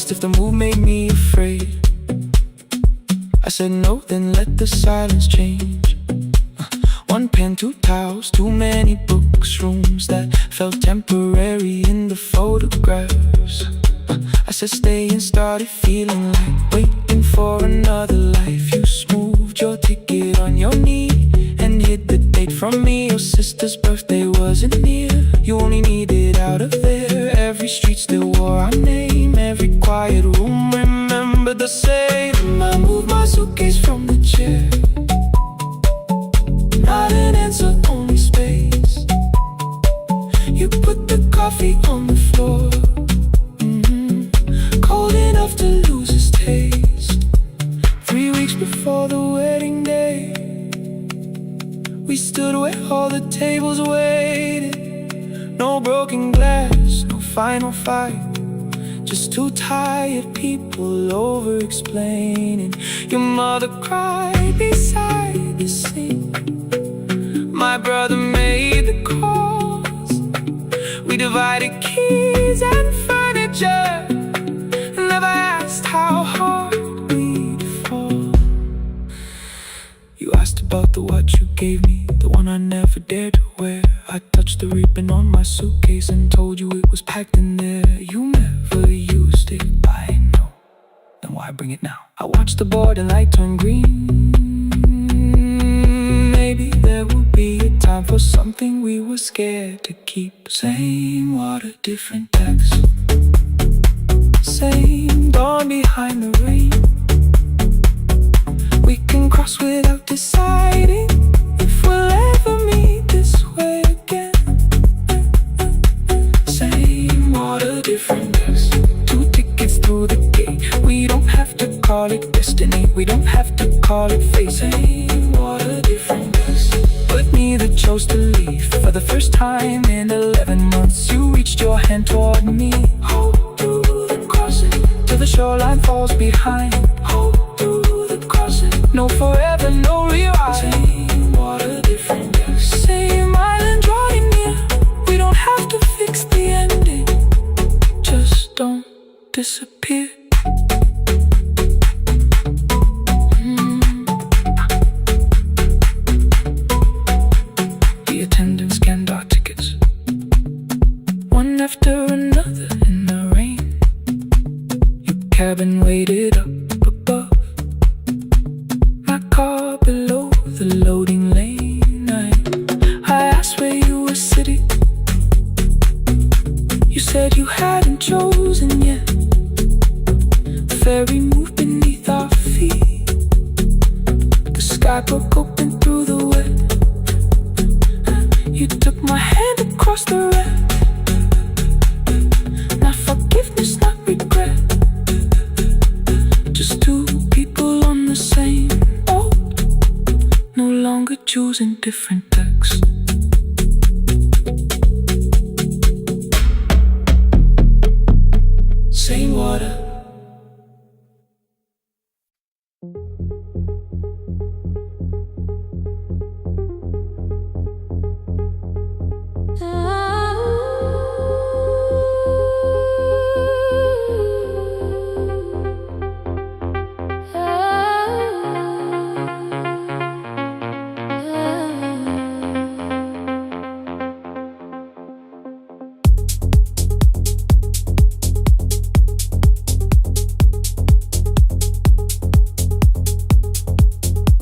asked if the move made me afraid. I said no, then let the silence change. One pen, two towels, too many books, rooms that felt temporary in the photographs. I said stay and started feeling like waiting for another life. You smoothed your ticket on your knee and hid the date from me. Your sister's birthday wasn't near. You only needed out of there. Every street still wore our name. Every quiet room remembered the same. I moved my suitcase from the chair. Not an answer, only space. You put the coffee on the floor, cold enough to lose its taste. 3 weeks before the wedding day, we stood where all the tables waited. No broken glass, no final fight, just two tired people over-explaining. Your mother cried beside the sink. My brother made the calls. We divided keys and furniture. Never asked how hard we'd fall. You asked about the watch you gave me, the one I never dared to wear. I touched the ribbon on my suitcase and told you it was packed in there. You never used it, I know. Then why bring it now? I watched the board and light turn green. Maybe there will be a time for something we were scared to keep. Same water, different text. Same dawn behind the rain. We can cross without deciding if we'll ever meet this way again. Same water, different text. 2 tickets through the gate. We don't have to call it destiny. We don't have to call it fate. Same water, different text. But neither chose to leave. For the first time in 11 months, you reached your hand toward me. Hold through the crossing till the shoreline falls behind. Hold through the crossing. No forever, no rewrite. Same water, different text. Same island drawing near. We don't have to fix the ending. Just don't disappear. The attendant scanned our tickets, one after another in the rain. Your cabin waited up above, my car below the loading lane. I asked where you were sitting. You said you hadn't chosen yet. The ferry moved beneath our feet. The sky broke open through the wet. You took my hand across the red. Not forgiveness, not regret. Just 2 people on the same boat, no longer choosing different texts. Same water.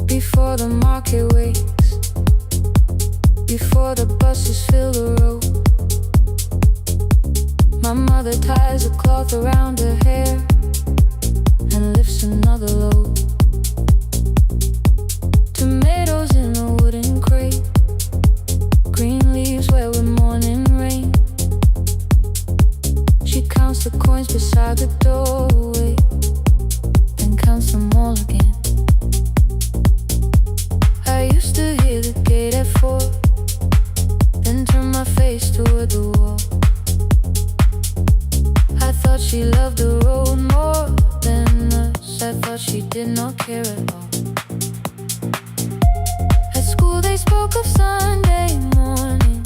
Before the market wakes, before the buses fill the road, my mother ties a cloth around her hair and lifts another load. Tomatoes in a wooden crate, green leaves where we're morning rain. She counts the coins beside the doorway, then counts them all again. I used to hear the gate at 4, then turn my face toward the wall. I thought she loved the road more than us. I thought she did not care at all. At school they spoke of Sunday morning,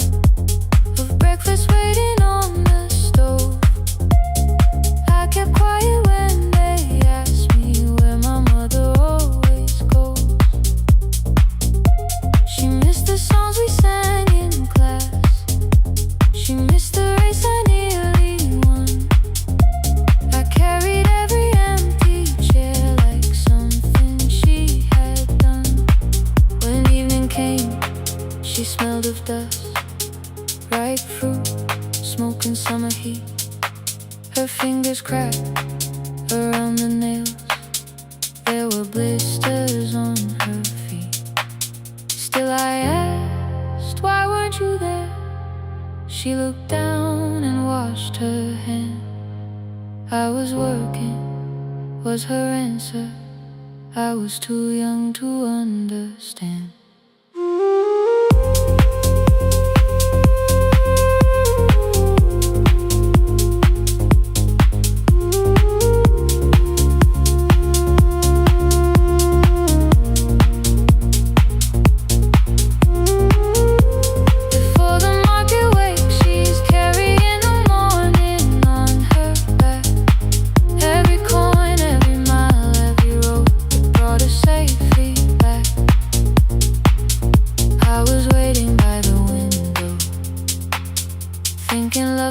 of breakfast waiting on the stove. I kept quiet when ripe fruit, smoking summer heat. Her fingers cracked around the nails. There were blisters on her feet. Still I asked, why weren't you there? She looked down and washed her hand. I was working, was her answer. I was too young to understand.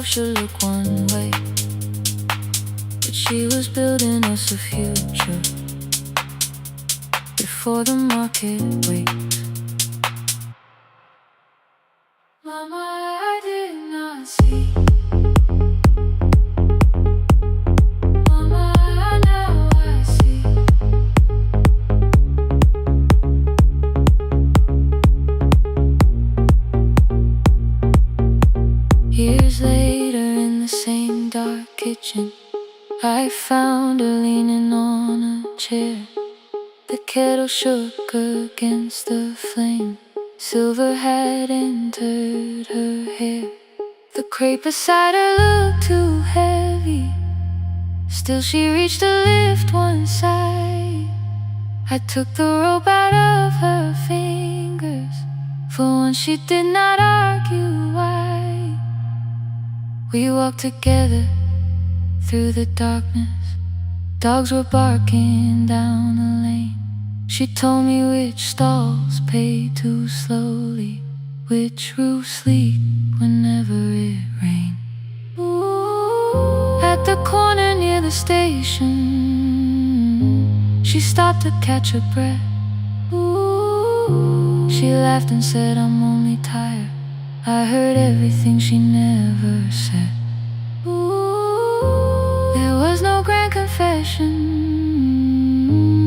Should look one way, but she was building us a future before the market wakes. Mama, I did not see. Mama, now I see. Years later, in the same dark kitchen, I found her leaning on a chair. The kettle shook against the flame. Silver had entered her hair. The crepe beside her looked too heavy. Still she reached to lift one side. I took the rope out of her fingers. For once she did not argue why. We walked together through the darkness. Dogs were barking down the lane. She told me which stalls paid too slowly, which roofs leak whenever it rained. At the corner near the station, she stopped to catch her breath. She laughed and said, I'm only tired. I heard everything she never said. There was no grand confession,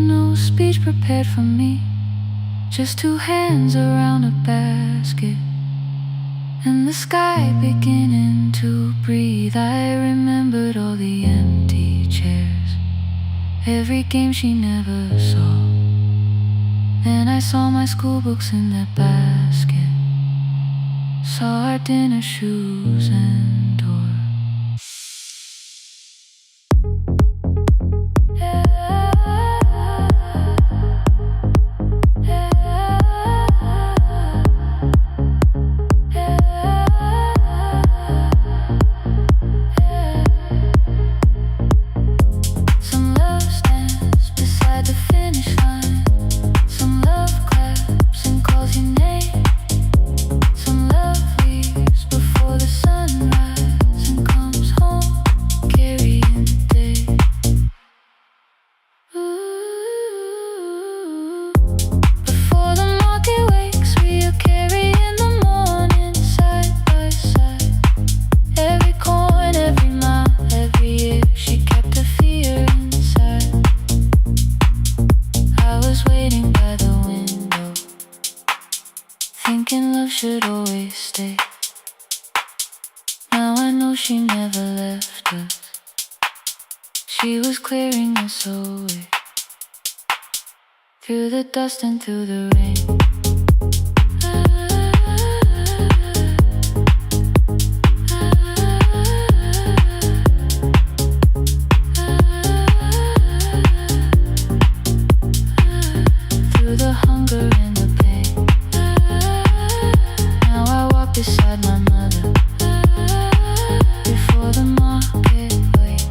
no speech prepared for me. Just two hands around a basket and the sky beginning to breathe. I remembered all the empty chairs, every game she never saw. Then I saw my school books in that basket, saw our dinner shoes and door. Some love stands beside the finish line. Some love claps and calls your name. Some love leaves before the sunrise and comes home carrying the day. Ooh. Before the market wakes, we are carrying the morning side by side. Every coin, every mile, every year, she kept her fear inside. I was waiting by the window, thinking love should always stay. Now I know she never left us. She was clearing us away, through the dust and through the rain. Through the hunger and the pain. Now I walk beside my mother before the market wakes.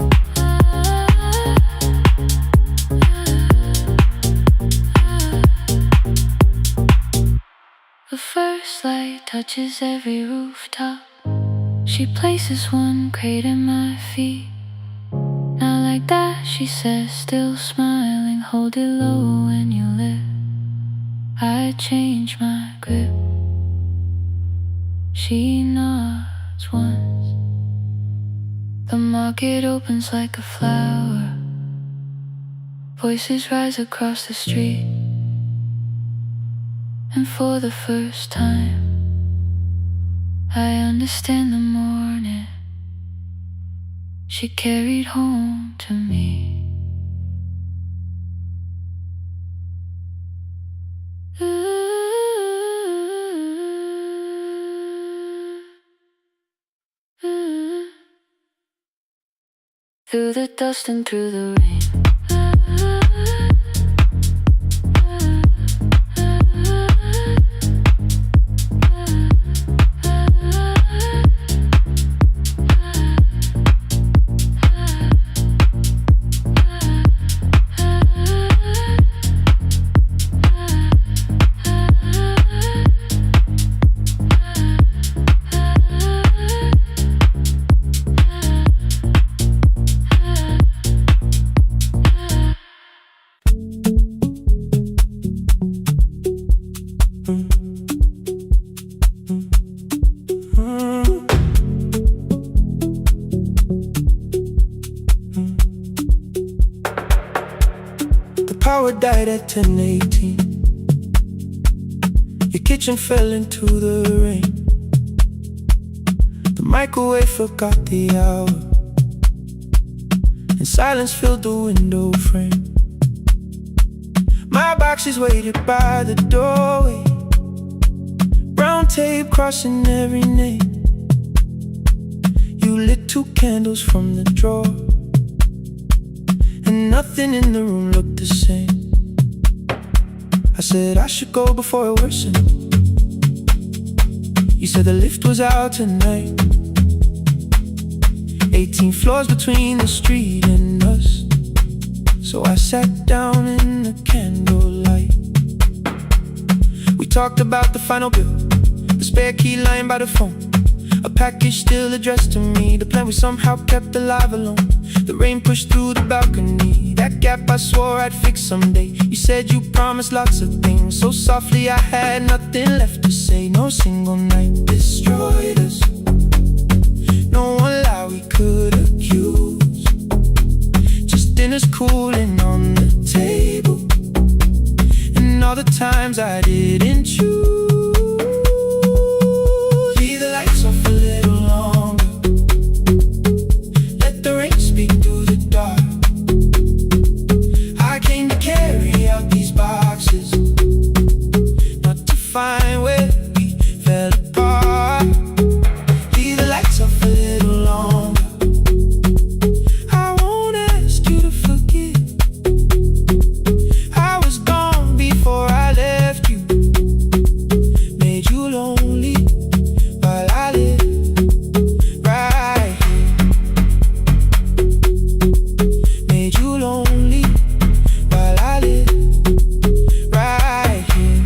The first light touches every rooftop. She places one crate at my feet. Now like that, she says, still smiling, hold it low when you lift. I change my grip. She nods once. The market opens like a flower. Voices rise across the street. And for the first time, I understand the morning she carried home to me. Through the dust and through the rain. Power died at 10:18. Your kitchen fell into the rain. The microwave forgot the hour, and silence filled the window frame. My boxes waited by the doorway, brown tape crossing every name. You lit 2 candles from the drawer, and nothing in the room looked the same. I said I should go before it worsened. You said the lift was out tonight. 18 floors between the street and us. So I sat down in the candlelight. We talked about the final bill, the spare key lying by the phone, a package still addressed to me, the plan we somehow kept alive alone. The rain pushed through the balcony, that gap I swore I'd fix someday. You said you promised lots of things, so softly I had nothing left to say. No single night destroyed us, no one lie we could accuse. Just dinners cooling on the table, and all the times I didn't choose. Leave the lights off a little longer, let the rain speak through the dark. I came to carry out these boxes, not to find where we fell apart. Leave the lights off a little longer. I won't ask you to forgive. I was gone before I left you, made you lonely while I live right here. Made you lonely while I live right here.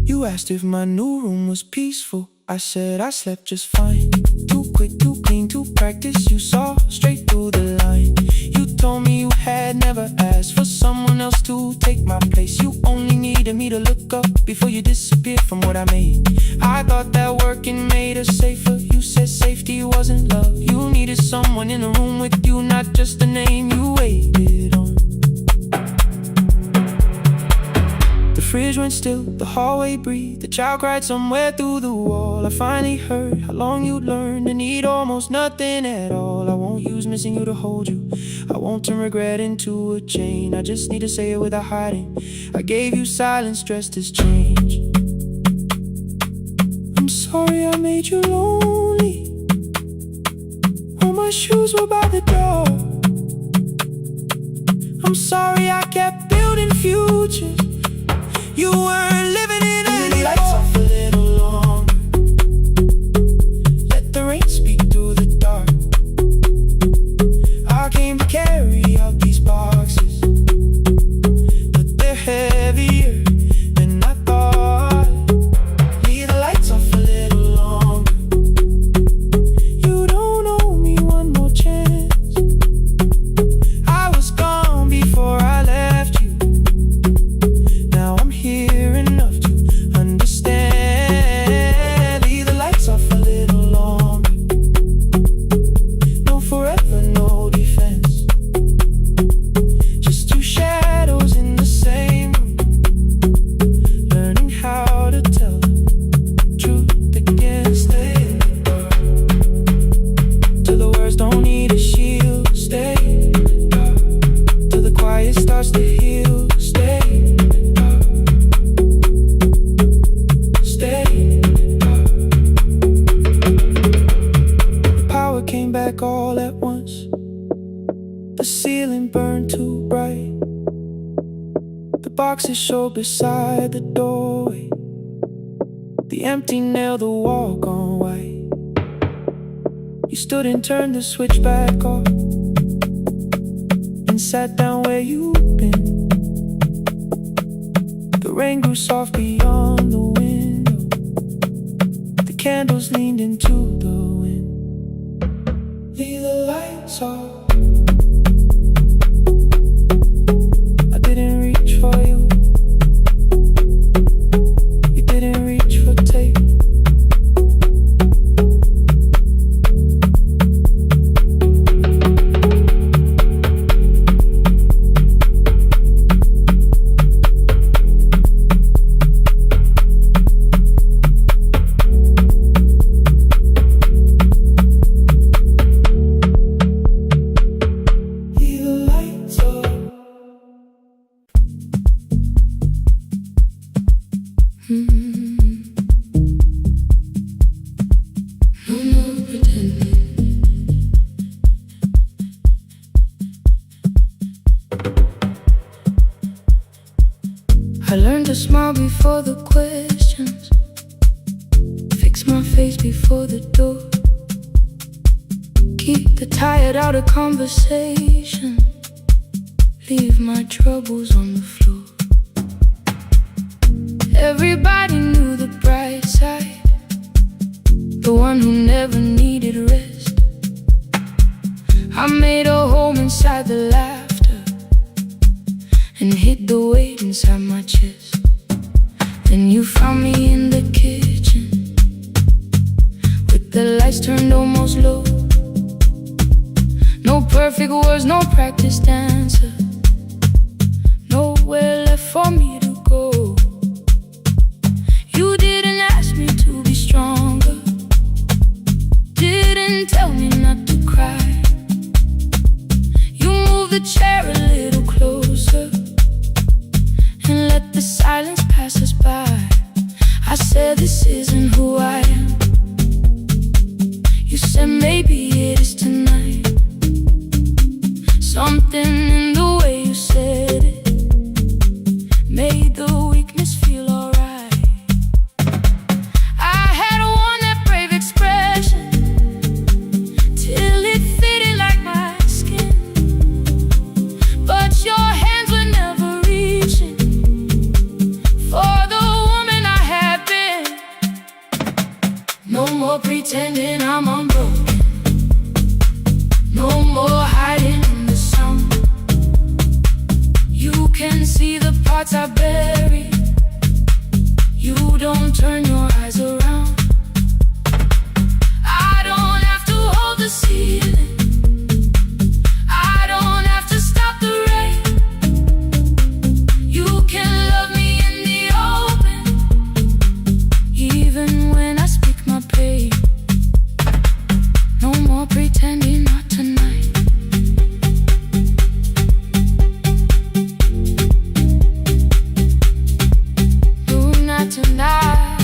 You asked if my new room was peaceful. I said I slept just fine. Too quick, too clean, too practiced. You saw straight through the line. You told me you had never asked for someone else to take my place. You only needed me to look up before you disappeared from what I made. I thought that working made us safer. You said safety wasn't love. You needed someone in the room with you, not just a name you waited on. The fridge went still, the hallway breathed, the child cried somewhere through the wall. I finally heard how long you'd learned to need almost nothing at all. I won't use missing you to hold you, I won't turn regret into a chain. I just need to say it without hiding. I gave you silence dressed as change. I'm sorry I made you lonely. All my shoes were by the door. I'm sorry I kept building futures you weren't living in anymore. Leave the lights off a little longer, let the rain speak through the dark. I came to carry out these boxes, but they're heavier than I thought. Leave the lights off a little longer. You don't owe me one more chance. I was gone before I left. we're here to stay. The power came back all at once. The ceiling burned too bright. The boxes showed beside the doorway. The empty nail, the wall gone white. You stood and turned the switch back off and sat down where you'd been. The rain grew soft beyond the window. The candles leaned into the wind. Leave the lights off. I didn't reach for you. You didn't reach for tape. I learned to smile before the questions, fix my face before the door, keep the tired out of conversation, leave my troubles on the floor. Everybody knew the bright side, the one who never needed rest. I made a home inside the laughter and hid the weight inside my chest. Then you found me in the kitchen with the lights turned almost low. No perfect words, no practice dancer, nowhere left for me to go. You didn't ask me to be stronger, didn't tell me not to cry. You moved the chair a little closer and let the silence pass us by. I said this isn't who I am. You said maybe it is tonight. Something in the way you said it made the weakness feel alright. I had worn that brave expression till it fitted like my skin, but your hands were never reaching for the woman I had been. No more pretending I'm unbroken, no more hiding in the sun. You can see the parts I bury, you don't turn your eyes around. I don't have to hold the ceiling, I don't have to stop the rain. You can love me in the open, even when I speak my pain. No more pretending, not tonight. No, not tonight.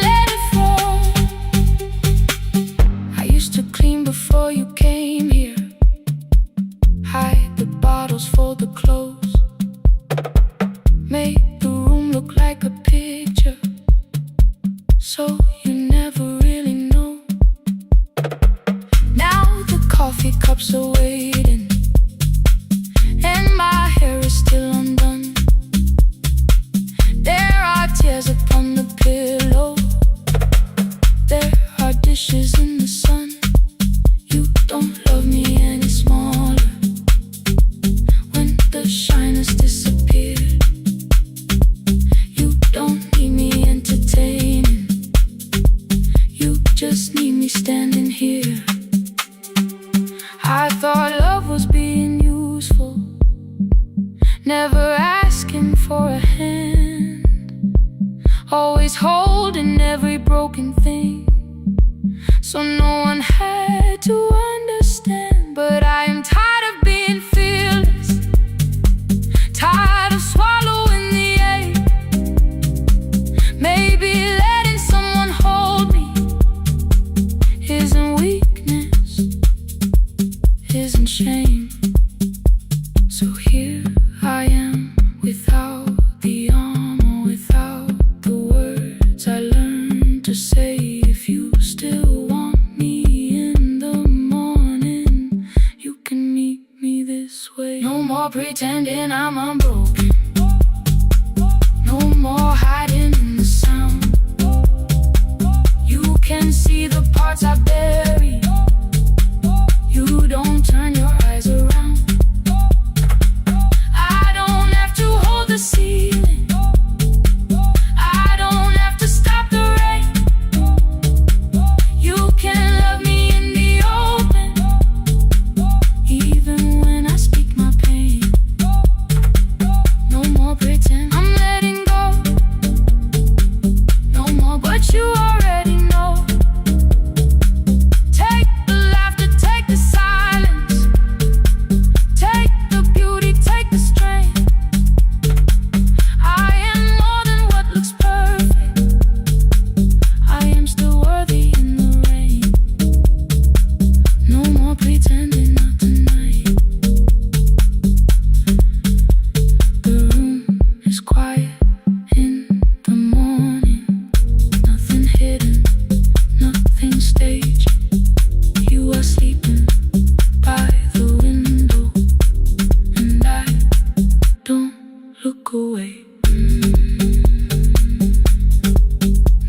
Let it fall. I used to clean before you came here, hide the bottles, fold the clothes, make the room look like a picture, so you never really know. Now the coffee cups are waiting and my hair is still undone. There are tears upon the pillow, there are dishes in the sun. You don't love me any smaller when the shine has disappeared. You don't need me entertaining, you just need me standing here. I thought love was being useful, never asking for a hand, always holding every broken thing, so no one had to understand. But shame. So here I am, without the armor, without the words I learned to say. If you still want me in the morning, you can meet me this way. No more pretending I'm unbroken, no more hiding in the sound. You can see the parts I bury. You don't turn your eyes around. I don't have to hold the ceiling, I don't have to stop the rain. You can love me in the open, even when I speak my pain. No more pretend, I'm letting go. No more, but you already know. Take the laughter, take the silence, take the beauty, take the strength. I am more than what looks perfect, I am still worthy in the rain. No more pretending, not tonight. The room is quiet in the morning. Nothing hidden, nothing staged. You are sleeping by the window, and I don't look away.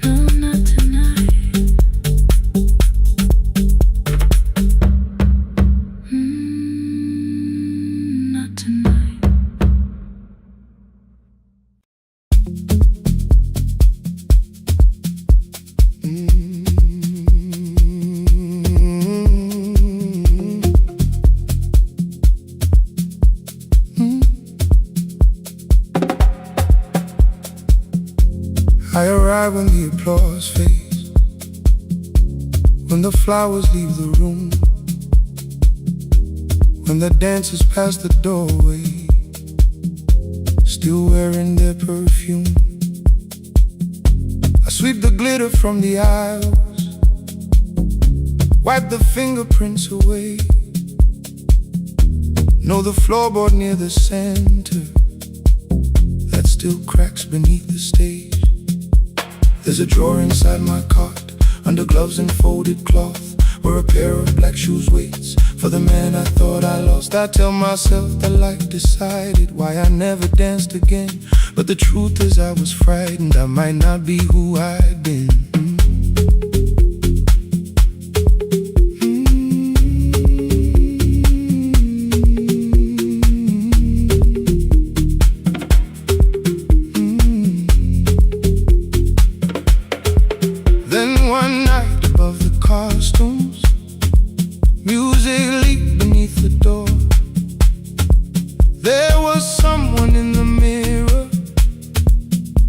No, not tonight. Not tonight. I arrive when the applause fades, when the flowers leave the room, when the dancers pass the doorway, still wearing their perfume. I sweep the glitter from the aisles, wipe the fingerprints away. Know the floorboard near the center that still cracks beneath the stage. There's a drawer inside my cart, under gloves and folded cloth, where a pair of black shoes waits for the man I thought I lost. I tell myself that life decided why I never danced again, but the truth is I was frightened I might not be who I'd been. Then one night above the costumes, music leaked beneath the door. There was someone in the mirror,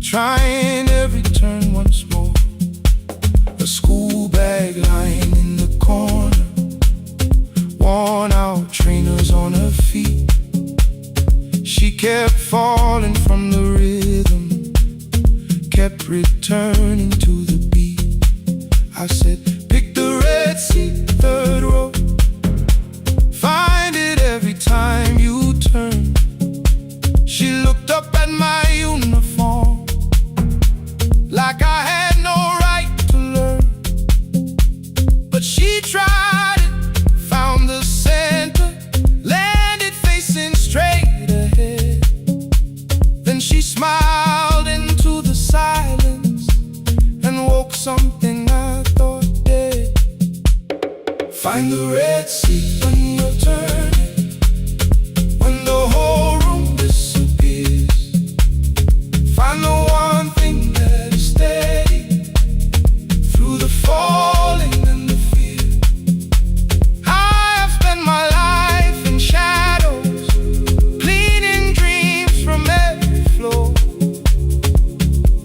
trying every turn once more. A school bag lying in the corner, worn out trainers on her feet. She kept falling from the rhythm, kept returning to the beat. I said, pick the red seat, third row. Find it every time you turn. She looked up at my uniform like I had no right to learn. But she tried it, found the center, landed facing straight ahead. Then she smiled into the silence and woke something I thought dead. Find the red seat when you're turning, when the whole room disappears. Find the one thing that is steady through the falling and the fear. I have spent my life in shadows, cleaning dreams from every floor,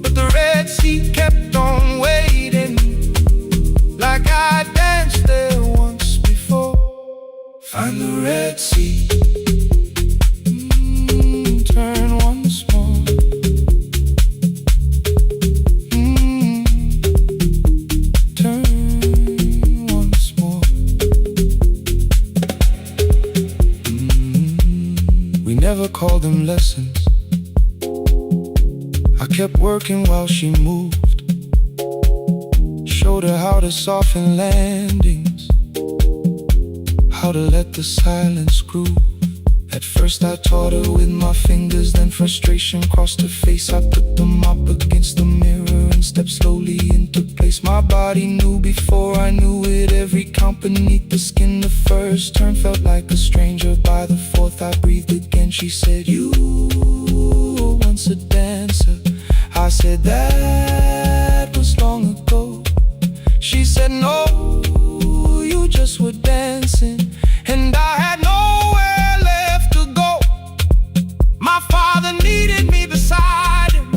but the red seat kept on waiting, like I danced there once before. Find the red seat, turn once more. Turn once more. never called them lessons. I kept working while she moved, showed her how to soften landings, how to let the silence groove. At first I taught her with my fingers, then frustration crossed her face. I put them up against the mirror and stepped slowly into place. My body knew before I knew it, every count beneath the skin. The first turn felt like a stranger, by the fourth I breathed again. She said, "You were once a dancer." I said, "That was long ago." She said, "No, you just were dancing." And I had nowhere left to go. My father needed me beside him,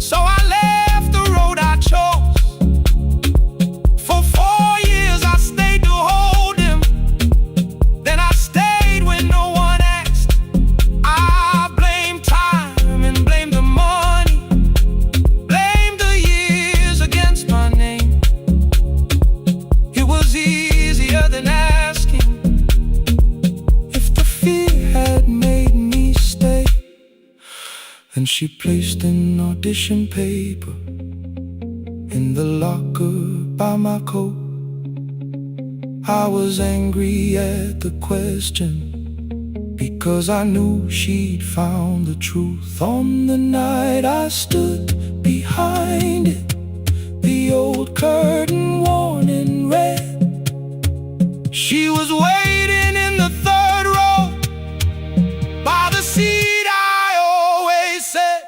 so I left the road I chose. For 4 years I stayed to hold him, then I stayed when no one asked. I blamed time and blamed the money, blamed the years against my name. It was easier than asking if the fear had made me stay. Then she placed an audition paper in the locker by my coat. I was angry at the question, because I knew she'd found the truth. On the night I stood behind it, the old curtain worn in red. She was waiting in the third row, by the seat I always said,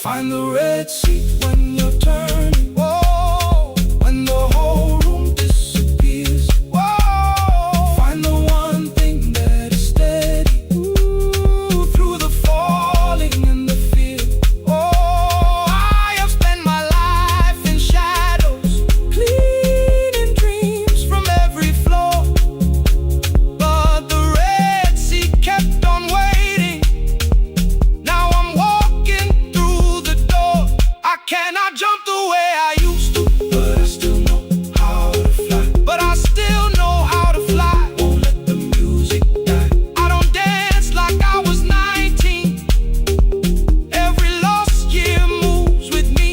"Find the red seat when you're turning." Whoa, when the whole room disappears. Whoa, find the one thing that is steady. Ooh, through the falling and the fear. Oh, I have spent my life in shadows, cleaning dreams from every floor. But the red seat kept on waiting. Now I'm walking through the door. I cannot jump the way I used to, but I still know how to fly. But I still know how to fly. Won't let the music die. I don't dance like I was 19. Every lost year moves with me.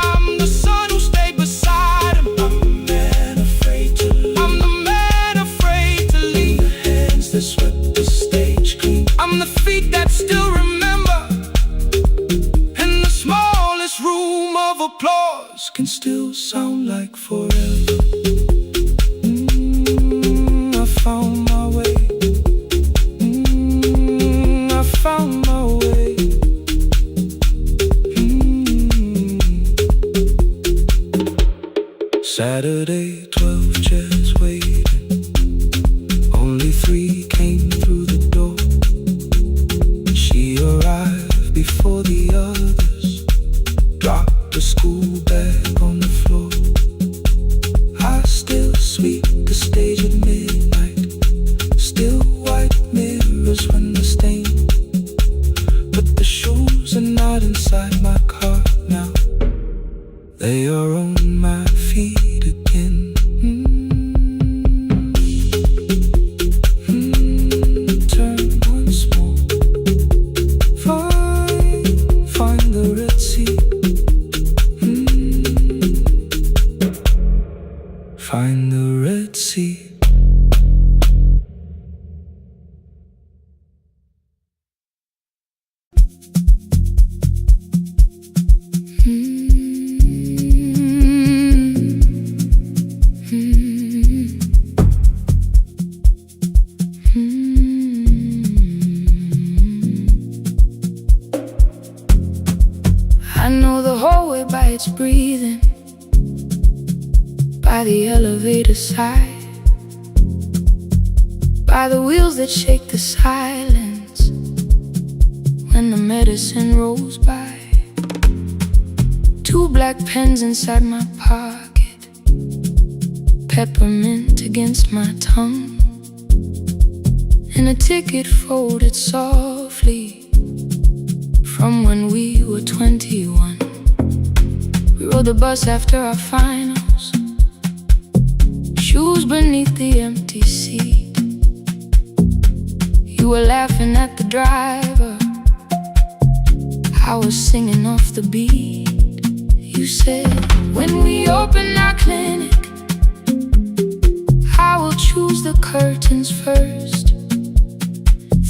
I'm the son who stayed beside him. I'm the man afraid to leave. I'm the man afraid to leave. The hands that swept the stage clean. I'm the feet that still remember. And the smallest room of applause can still sound like forever. I found my way. I found my way. Saturday, 12 chairs waiting. Only 3 came through the door. She arrived before the others, dropped the school bag on the floor. I still sweep the stage at midnight, still white mirrors when the stain. But the shoes are not inside my car now, they are on my feet again. Turn once more. Find the red sea. Find the red sea. I know the hallway by its breathing, by the elevator side, by the wheels that shake the silence when the medicine rolls by. 2 black pens inside my pocket, peppermint against my tongue, and a ticket folded softly from when we were 21. We rode the bus after our finals, shoes beneath the empty seat. You You were laughing at the driver, I was singing off the beat. You said, when we open our clinic, I will choose the curtains first.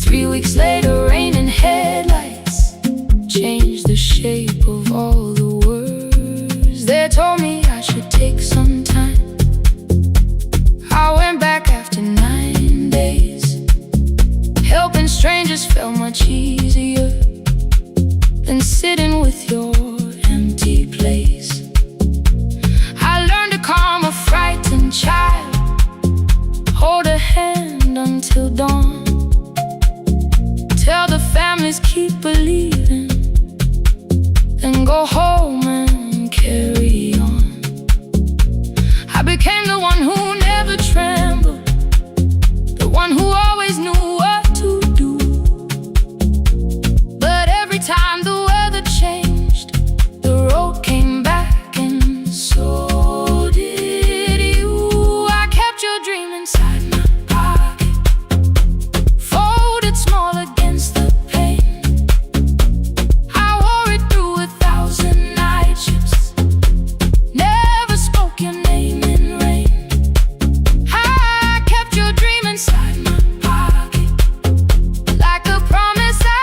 3 weeks later, rain and headlights changed the shape of all the words. They told me I should take some time. I went back after 9 days. Helping strangers felt much easier than sitting with your empty place. I learned to calm a frightened child, hold a hand until dawn, tell the families keep believing, then go home and carry on. I became the one who never trembled, the one who always knew what to do. But every time the weather changed, the road came back, and so did you. I kept your dream inside my pocket, folded small against the pain. I wore it through 1,000 night shifts, never spoke your name in rain. I kept your dream inside my pocket, like a promise I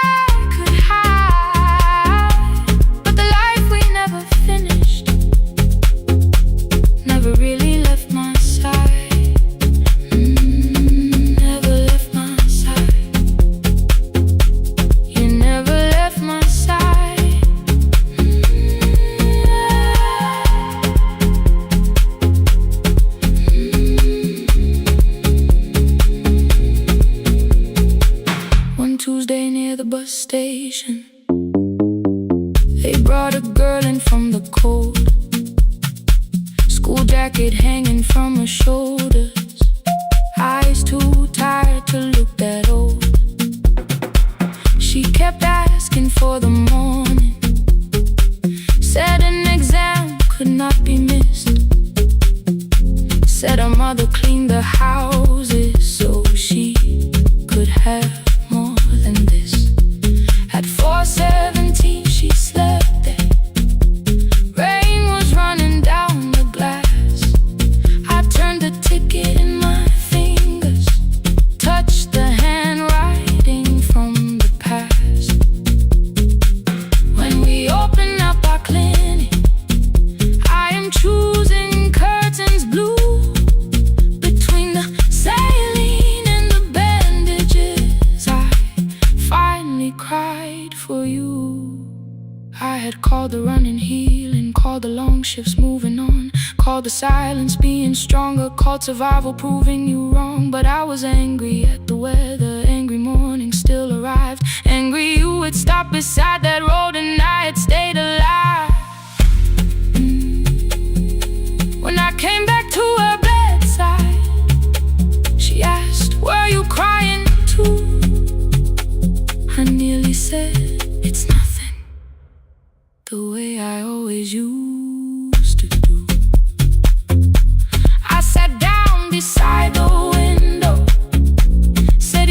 could hide. But the life we never finished never really left my side. Never left my side. You never left my side. One Tuesday near the bus station, they brought a girl in from the cold, school jacket hanging from her shoulders, eyes too tired to look that old. She kept asking for the morning, said an exam could not be missed, said her mother cleaned the houses so she could have more than this. At 4:17 she slept there, rain was running down the glass. I turned the ticket in my fingers, touched the handwriting from the past. When we open up our clinic, I am choosing curtains blue, between the saline and the bandages. I finally cried for you. I had called the running healing, called the long shifts moving on, called the silence being stronger, called survival proving you wrong. But I was angry at the weather, angry morning still arrived, angry you had stopped beside that road and I had stayed alive. When I came back to her bedside, she asked, were you crying too? I nearly said, it's nothing, the way I always used to do. I sat down beside the window, said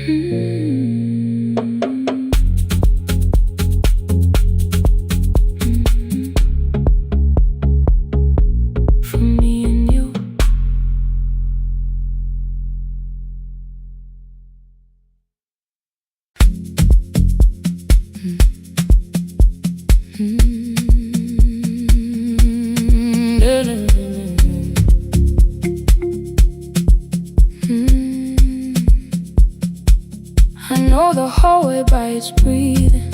For me and you. I know the hallway by its breathing,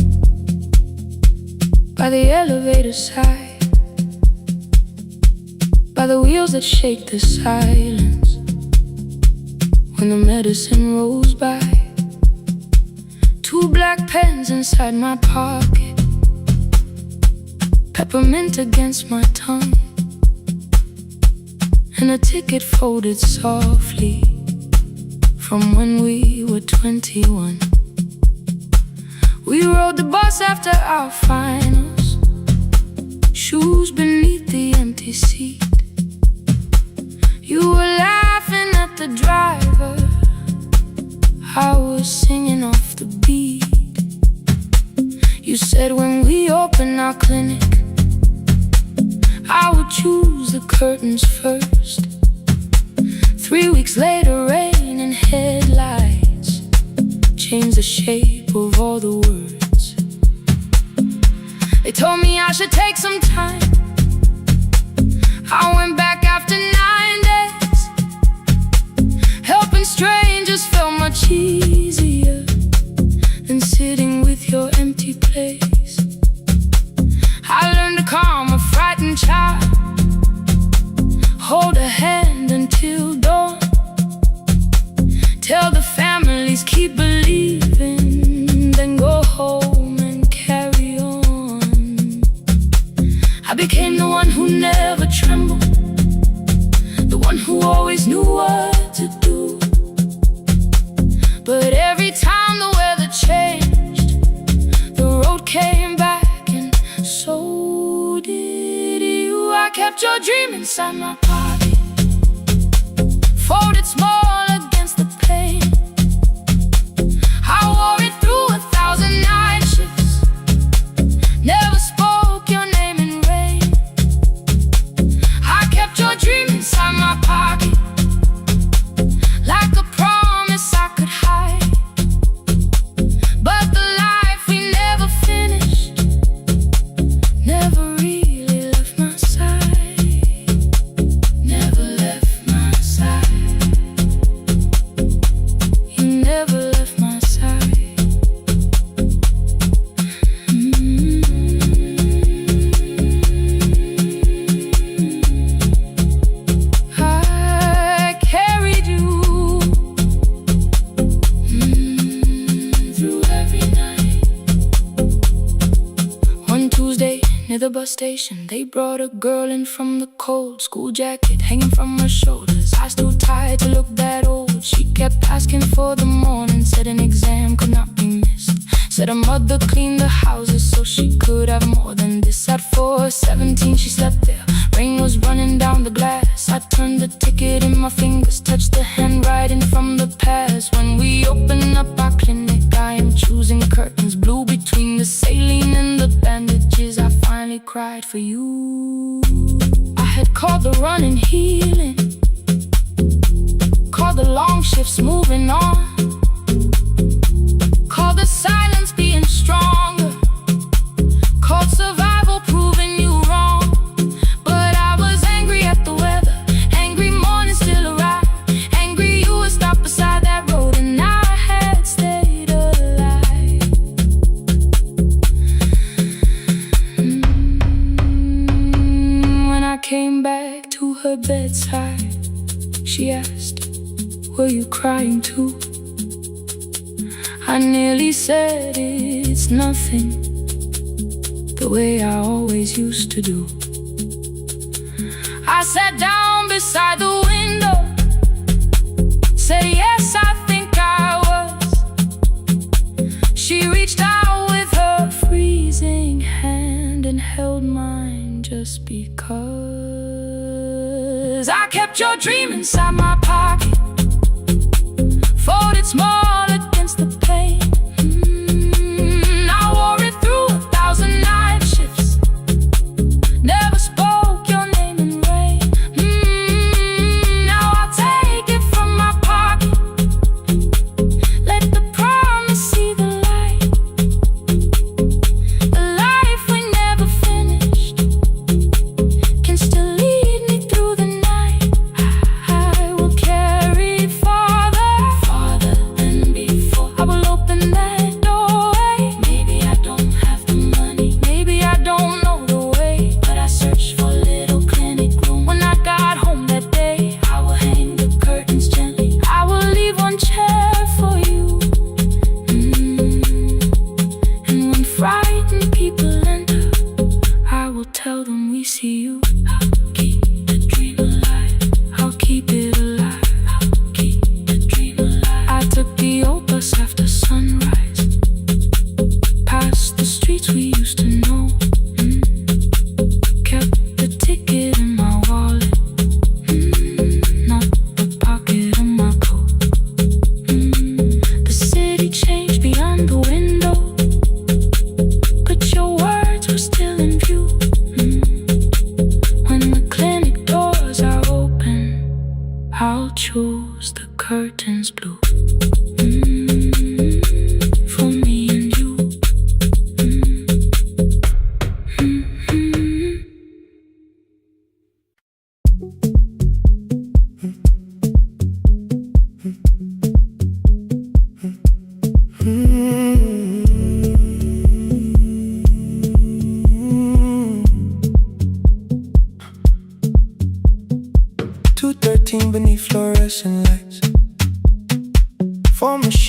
by the elevator side, by the wheels that shake the silence when the medicine rolls by. Two black pens inside my pocket, peppermint against my tongue, and a ticket folded softly from when we were 21. We rode the bus after our finals, shoes beneath the empty seat. You were laughing at the driver, I was singing off the beat. You said when we open our clinic, I would choose the curtains first. 3 weeks later, rain and headlights changed the shape of all the words. They told me I should take some time. I went back after 9 days. Helping strangers felt much easier than sitting with your empty place. I learned to calm a frightened child, hold a hand until dawn, tell the families keep believing, then go home and carry on. I became the one who never trembled, the one who always knew what to do. But every time the weather changed, the road came back, and so did you. I kept your dream inside my pocket, folded small against the pain. I wore it through 1,000 night shifts, never spoke your name in rain. I kept your dream inside my pocket, like a promise I could hide. But the life we never finished never really left my side, never left my side. You never left my side. I carried you through every night. One Tuesday near the bus station, they brought a girl in from the cold, school jacket hanging from her shoulders, eyes too tired to look that old. She kept asking for the morning, said an exam could not be missed, said her mother cleaned the houses so she could have more than this. At 4:17 she slept there, rain was running down the glass. I turned the ticket in my fingers, touched the handwriting from the past. When we open up our clinic, I am choosing curtains blue between the saline and the bandages. I finally cried for you. I had called the running healing, called the long shifts moving on, called the silence being stronger, called survival proving you wrong. But I was angry at the weather, angry morning still arrived, angry you were stopped beside that road and I had stayed alive. When I came back to her bedside, she asked, were you crying too? I nearly said it's nothing, the way I always used to do. I sat down beside the window, said yes, I think I was. She reached out with her freezing hand and held mine just because. I kept your dream inside my pocket, folded small against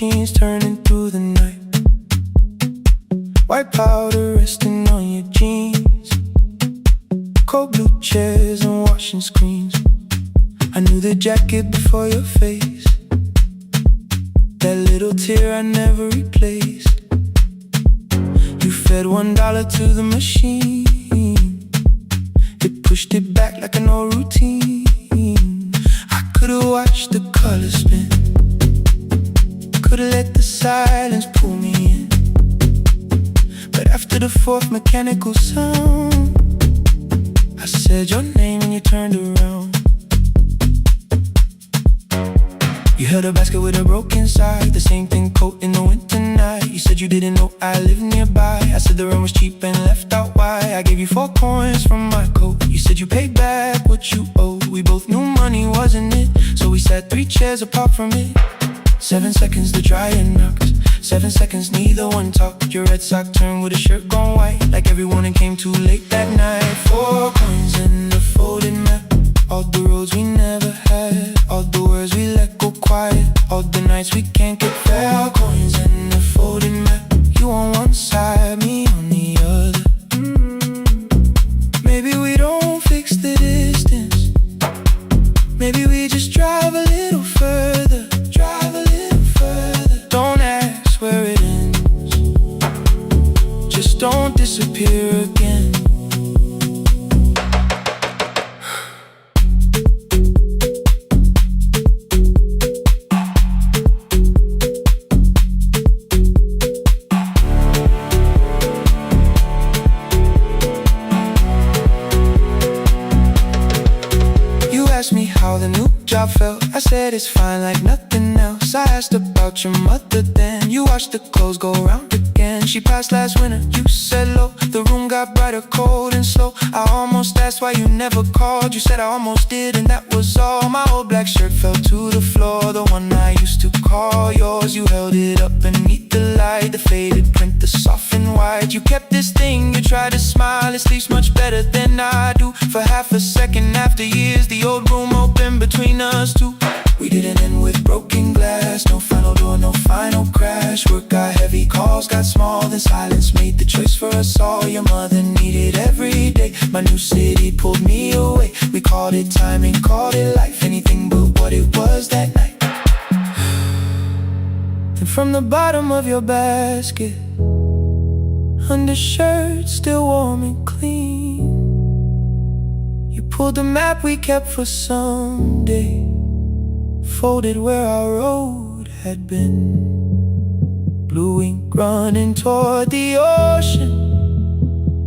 machines turning through the night. White powder resting on your jeans, cold blue chairs and washing screens. I knew the jacket before your face, that little tear I never replaced. You fed $1 to the machine, it pushed it back like an old routine. I could've watched the colors spin, could've let the silence pull me in. But after the fourth mechanical sound, I said your name and you turned around. You held a basket with a broken side, the same thing coat in the winter night. You said you didn't know I lived nearby. I said the rent was cheap and left out why. I gave you 4 coins from my coat. You said you paid back what you owed. We both knew money wasn't it, so we sat 3 chairs apart from it. 7 seconds the dryer knocks, 7 seconds neither one talked. Your red sock turned with a shirt gone white, like everyone that came too late that night. 4 coins in the folded map, all the roads we never had, all the words we let go quiet, all the nights we can't get back. Coins in the folded map, you on one side, me on the other. Maybe we don't fix the distance, maybe we just drive a little further, drive a little further. Don't ask where it ends, just don't disappear again. Me how the new job felt, I said it's fine like nothing else. I asked about your mother then, you watched the clothes go round again. She passed last winter, you said low, the room got brighter, cold and slow. I almost asked why you never called, you said I almost did and that was all. My old black shirt fell to the floor, the one I used to call yours. You held it up beneath the light, the faded print, the soft and white. You kept this thing, you tried to smile, it sleeps much better than I do. For half a second after years, the old room open between us two. We didn't end with broken glass, no final door, no final crash. Work got heavy, calls got small, then silence made the choice for us all. Your mother needed every day, my new city pulled me away. We called it timing, called it life, anything but what it was that night. Then from the bottom of your basket, undershirt still warm and clean, you pulled the map we kept for someday, folded where our road had been. Blue ink running toward the ocean,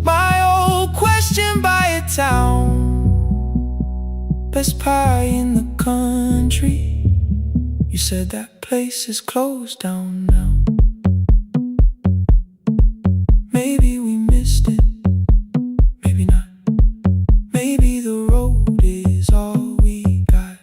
my old question by a town. Best pie in the country, you said that place is closed down now. Maybe we missed it, maybe not. Maybe the road is all we got.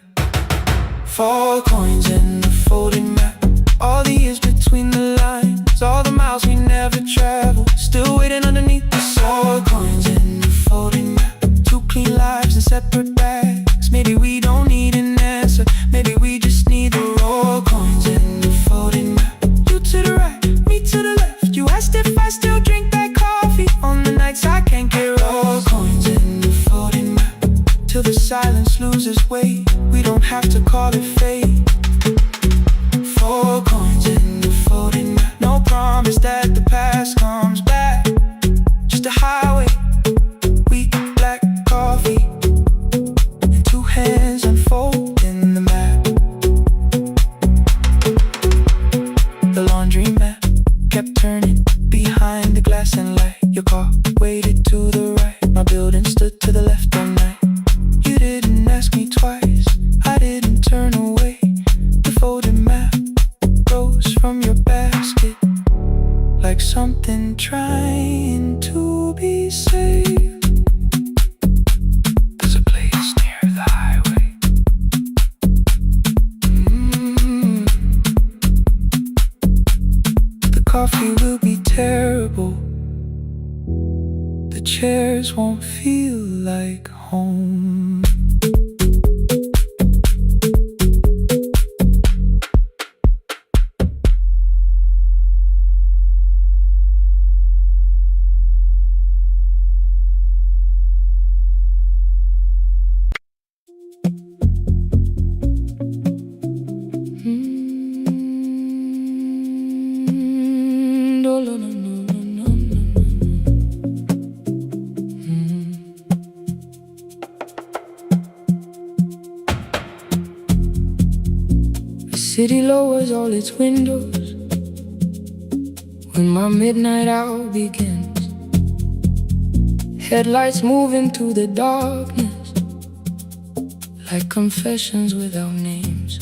4 coins in the folded map, all the years between the lines, all the miles we never traveled, still waiting underneath the 4 coins in the folded map. 2 clean lives in separate bags. Maybe we don't need an answer, maybe we just need the raw coins in the folded map. You to the right, me to the left. You asked if I still drink that coffee on the nights I can't get raw coins in the folded map. Till the silence loses weight, we don't have to call it fate. 4 coins in the folded map, no promise that the past comes back, just a highway, weak black coffee, and 2 hands unfolding the map. The laundry mat kept turning behind the glass and light. Your car waited to the right, my building stood to the left all night. You didn't ask me twice, I didn't turn away. The folded map rose from your basket, like something trying to be saved. There's a place near the highway. The coffee will be terrible, the chairs won't feel like home. no, no, no, no, no. The city lowers all its windows when my midnight hour begins. Headlights moving through the darkness like confessions without names.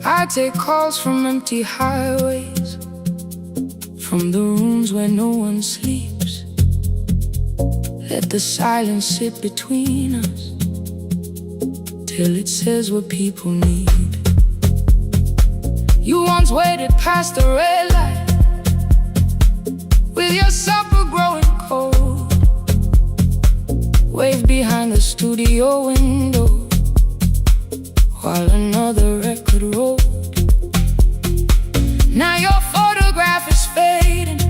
I take calls from empty highways, from the rooms where no one sleeps. Let the silence sit between us till it says what people need. You once waited past the red light with your supper growing cold, waved behind the studio window while another record rolled. Now your photograph is fading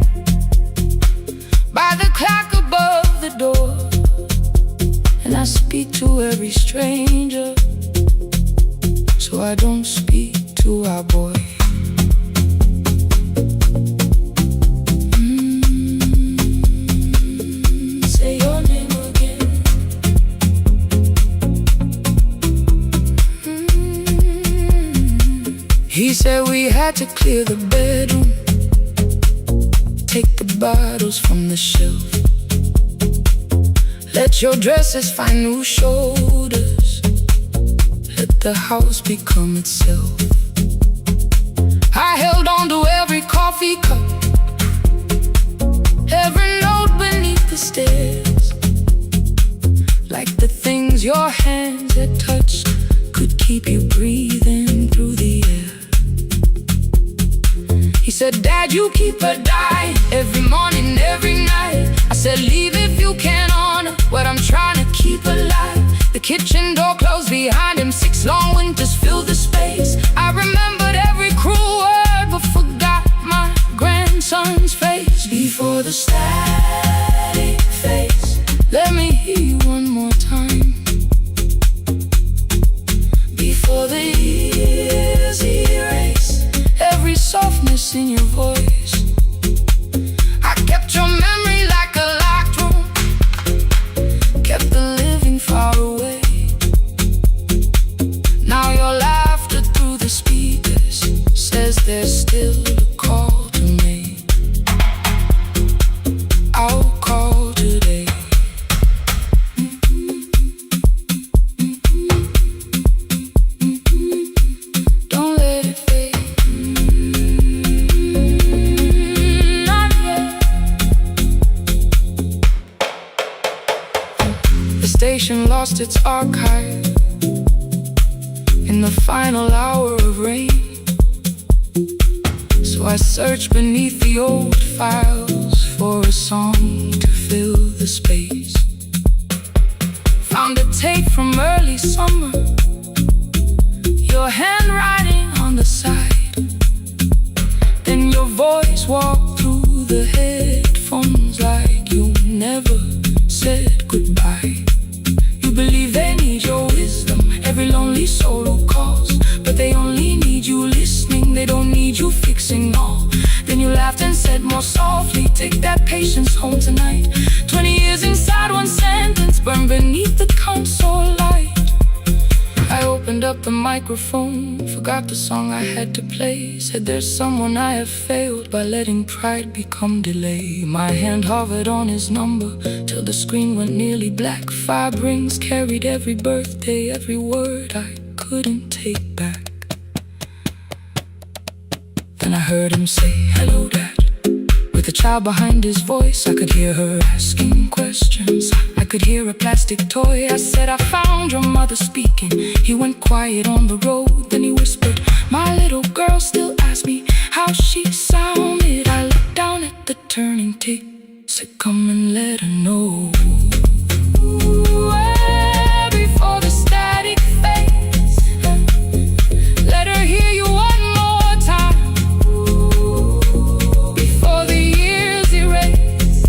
by the clock above the door, and I speak to every stranger, so I don't speak to our boy. Say your name again. He said we had to clear the bedroom, take the bottles from the shelf, let your dresses find new shoulders, let the house become itself. I held on to every coffee cup, every note beneath the stairs, like the things your hands had touched could keep you breathing through the air. He said, Dad, you keep her dying every morning, every night. I said, leave if you can honor what I'm trying to keep alive. The kitchen door closed behind him, 6 long winters filled the space. I remembered every cruel word but forgot my grandson's face. Before the static fades, let me hear you one more time. Before the years erase every softness in your voice, I kept your memory like a locked room, kept the living far away. Now your laughter through the speakers says there's still a call to me. I'll call today. Don't let it fade. Not yet. The station lost its archive in the final hour of rain, so I searched beneath the old files for a song to fill the space. Found a tape from early summer, your handwriting on the side, then your voice walked through the headphones like you never said goodbye. You believe they need your wisdom, every lonely soul who calls, but they only need you listening, they don't need you fixing all. Then you laughed and said more softly, take that patience home tonight. 20 years inside one sentence, burned beneath the console light. I opened up the microphone, forgot the song I had to play. Said there's someone I have failed by letting pride become delay. My hand hovered on his number till the screen went nearly black. 5 rings carried every birthday, every word I couldn't take back. Then I heard him say, hello, Dad. With a child behind his voice, I could hear her asking questions. I could hear a plastic toy. I said, I found your mother speaking. He went quiet on the road, then he whispered, my little girl still asks me how she sounded. I looked down at the turning tick, said, come and let her know. Before the static fades, let her hear you one more time. Before the years erase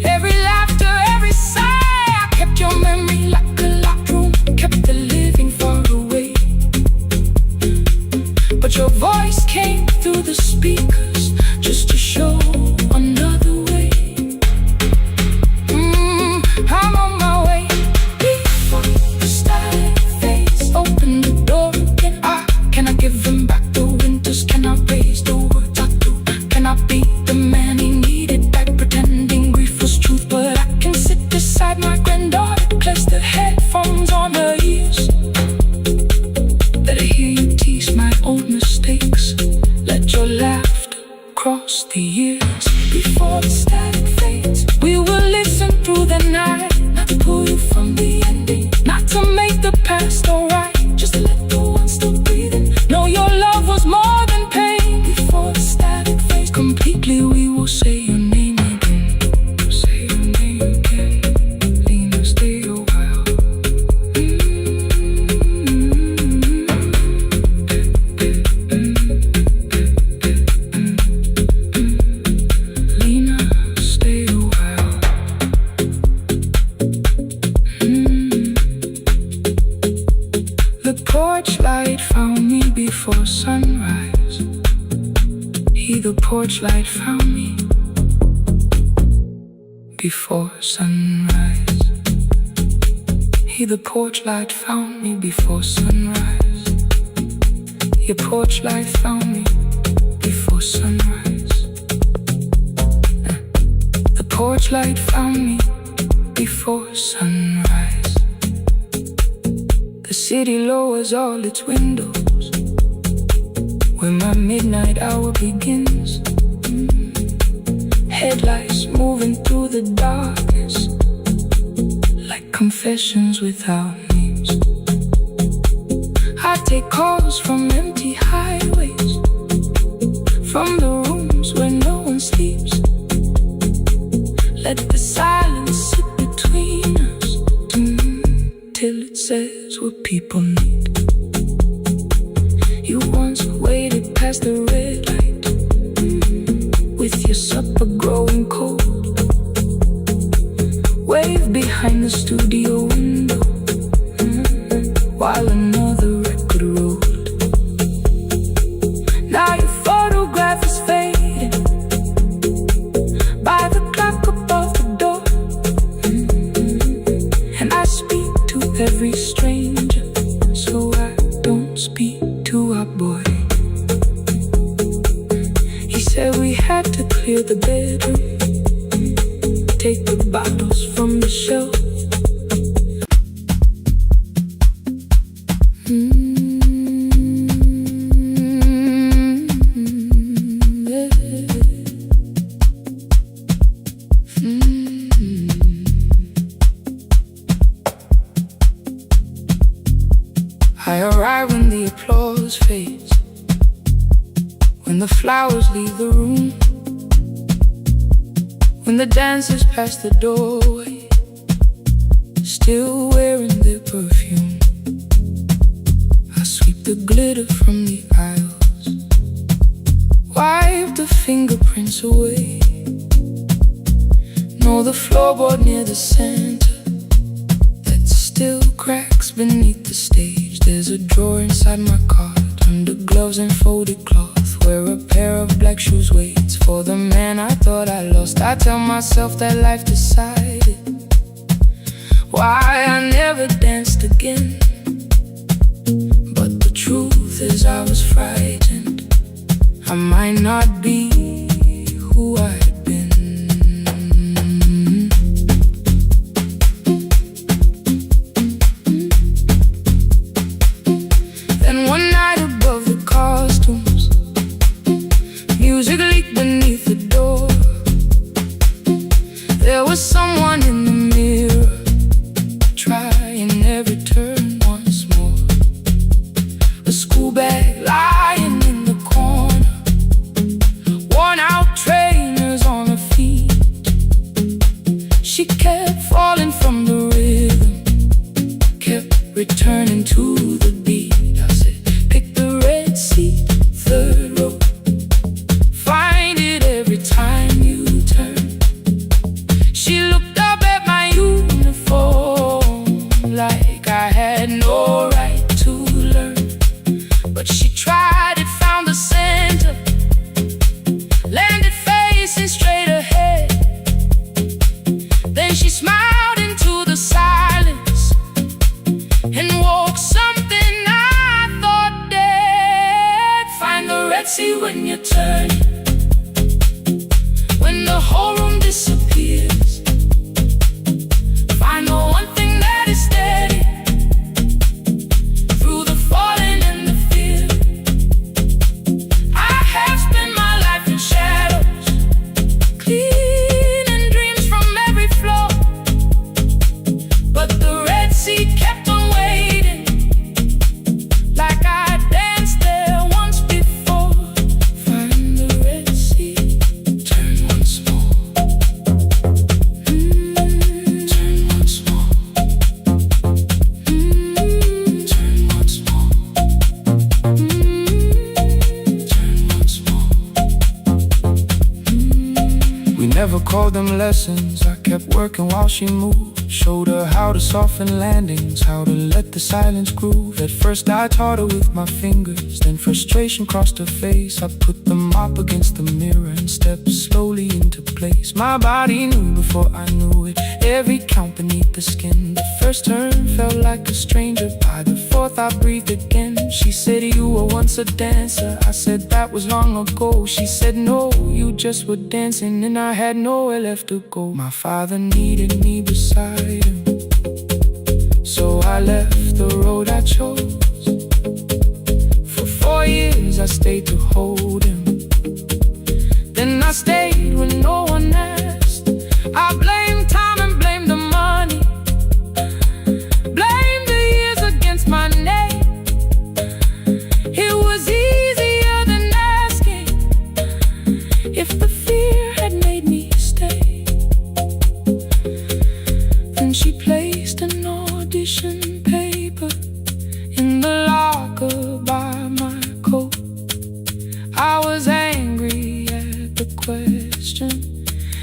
every laughter, every sigh, I kept your memory like a locked room, kept the living far away. But your voice came through the speakers just to show another way. I'm on my way. Before the static fades, open the door again. Can I give him back the winters? Can I raise the words I do? Can I be the man he needed back, pretending grief was truth? But I can sit beside my granddaughter, place the headphones on her ears. Let her hear you tease my old mistakes. Let your laughter cross the years. Before the static fades, we will listen through the night. Not to pull you from the ending, not to make the past alright, just to let the one still breathing know your love was more than pain. Before the static fades completely, we will say your name again. Say your name again. Lena, stay a while. Lena, stay a while. The porch light found me before sunrise. The porch light found me before sunrise. The porch light found me before sunrise. Your porch light found me before sunrise. The porch light found me before sunrise. The city lowers all its windows when my midnight hour begins. Headlights moving through the darkness like confessions without names. I take calls from empty highways, from the rooms where no one sleeps. Let the silence sit between us till it says what people need. You once waited past the red light with your supper growing cold. Wave behind the studio window while another record rolled. Now your photograph is fading by the clock above the door. And I speak to every stranger, so I don't speak to our boy. He said we had to clear the bedroom, take the bottles from the shelf. I arrive when the applause fades, when the flowers leave the room, when the dancers pass the doorway, still wearing their perfume. I sweep the glitter from the aisles, wipe the fingerprints away. Know the floorboard near the center that still cracks beneath the stage. There's a drawer inside my cart, under gloves and folded cloth, where a pair of black shoes waits for the man I thought I lost. I tell myself that life decided why I never danced again. But the truth is I was frightened. I might not be who I had been. Then one night above the costumes, music leaked beneath the door. There was someone in the mirror, trying every turn once more. A school bag lying in the corner, Sea when you turn, when the whole room disappears. Find the one thing that is steady through the falling and the fear. I have spent my life in shadows, cleaning dreams from every flaw, but the Red Sea kept on waiting, like I danced there once before. Find the Red Sea, turn once more. Turn once more. Turn once more. Turn once more. We never called them lessons. I kept working while she moved. Showed her how to soften landings, how to let the silence groove. At first I taught her with my fingers, then frustration crossed her face. I put them up against the mirror and stepped slowly into place. My body knew before I knew it, every count beneath the skin. The first turn felt like a stranger, by the fourth I breathed again. She said, you were once a dancer. I said, that was long ago. She said, no, you just were dancing, and I had nowhere left to go. My father needed me beside him, so I left the road I chose. For 4 years I stayed to hold him, then I stayed when no one asked. I blamed time and blamed the money, blamed the years against my name. It was easier than asking if the fear had made me stay. Then she placed an audition paper in the locker by my coat. I was angry at the question,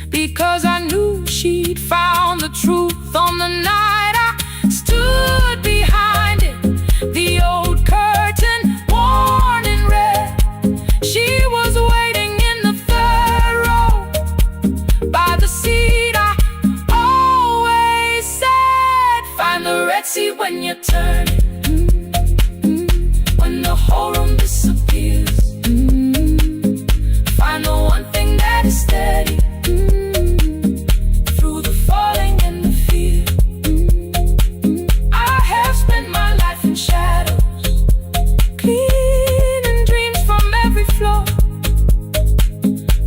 because I knew she'd found the truth on the night I stood behind it. The old curtain, worn in red. She was waiting in the third row by the seat I always said. Find the Red Sea when you turn it, when the whole room disappears. Find the one thing that is steady through the falling and the fear. I have spent my life in shadows, cleaning dreams from every flaw,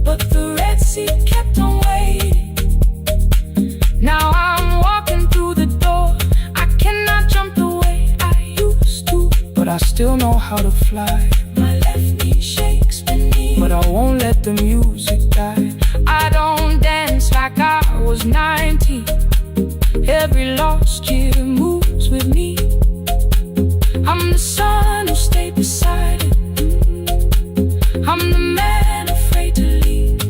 but the Red Sea kept on waiting. Now I'm walking through the door. I cannot jump the way I used to, but I still know how to fly. My left knee shakes beneath, but I won't let the music die. I don't dance like I was 19. Every lost year moves with me. I'm the son who stayed beside it. I'm the man afraid to leave.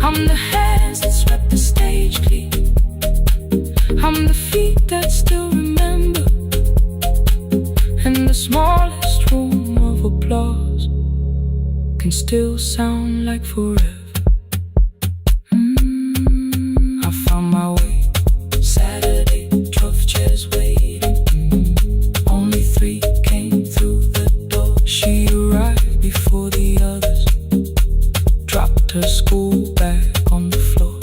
I'm the hands that swept the stage clean. I'm the feet that still remember, and the smallest room of applause can still sound like forever. I found my way. Saturday, 12 chairs waiting. Only 3 came through the door. She arrived before the others, dropped her school bag on the floor.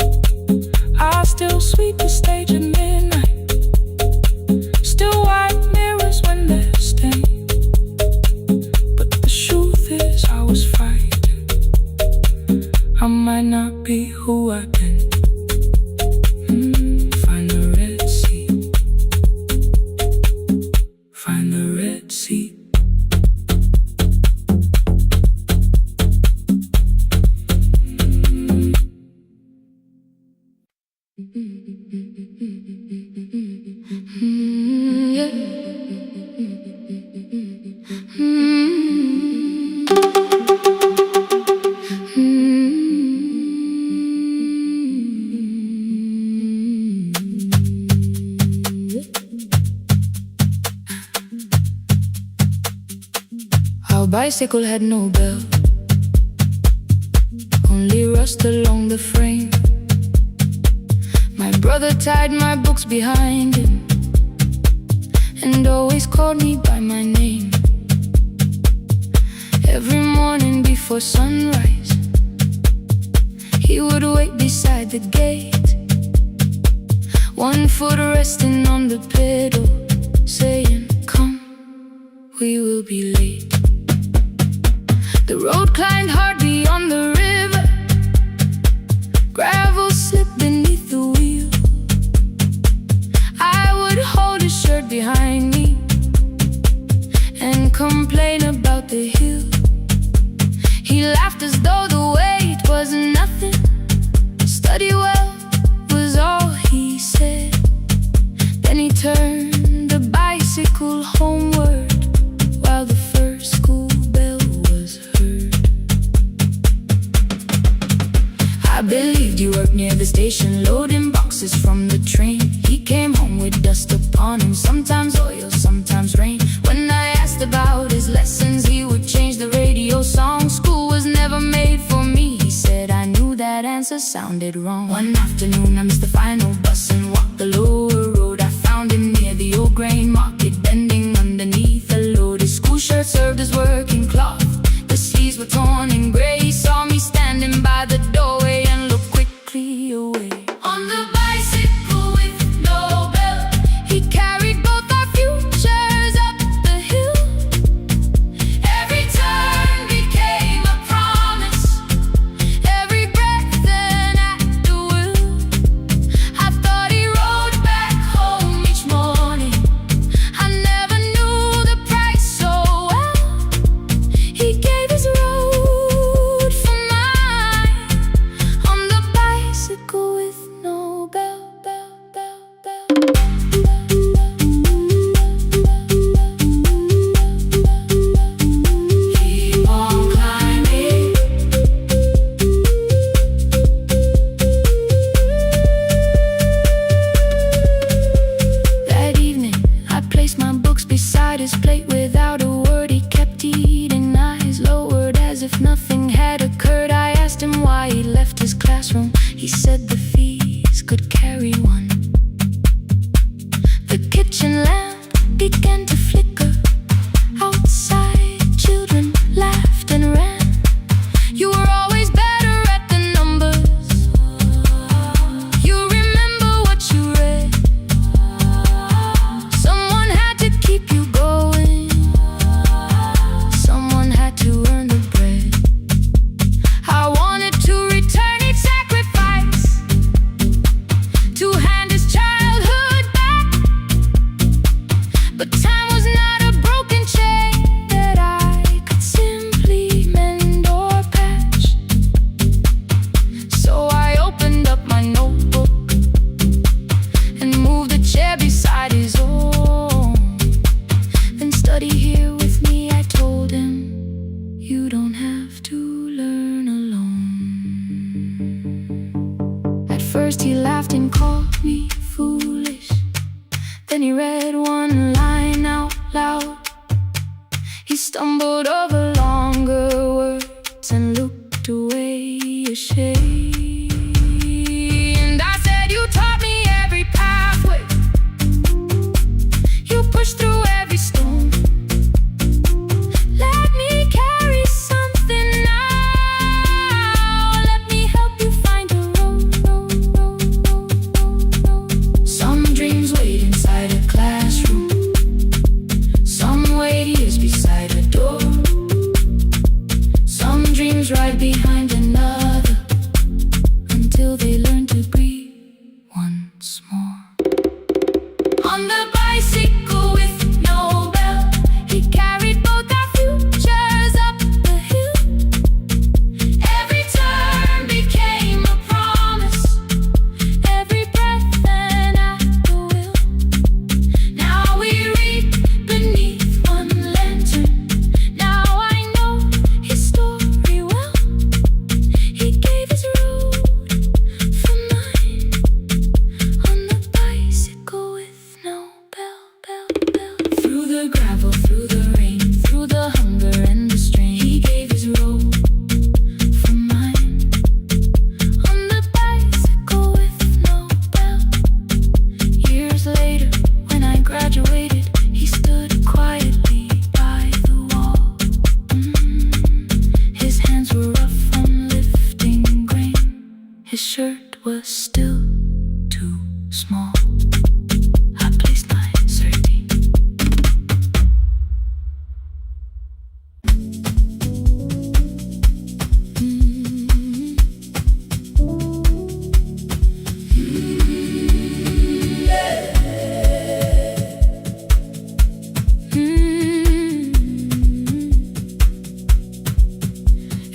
I still sweep the stage at midnight, still wipe mirrors when they're stained. But the truth is I was frightened. I might not be who I've been. Find the Red Sea. Find the Red Sea. Yeah. Our bicycle had no bell, only rust along the frame. My brother tied my books behind him and always called me by my name. Every morning before sunrise, he would wait beside the gate, one foot resting on the pedal, saying, "Come, we will be late." The road climbed hard beyond the river, gravel slipped beneath the wheel. I would hold his shirt behind me and complain about the hill. He laughed as though the weight was nothing. Study well was all he said. Then he turned the bicycle homeward while the first school bell was heard. I believed you worked near the station, loading boxes from the train. He came home with dust upon him, sometimes oil, sometimes rain. When I asked about his lessons, he would change the radio song. School was never made for me, he said. I knew that answer sounded wrong. One afternoon I missed the final bus and walked the lower road. I found him near the old grain market, bending underneath a load. His school shirt served as working cloth, the sleeves were torn and gray. He saw me standing by the doorway and looked quickly away. On the bicycle with no belt, he carried both our futures up the hill. Every turn became a promise, every breath an act of will. I thought he rode back home each morning. I never knew the price so well. He gave his road for mine on the bicycle with no bell. Keep on climbing. That evening, I placed my books beside his plate without a word. He kept eating, eyes lowered as if nothing had occurred. I asked him why he left his classroom. He said the fees could carry one. The kitchen lamp began to flicker. Outside, children laughed and ran. You were always better at the numbers. You remember what you read. Someone had to keep you going. Someone had to earn the bread. I wanted to return each sacrifice, to hand his childhood back. But time was not a broken chain that I could simply mend or patch. So I opened up my notebook and moved the chair beside his own. Then study here with me, I told him. You don't have to learn alone. At first he laughed and called me foolish. Then he read one line out loud. He stumbled over longer words and looked away ashamed. And I said, you taught me every pathway, you pushed through every stone. Let me carry something now. Let me help you find a road. Some dreams wait inside a classroom, some wait years beside a door. His shirt was still too small. I placed my sardine.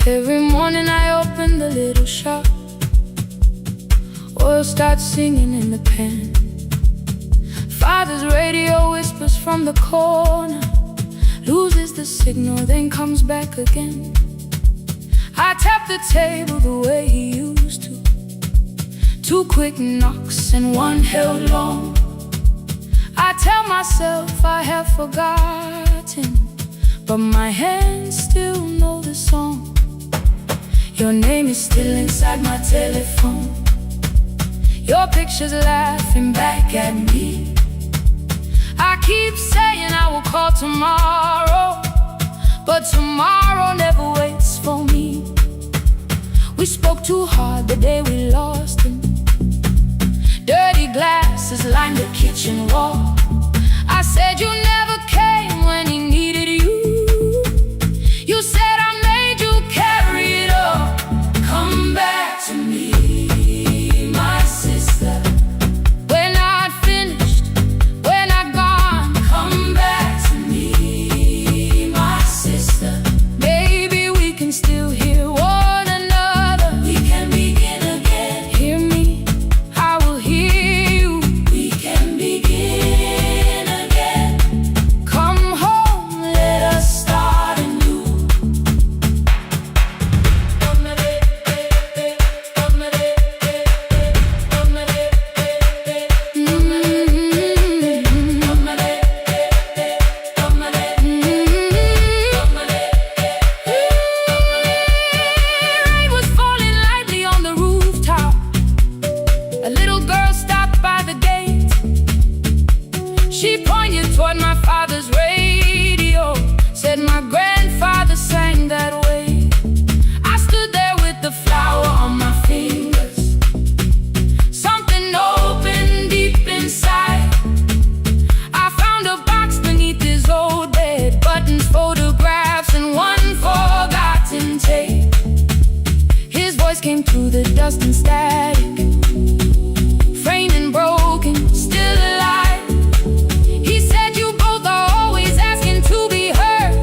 Every morning I open the little shop. Oil starts singing in the pan. Father's radio whispers from the corner, loses the signal, then comes back again. I tap the table the way he used to. 2 quick knocks and 1 held long. I tell myself I have forgotten, but my hands still know the song. Your name is still inside my telephone. Your picture's laughing back at me. I keep saying I will call tomorrow, but tomorrow never waits for me. We spoke too hard the day we lost him. Dirty glasses lined the kitchen wall. I said you never came when he needed you. You said I made you carry it all. Come back to me, my sister. We're not finished, we're not gone. Come back to me, my sister. Maybe we can still hear one another. We can begin again. Hear me, I will hear you. We can begin again. Come home, let us start anew. Rain was falling lightly on the rooftop. A little girl stopped by the gate. She pointed toward my father's radio, said my grandfather sang that way. I stood there with the flower on my fingers. Something opened deep inside. I found a box beneath his old bed, buttons, photographs, and 1 forgotten tape. His voice came through the dust and static, frayed and broken, still alive. He said you both are always asking to be heard.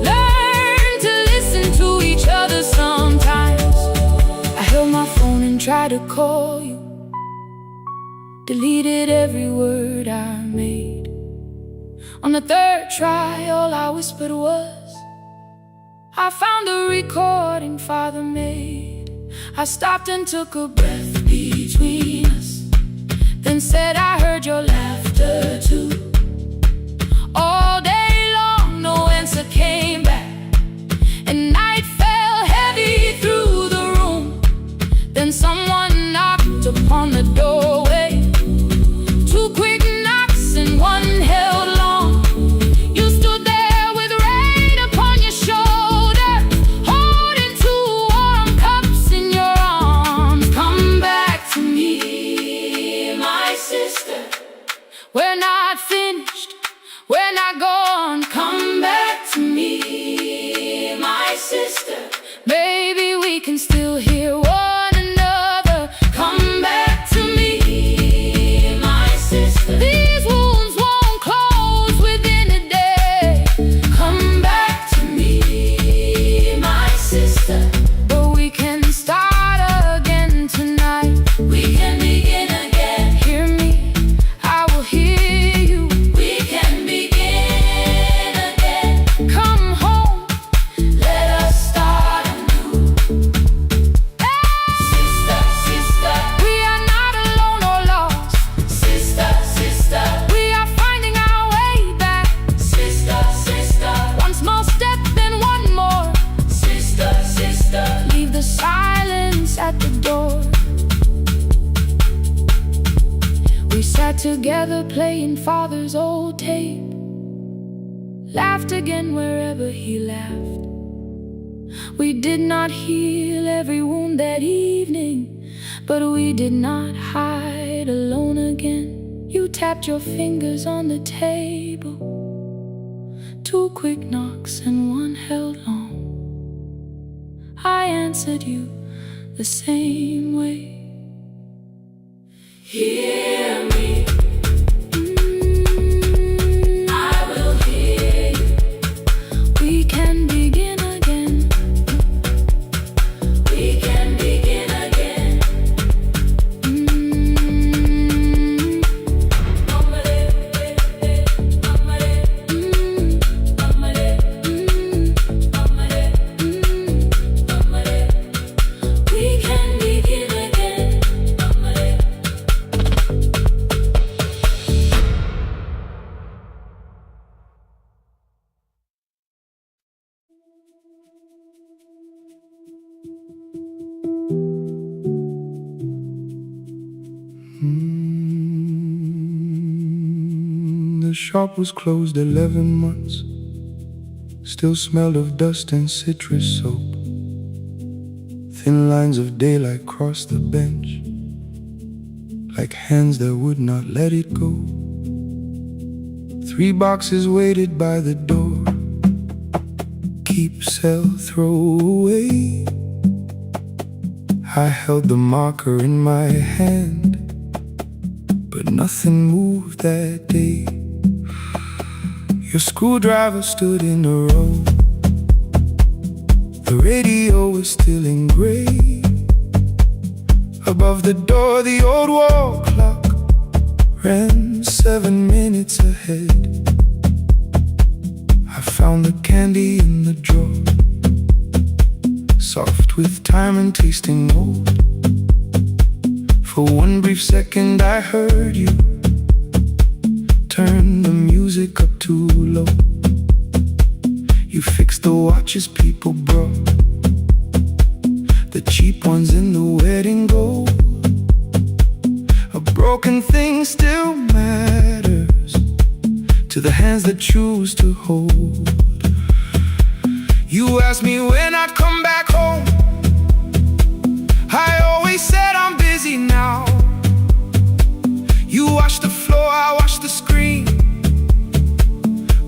Learn to listen to each other sometimes. I held my phone and tried to call you, deleted every word I made. On the 3rd try, all I whispered was, I found a recording Father made. I stopped and took a breath between us, then said I heard your laughter too. All day long, no answer came back, and night fell heavy through the room. Then someone knocked upon the doorway. 2 quick knocks and 1 held long. You stood there with rain upon your shoulder, holding 2 warm cups in your arms. Come back to me, my sister. We're not finished, we're not gone. Come back to me, my sister. Maybe we can still hear one another. Come back to me, my sister. These wounds won't close within a day. Come back to me, my sister. But we can start again tonight. We can begin again. Hear me, I will hear you. We can begin again. Come home, let us start anew. Sister, sister, we are not alone or lost. Sister, sister, we are finding our way back. Sister, sister, 1 small step, then 1 more. Sister, sister, leave the silence at the door. We sat together playing Father's old tape, laughed again wherever he laughed. We did not heal every wound that evening, but we did not hide alone again. You tapped your fingers on the table, 2 quick knocks and 1 held long. I answered you the same way. Hear me. I will hear you. We can begin again. We can begin again. We can begin again. The shop was closed 11 months. Still smelled of dust and citrus soap. Thin lines of daylight crossed the bench, like hands that would not let it go. 3 boxes waited by the door. Keep, sell, throw away. I held the marker in my hand, but nothing moved that day. Your screwdriver stood in a row. The radio was still in gray. Above the door, the old wall clock ran 7 minutes ahead. I found the candy in the drawer, soft with time and tasting old. For 1 brief second I heard you turn the music up too low. You fixed the watches people brought, the cheap ones in the wedding gold. A broken thing still matters to the hands that choose to hold. You asked me when I'd come back home. I always said I'm busy now. You washed the floor, I washed the screen.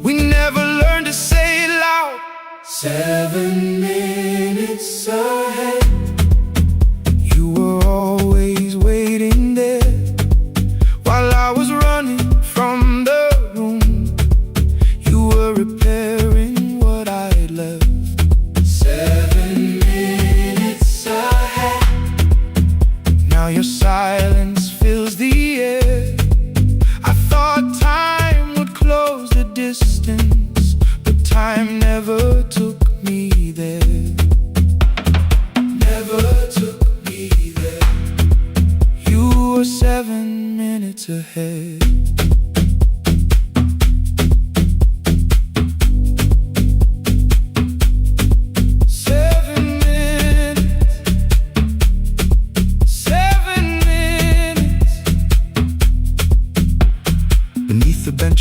We never learned to say it loud. 7 minutes ahead. You were always waiting there while I was running from the room. You were repairing what I'd left. 7 minutes ahead. Now your silence fills the air. I thought time would close the distance, but time never took me there. Never took me there. You were 7 minutes ahead.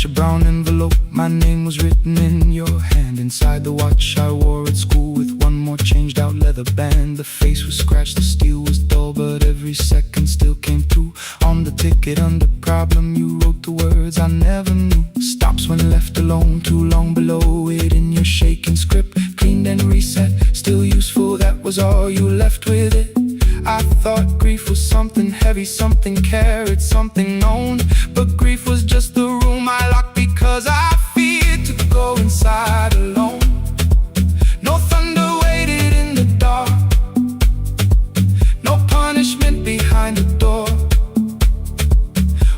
A brown envelope, my name was written in your hand. Inside the watch I wore at school with 1 more changed out leather band. The face was scratched, the steel was dull, but every second still came through. On the ticket under problem you wrote the words I never knew. Stops when left alone, too long below it in your shaking script. Cleaned and reset, still useful, that was all you left with it. I thought grief was something heavy, something carried, something known. But grief was just the room I locked because I feared to go inside alone. No thunder waited in the dark, no punishment behind the door.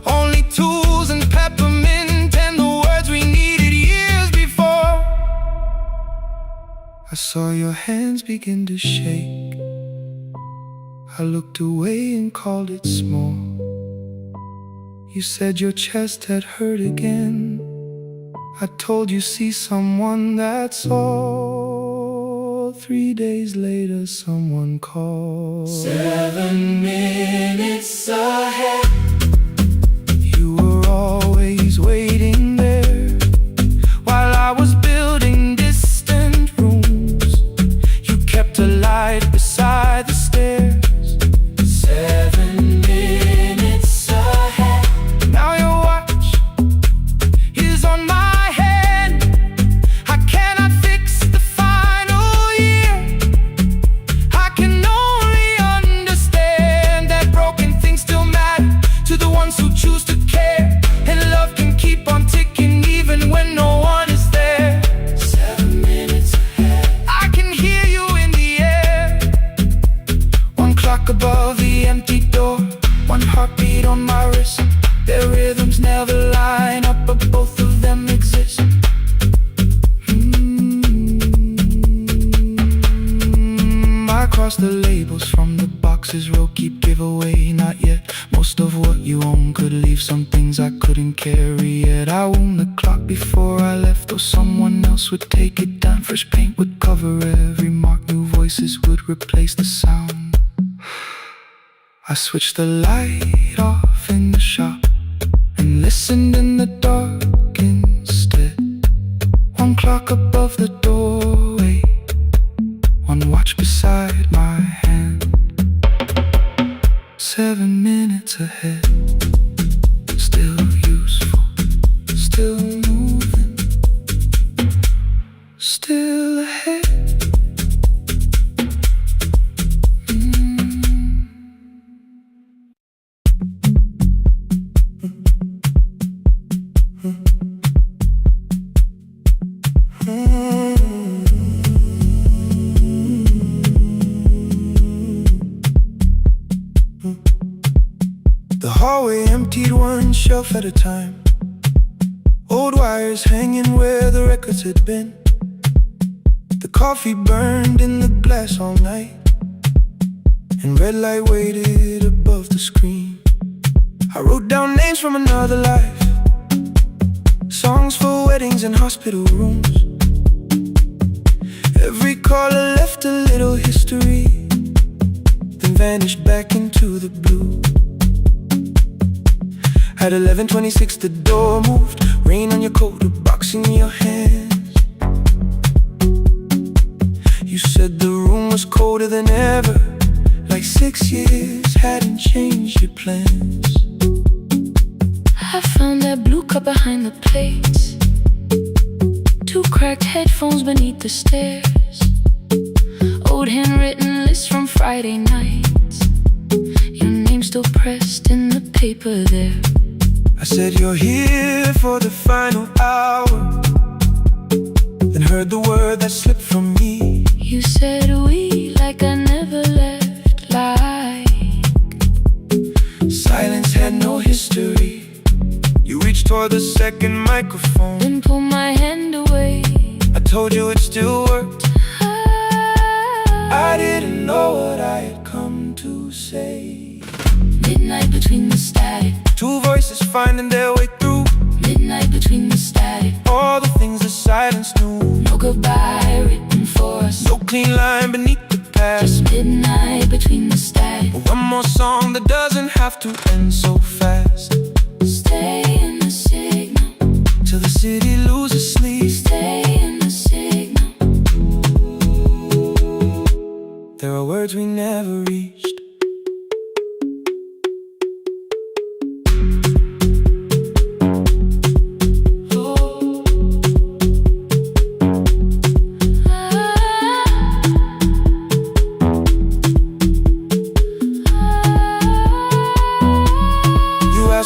Only tools and peppermint and the words we needed years before. I saw your hands begin to shake. I looked away and called it small. You said your chest had hurt again. I told you see someone, that's all. 3 days later someone called. 7 minutes ahead. You were always waiting there while I was building distant rooms. You above the empty door, one heartbeat on my wrist. Their rhythms never line up, but both of them exist. I cross the labels from the boxes, row keep giveaway, not yet. Most of what you own could leave some things I couldn't carry yet. I wound the clock before I left, though someone else would take it down. Fresh paint would cover every mark, new voices would replace the sound. I switched the light off in the shop and listened in the dark instead. One clock above the doorway, one watch beside my hand. 7 minutes ahead, still useful, still moving, still ahead. The hallway emptied one shelf at a time, old wires hanging where the records had been. The coffee burned in the glass all night, and red light waited above the screen. I wrote down names from another life, songs for weddings and hospital rooms. Every caller left a little history, then vanished back into the blue. At 11:26 the door moved, rain on your coat, a box in your hands. You said the room was colder than ever, like 6 years hadn't changed your plans. I found that blue cup behind the plates, 2 cracked headphones beneath the stairs, old handwritten lists from Friday nights, your name still pressed in the paper there. I said you're here for the final hour, then heard the word that slipped from me. You said we like I never left, like silence had no history. You reached toward the second microphone, then pulled my hand away. I told you it still worked. I didn't know what I had come to say. Midnight between the static, 2 voices finding their way through. midnight between the static, All the things the silence knew. no goodbye written for us, No clean line beneath the past. just midnight between the static. One more song that doesn't have to end so fast. Stay in the signal, Till the city loses sleep. stay in the signal. There are words we never reached.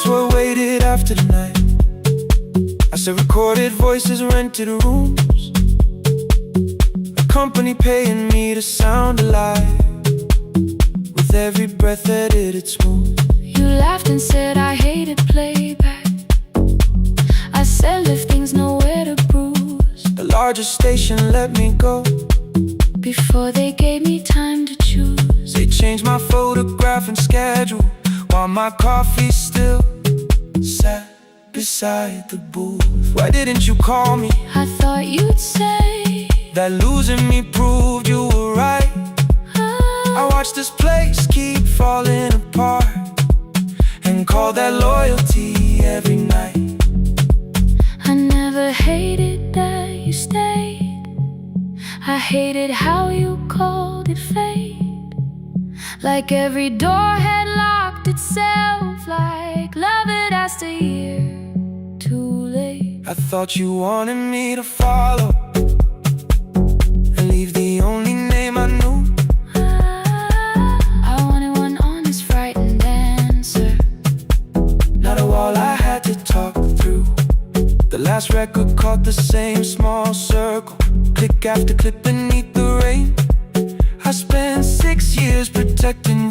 What waited after the night? I said recorded voices, rented rooms, a company paying me to sound alive, with every breath edited smooth. You laughed and said I hated playback. I said left things nowhere to bruise, The largest station let me go before they gave me time to choose. They changed my photograph and schedule, while my coffee still sat beside the booth. Why didn't you call me? I thought you'd say That losing me proved you were right. I watched this place keep falling apart, and call that loyalty every night. I never hated that you stayed, I hated how you called it fate, like every door had locked itself, like love had asked a year too late. I thought you wanted me to follow and leave the only name I knew. I wanted one honest, frightened answer, Not a wall I had to talk through. The last record caught the same small circle, click after click beneath the rain. I spent 6 years protecting,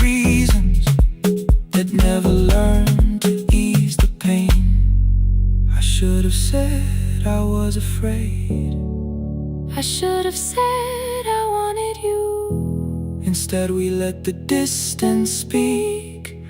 have said I wanted you. Instead we let the distance speak,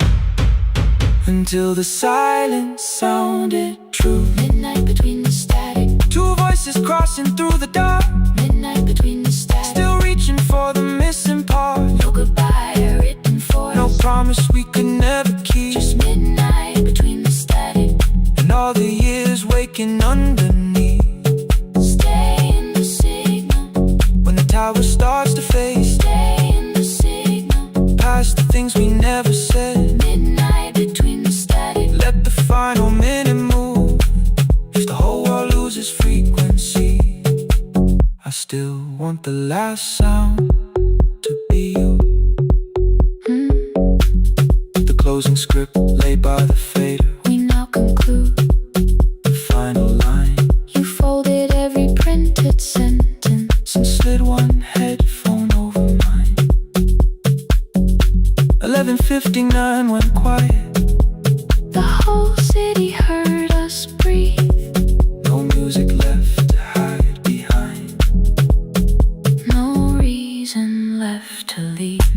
until the silence sounded true. Midnight between the static, two voices crossing through the dark. midnight between the static. Still reaching for the missing part. No goodbye written for No us. promise we could never keep. Just midnight between the static. And all the years waking underneath. Stay in the signal. When the tower starts to fade, Stay in the signal. past the things we never said. Midnight between the static. Let the final minute move. If the whole world loses frequency, I still want the last sound to be you. The closing script laid by the fader. We now conclude. The final line. You folded every printed sentence and slid one headphone over mine. 11:59 went quiet. The whole city heard us breathe. No music left to hide behind. No reason left to leave.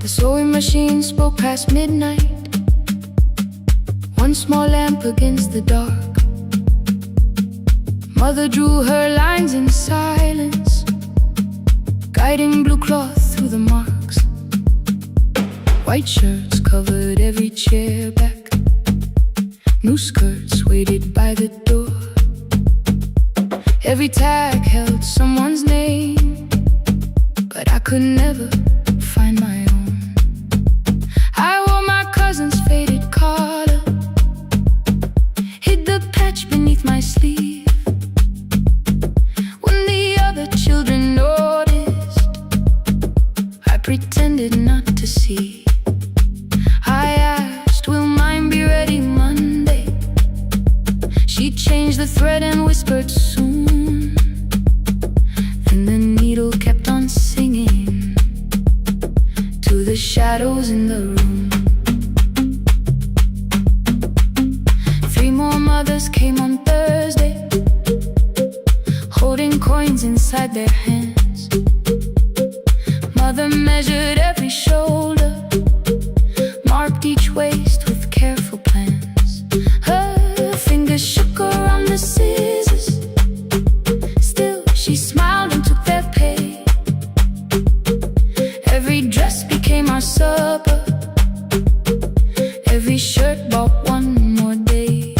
The sewing machine spoke past midnight. One small lamp against the dark. Mother drew her lines in silence, guiding blue cloth through the marks. White shirts covered every chair back. New skirts waited by the door. Every tag held someone's name, but I could never find my own. I wore my cousin's faded collar, hid the patch beneath my sleeve. When the other children noticed, I pretended not to see. I asked, will mine be ready Monday? She changed the thread and whispered soon. Then the needle kept on singing to the shadows in the room. 3 more mothers came on Thursday, holding coins inside their hands. Mother measured every shoulder, marked each waist with careful plans. Her fingers shook around the scissors. Still she smiled and took their pay. Every dress became our supper. Every shirt bought one more day.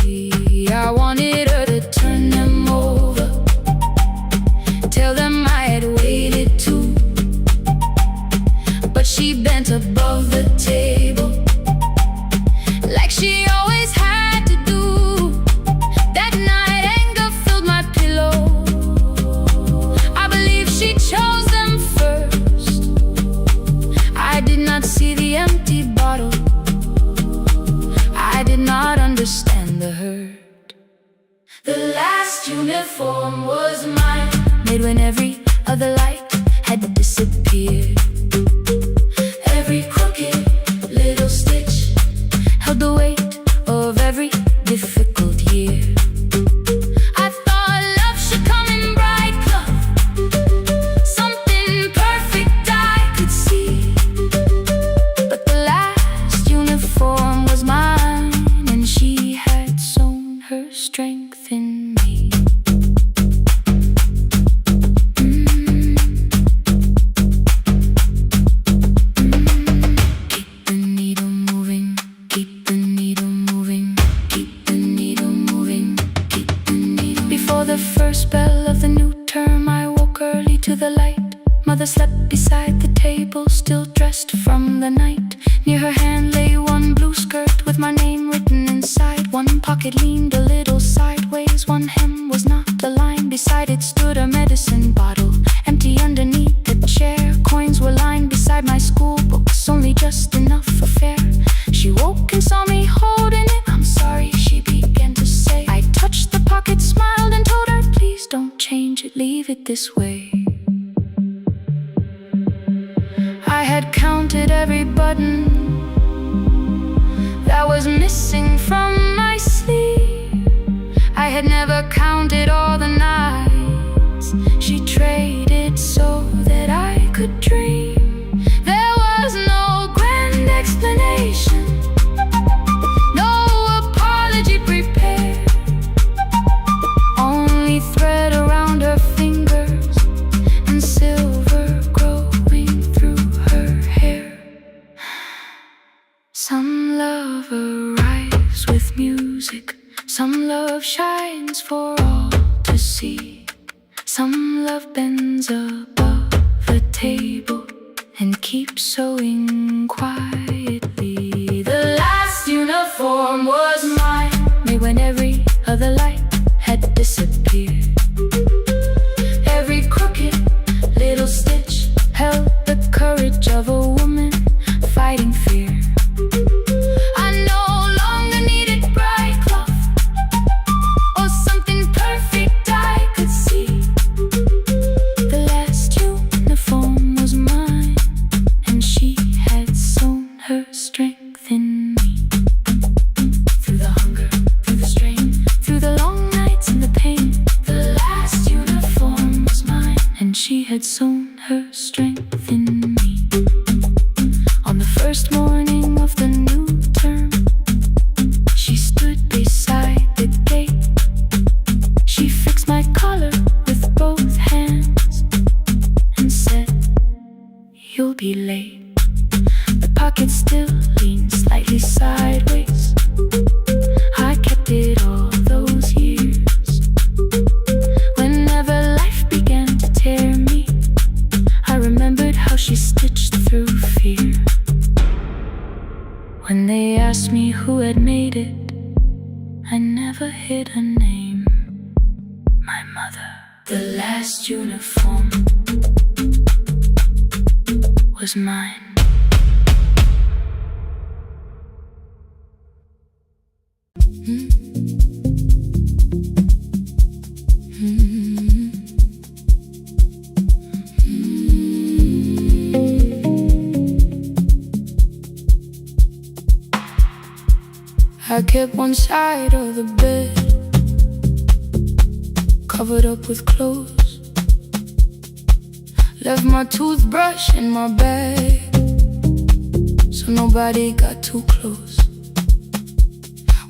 I wanted her to turn them over, tell them I had waited too. But she bent above the table, like she always had to do. That night anger filled my pillow. I believe she chose them first. I did not see the empty bottle. I did not understand the hurt. The last uniform was mine, made when every other light had disappeared. Every crooked little stitch held the weight of every difficult year. I thought love should come in bright color, something perfect I could see. But the last uniform was mine, and she had sown her strength in me. Keep the needle moving, keep the needle moving, keep the needle moving, keep the needle. Before the first bell of the new term, I woke early to the light. Mother slept beside the table, still dressed from the night. Near her hand lay one blue skirt with my name written inside. One pocket leaned a little sideways, one hem was not aligned. Beside it stood a medicine bottle, empty underneath. inside my school books, only just enough for fare. She woke and saw me holding it. I'm sorry, she began to say. I touched the pocket, smiled and told her, please don't change it, leave it this way. I had counted every button that was missing from my sleeve. I had never counted all the nights she traded so that I could dream. There was no grand explanation, no apology prepared, only thread around her fingers and silver growing through her hair. Some love arrives with music, some love shines for all to see. Some love bends above the table and keeps sewing quietly. The last uniform was mine, made when every other light had disappeared. Every crooked little stitch held the courage of a woman fighting fear. I no longer needed bright cloth or something perfect I could see. The last uniform was mine, and she had sewn her strength in me. Through the hunger, through the strain, through the long nights and the pain, the last uniform was mine, and she had sewn her strength in me. On the first morning of the new term, she stood beside the gate. She fixed my collar with both hands and said, you'll be late. The pocket still leaned slightly sideways. I kept it all those years. Whenever life began to tear me, I remembered how she stitched through fear. When they asked me who had made it, I never hid her name. My mother. The last uniform was mine. I kept one side of the bed covered up with clothes, left my toothbrush in my bag so nobody got too close.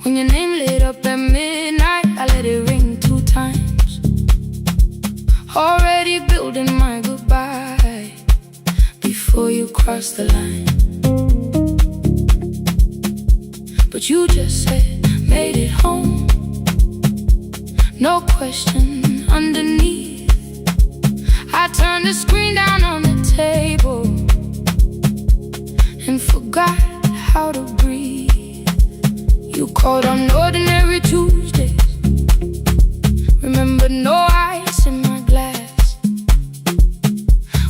When your name lit up at midnight, I let it ring 2 times, already building my goodbye before you crossed the line. But you just said, made it home, no question underneath. I turned the screen down on the table and forgot how to breathe. You called on ordinary Tuesdays, remember no ice in my glass.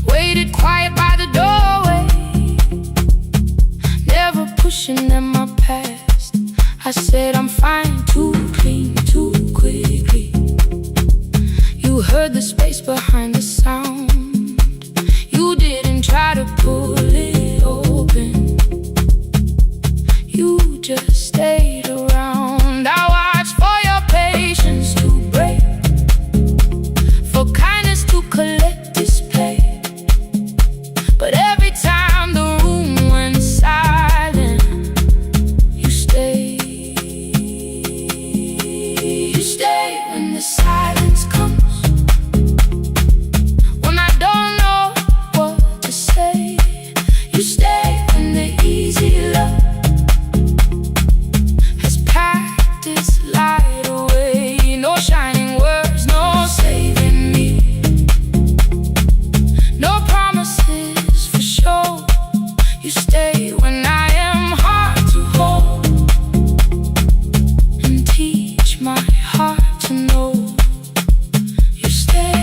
Waited quiet by the doorway, never pushing at my past. I said I'm fine, too clean, too quickly. You heard the space behind the sound. You didn't try to pull it open, you just stayed around. I watched for your patience to break, for kindness to collect display. But every time the room went silent, you stayed. You stay when the silence comes, when I don't know what to say. You stay when the easy love has packed its light away. No shining words, no saving me, no promises for sure. You stay when I am hard to hold and teach my heart to know. You stay.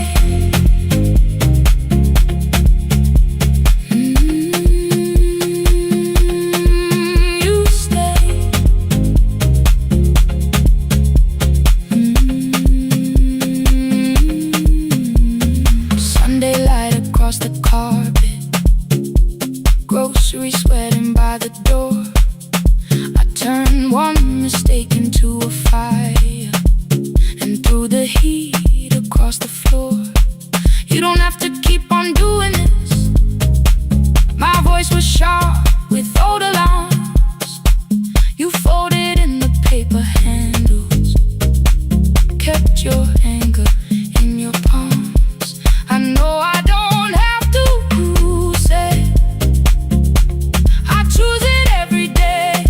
groceries sweating by the door. I turned one mistake into a fire and threw the heat across the floor. You don't have to keep on doing this. My voice was sharp with old alarms. You folded in the paper handles, kept your anger in your palms. I know I don't have to say I choose it every day.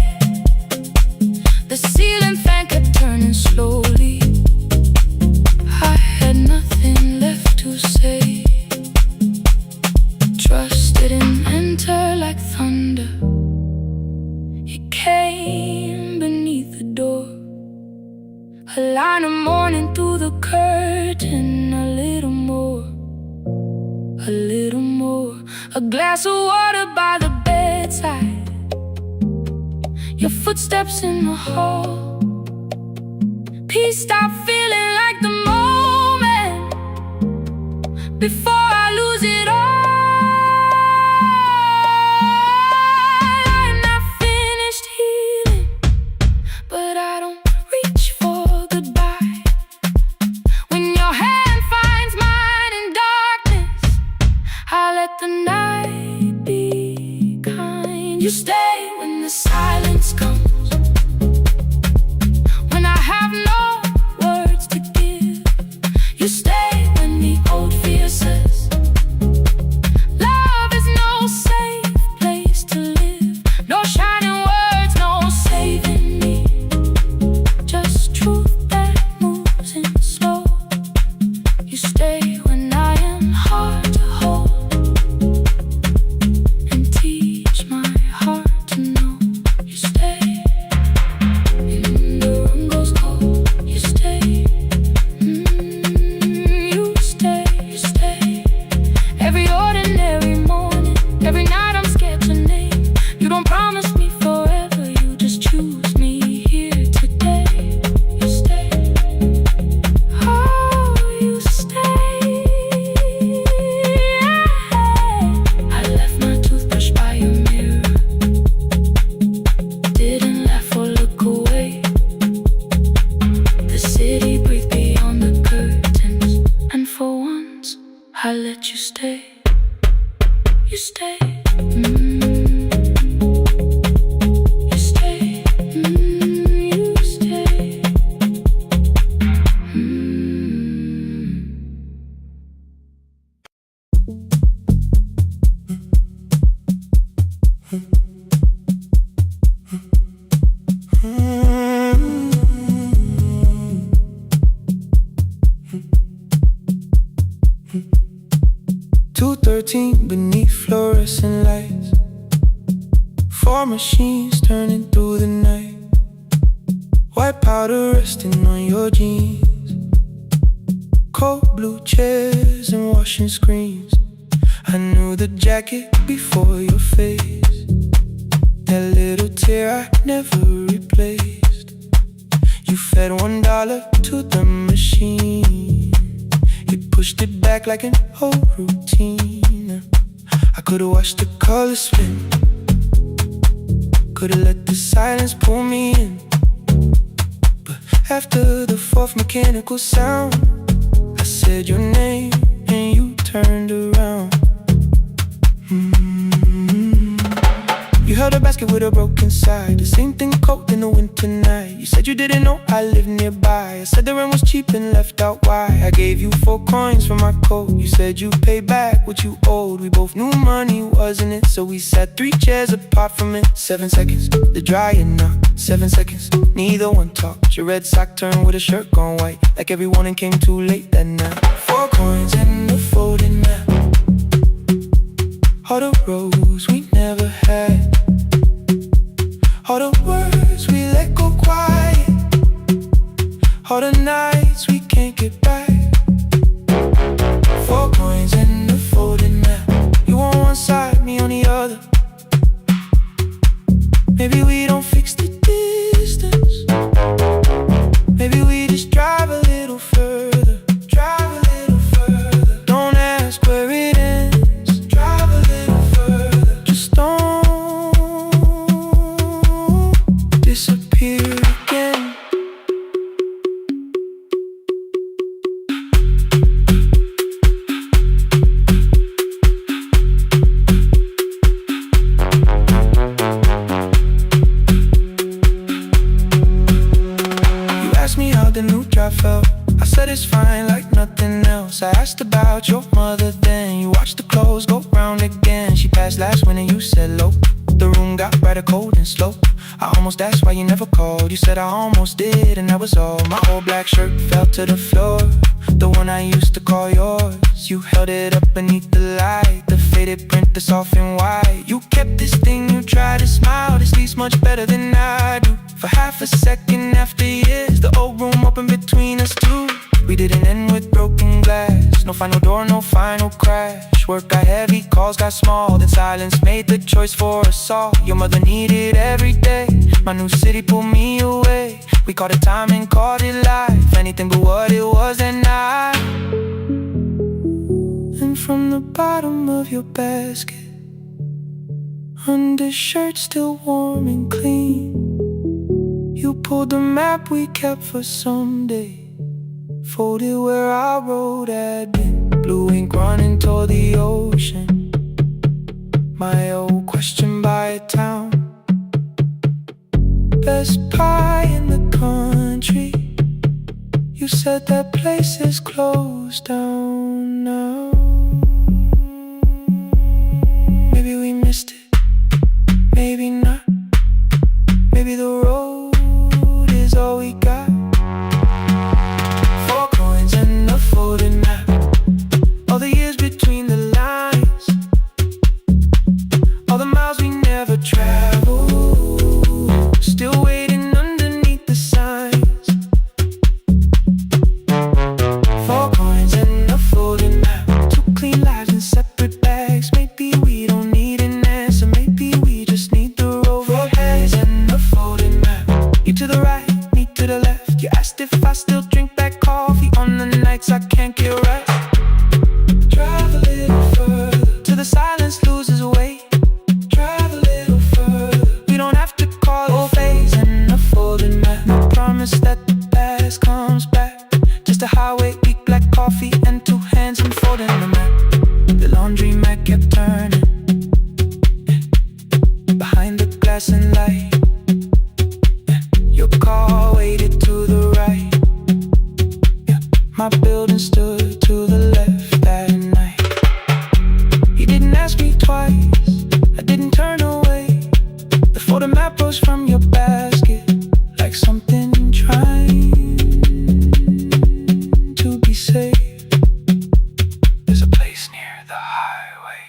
The ceiling fan kept turning slowly. I had nothing left to say. Trust didn't enter like thunder. It came beneath the door. A line of mourning through the curtain. A little more, a little more. A glass of water by the bedside. Your footsteps in the hall. Peace stopped feeling like the moment before I lose it all. I'm not finished healing, but I don't reach for goodbye. When your hand finds mine in darkness, I let the night be kind. You stay when the silence comes, when I have no words to give. You stay when the old fear says love is no safe place to live. No shining words, no saving me. Just truth that moves in slow. You stay when I am hard to hold and teach my heart to know. You stay when the room goes cold. You stay, you stay, you stay. Every ordinary morning, every night I'm scared to name. You don't promise me forever, you just choose me here today. You stay, oh, you stay. I left my toothbrush by your mirror, didn't laugh or look away. The city breathed beyond the curtains, and for once I let you stay. You stay, you stay, you stay. "2:13 beneath fluorescent lights, 4 machines turning through the night. White powder resting on your jeans, cold blue chairs and washing screens. I knew the jacket before your face, that little tear I never replaced. You fed $1 to the machine, it pushed it back like an old routine. I could've watched the colors spin, could've let the silence pull me in. But after the 4th mechanical sound, I said your name and you turned around. You held a basket with a broken side, the same thing cold in the winter night. You said you didn't know I lived nearby. I said the rent was cheap and left out why. I gave you 4 coins for my coat. You said you paid back what you owed. We both knew money wasn't it, so we sat 3 chairs apart from it. 7 seconds, the dryer knocked. 7 seconds, neither one talked. Your red sock turned with a shirt gone white, like every warning came too late that night. 4 coins and a folding map, all the roads we never had, all the words we let go quiet, all the nights we can't get back. 4 coins and a folding map, you on one side, me on the other. Maybe we don't fix the distance, maybe we just drive a little further. Drive a little further, don't ask where it ends. Drive a little further, just don't asked about your mother then. You watched the clothes go round again. She passed last winter, you said low. The room got brighter, cold and slow. I almost asked why you never called. You said I almost did, and that was all. My old black shirt fell to the floor, the one I used to call yours. You held it up beneath the light, the faded print that's off in white. You kept this thing, you tried to smile. This sleeps much better than I do. For half a second after years, the old room opened between us two. We didn't end with broken glass. No final door, no final crash. Work got heavy, calls got small. Then silence made the choice for us all. Your mother needed every day. My new city pulled me away. We called it time and called it life. Anything but what it was that night. And from the bottom of your basket, undershirt still warm and clean, you pulled the map we kept for someday, folded where our road had been. Blue ink running toward the ocean. My old question by a town. Best pie in the country. You said that place is closed down now. Maybe we missed it, maybe not. Maybe the road is all we got. 4 coins and a folded map. All the years between the lines, all the miles we never traveled, still waiting underneath the signs. 4 coins and a folded map. 2 clean lives in separate bags. Maybe we don't need an answer, maybe we just need the road. 4 hands and a folded map. You to the right, me to the left. You asked if I still drink that coffee on the nights I can't get right. Drive a little further till the silence loses weight. Drive a little further. We don't have to call it phase and a folded map. No promise that the past comes back. Just a highway, weak black coffee, and 2 hands and folding the map. The laundry mat kept turning behind the glass and light. Your car waited to the right. My building stood to the left that night. You didn't ask me twice, I didn't turn away. The photo map rose from your basket like something trying to be safe. There's a place near the highway.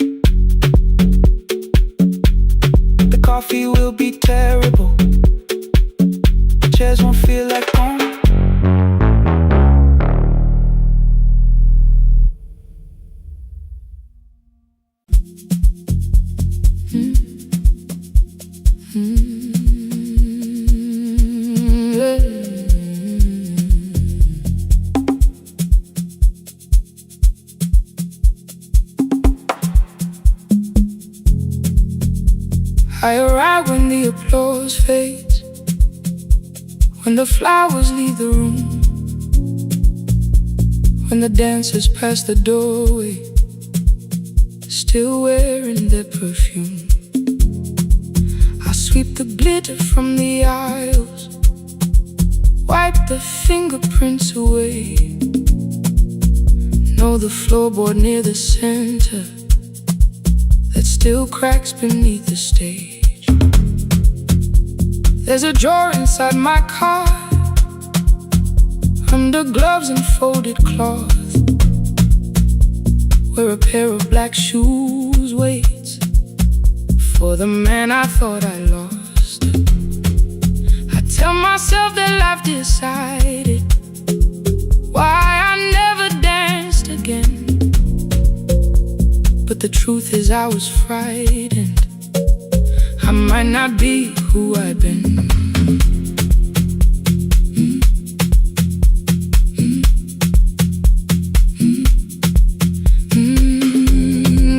The coffee will be terrible, chairs won't feel like home. I arrive when the applause fades, when the flowers leave the room, when the dancers pass the doorway, still wearing their perfume. I sweep the glitter from the aisles, wipe the fingerprints away. Know the floorboard near the center that still cracks beneath the stage. There's a drawer inside my car, under gloves and folded cloth, where a pair of black shoes waits for the man I thought I lost. I tell myself that life decided why I never danced again, but the truth is I was frightened. I might not be who I've been.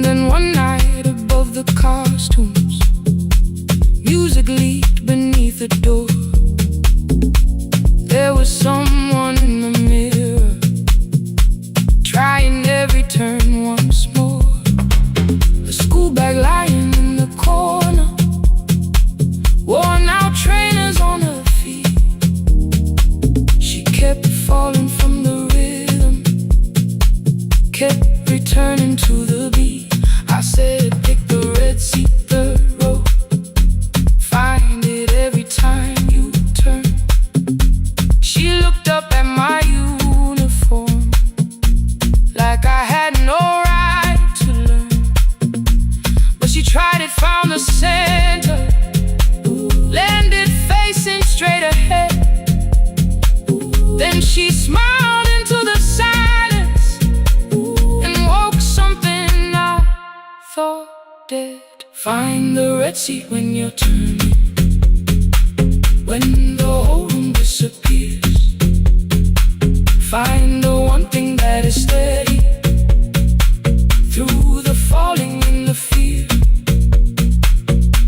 Then one night above the costumes, music leaked beneath the door. There was someone in the mirror, trying every turn once more. A school bag lying in the corner, worn out trainers on her red seat when you're turning, when the whole room disappears. Find the one thing that is steady through the falling and the fear.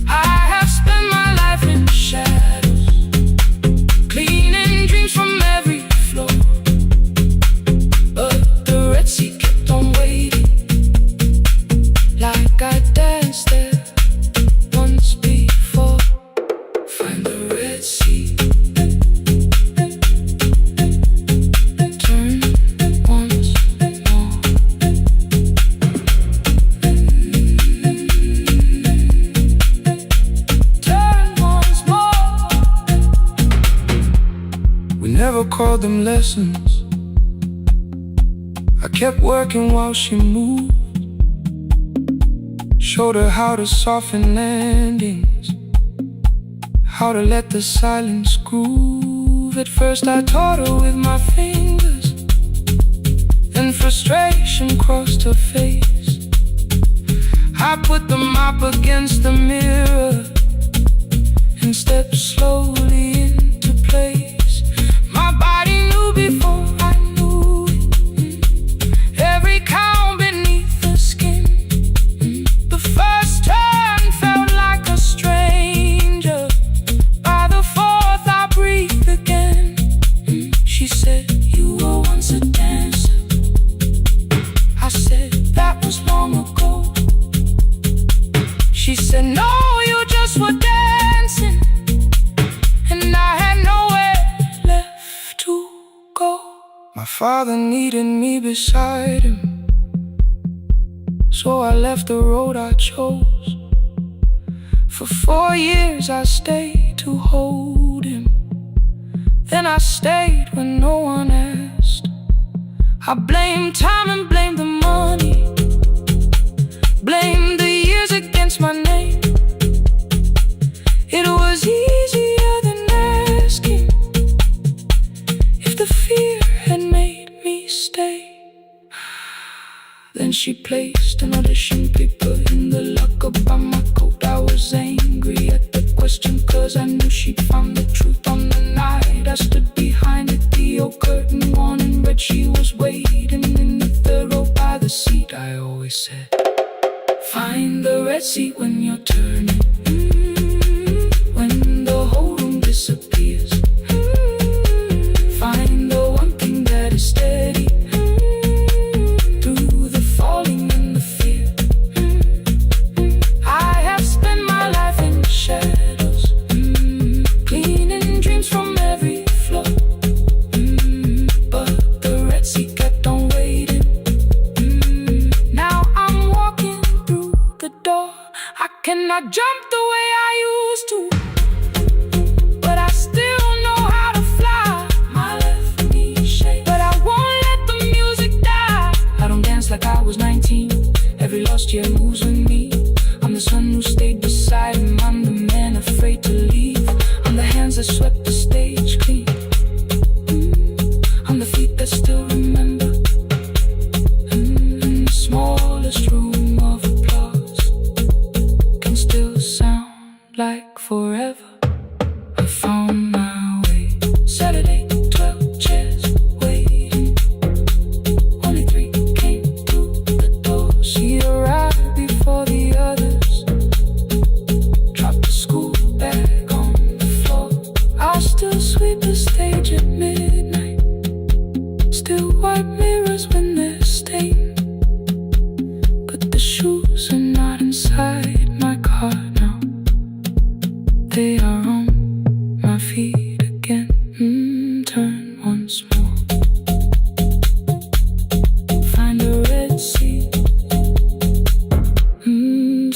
I have spent my life in shadows, cleaning dreams from every floor, but the red seat kept on waiting, like I danced there once before. Find the red seat, turn once more. Turn once more. We never called them lessons. I kept working while she moved, showed her how to soften landings, how to let the silence groove. At first I taught her with my fingers, then frustration crossed her face. I put the mop against the mirror and stepped slowly into place. My body knew before I knew it, every count beneath the skin. The first turn felt like a stranger. By the fourth I breathed again. She said, "You were once a dancer." I said, "That was long ago." She said, "No, you just were dancing." And I had nowhere left to go. My father needed me beside him, so I left the road I chose. For 4 years I stayed to hold him, then I stayed when no one asked. I blamed time and blamed the money, blamed the years against my name. It was easier than asking if the fear had made me stay. Then she placed an audition paper in the locker by my coat. I was angry at the question, cause I knew she'd found the truth on the night I stood behind it. The old curtain worn in red, she was waiting in the third row by the seat. I always said, find the red seat when you're turning, when the whole room disappears. Find the one thing that is steady through the falling and the fear. I have spent my life in shadows, cleaning dreams from every floor, but the red seat kept on waiting. Now I'm walking through the door. I cannot jump the way I used to, but I still know how to fly. My left knee shakes, but I won't let the music die. I don't dance like I was 19. Every lost year moves with me. I'm the son who stayed beside him. I'm the man afraid to leave. I'm the hands that swept the stage clean. I'm the feet that still remember. The smallest room of applause can still sound like forever. I found my way. Saturday, 12 chairs waiting. Only 3 came through the door. She arrived before the others, dropped the school bag on the floor. I'll still sweep the stage at midnight, still wipe mirrors when they're stained. But the shoes are not inside my car now. They are on my feet again. Turn once more. Find a red seat.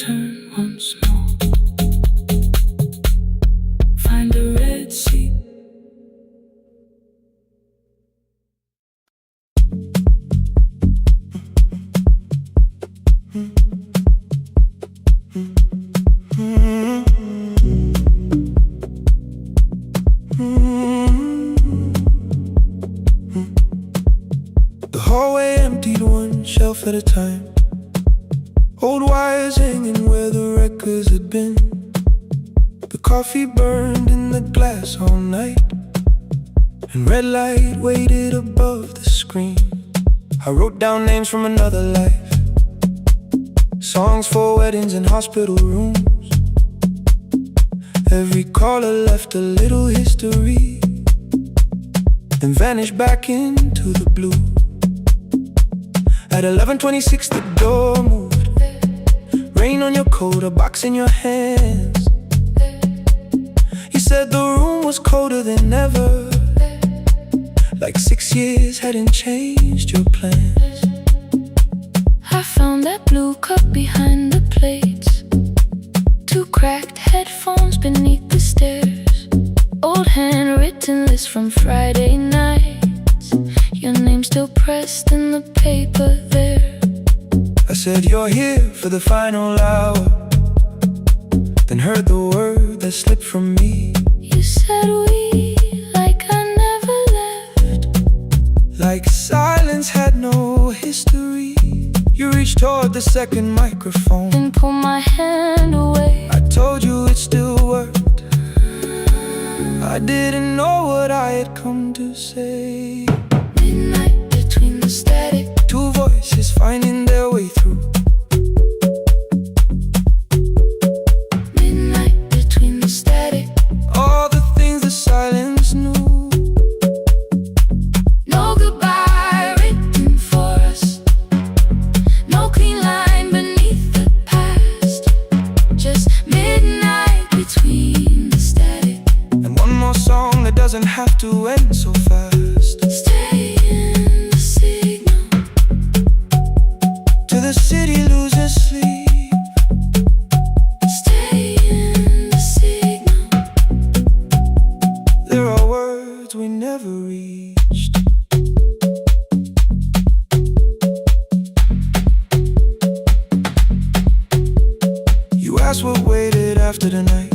Turn once more. Find a red seat. The coffee burned in the glass all night, and red light waited above the screen. I wrote down names from another life, songs for weddings and hospital rooms. Every caller left a little history, then vanished back into the blue. At 11:26 the door moved, rain on your coat, a box in your hands. You said the room was colder than ever, like 6 years hadn't changed your plans. I found that blue cup behind the plates, 2 cracked headphones beneath the stairs, old handwritten list from Friday nights, your name still pressed in the paper there. I said you're here for the final hour, then heard the word that slipped from me. You said we, like I never left, like silence had no history. You reached toward the second microphone then pulled my hand away. I told you it still worked. I didn't know what I had come to say. Midnight between the static, 2 voices finding their way through. midnight between the static. All the things the silence knew. No goodbye written for us, no clean line beneath the past, just midnight between the static. And one more song that doesn't have to end so fast. Stay in the signal, Till the city loses sleep. stay in the signal. There are words we never reached. You asked what waited after the night.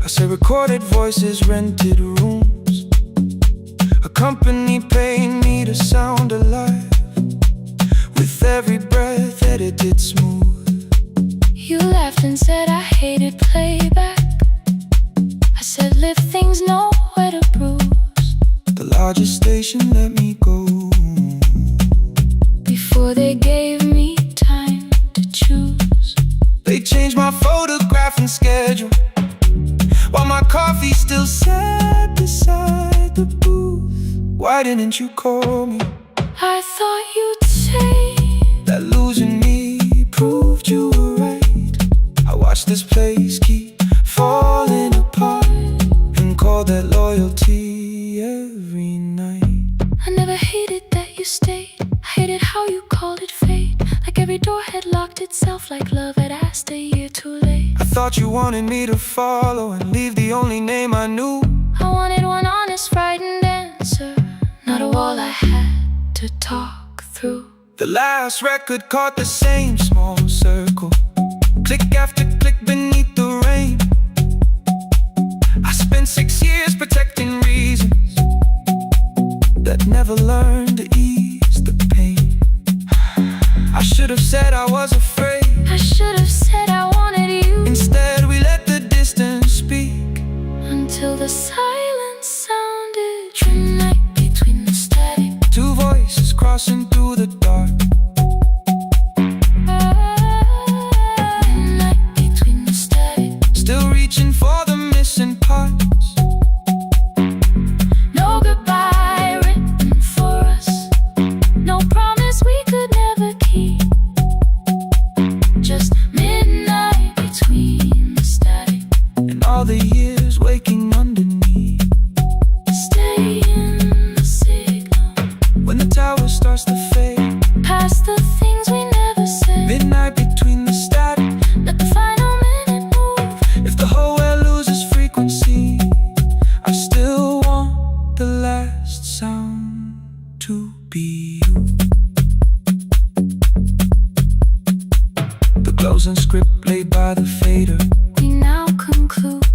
I said recorded voices, rented rooms, a company paying me to sound alive, with every breath edited smooth. You laughed and said I hated playback. I said live things nowhere to bruise, The largest station let me go. before they gave me time to choose. They changed my photograph and schedule, while my coffee still sat beside the booth. Why didn't you call me? I thought you'd say That losing me proved you were right. I watched this place keep falling apart, and called that loyalty every night. I never hated that you stayed, I hated how you called it fate, like every door had locked itself, like love had asked a year too late. I thought you wanted me to follow and leave the only name I knew. I wanted one honest, frightened answer, not a wall I had to talk through. The last record caught the same small circle, click after click beneath the rain. I spent 6 years protecting reasons that never learned to ease the pain. I should have said I was afraid. I should have said I wanted you, Instead we let the distance speak. until the silence sounded. Midnight between the static, 2 voices crossing through the dark. midnight between the static. Still reaching for the missing parts. No goodbye written for us, no promise we could never keep, just midnight between the static. And all the years waking underneath. Stay in the signal, When the tower starts to fade, past the things we never said. midnight between the static. Let the final minute move. If the whole world loses frequency, I still want the last sound to be you. The closing script laid by the fader. We now conclude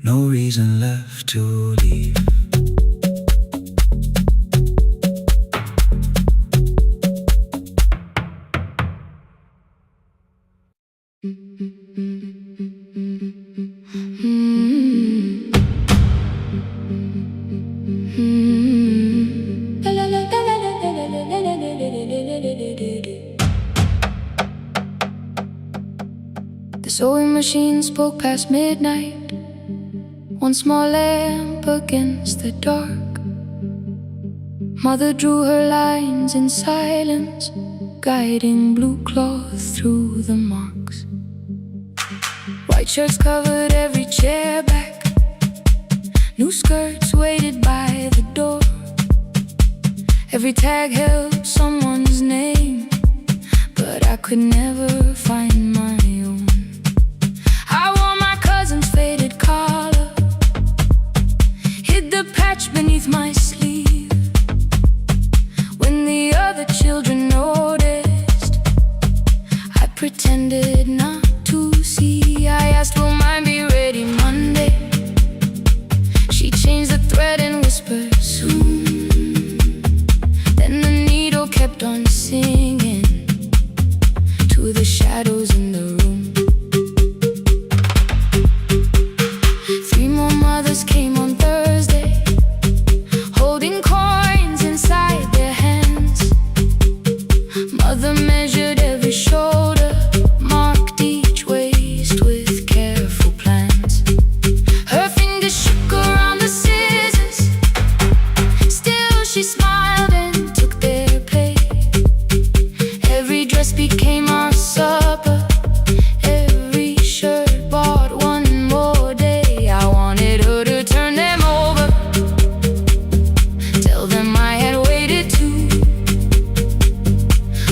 no reason left to leave. The sewing machine spoke past midnight, one small lamp against the dark. Mother drew her lines in silence, guiding blue cloth through the marks. White shirts covered every chair back, new skirts waited by the door. Every tag held someone's name, but I could never find my own. I wore my cousin's faded collar, hid the patch beneath my sleeve. When the other children noticed, I pretended not to see. I asked, will mine be ready Monday? She changed the thread and whispered, soon. Then the needle kept on singing to the shadows in the room. 3 more mothers came on Thursday, holding coins inside their hands. Mother measured every shoulder, marked each waist with careful plans. Her fingers shook around the scissors, still she smiled and took their pay. Every dress became our supper, every shirt bought one more day. I wanted her to turn them over, tell them I had waited too.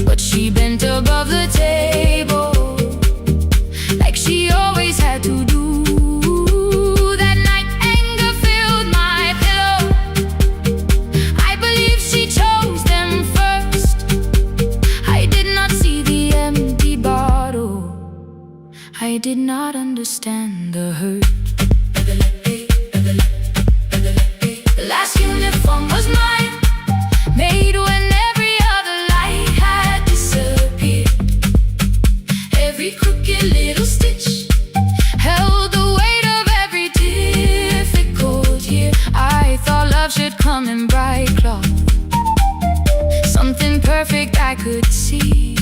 But she bent above the table, like she always had to do. That night anger filled my pillow, I believe she chose them first. I did not see the empty bottle, I did not understand the hurt. The last uniform was mine, made when every other light had disappeared. Every crooked little stitch held the weight of every difficult year. I thought love should come in bright cloth, something perfect I could see.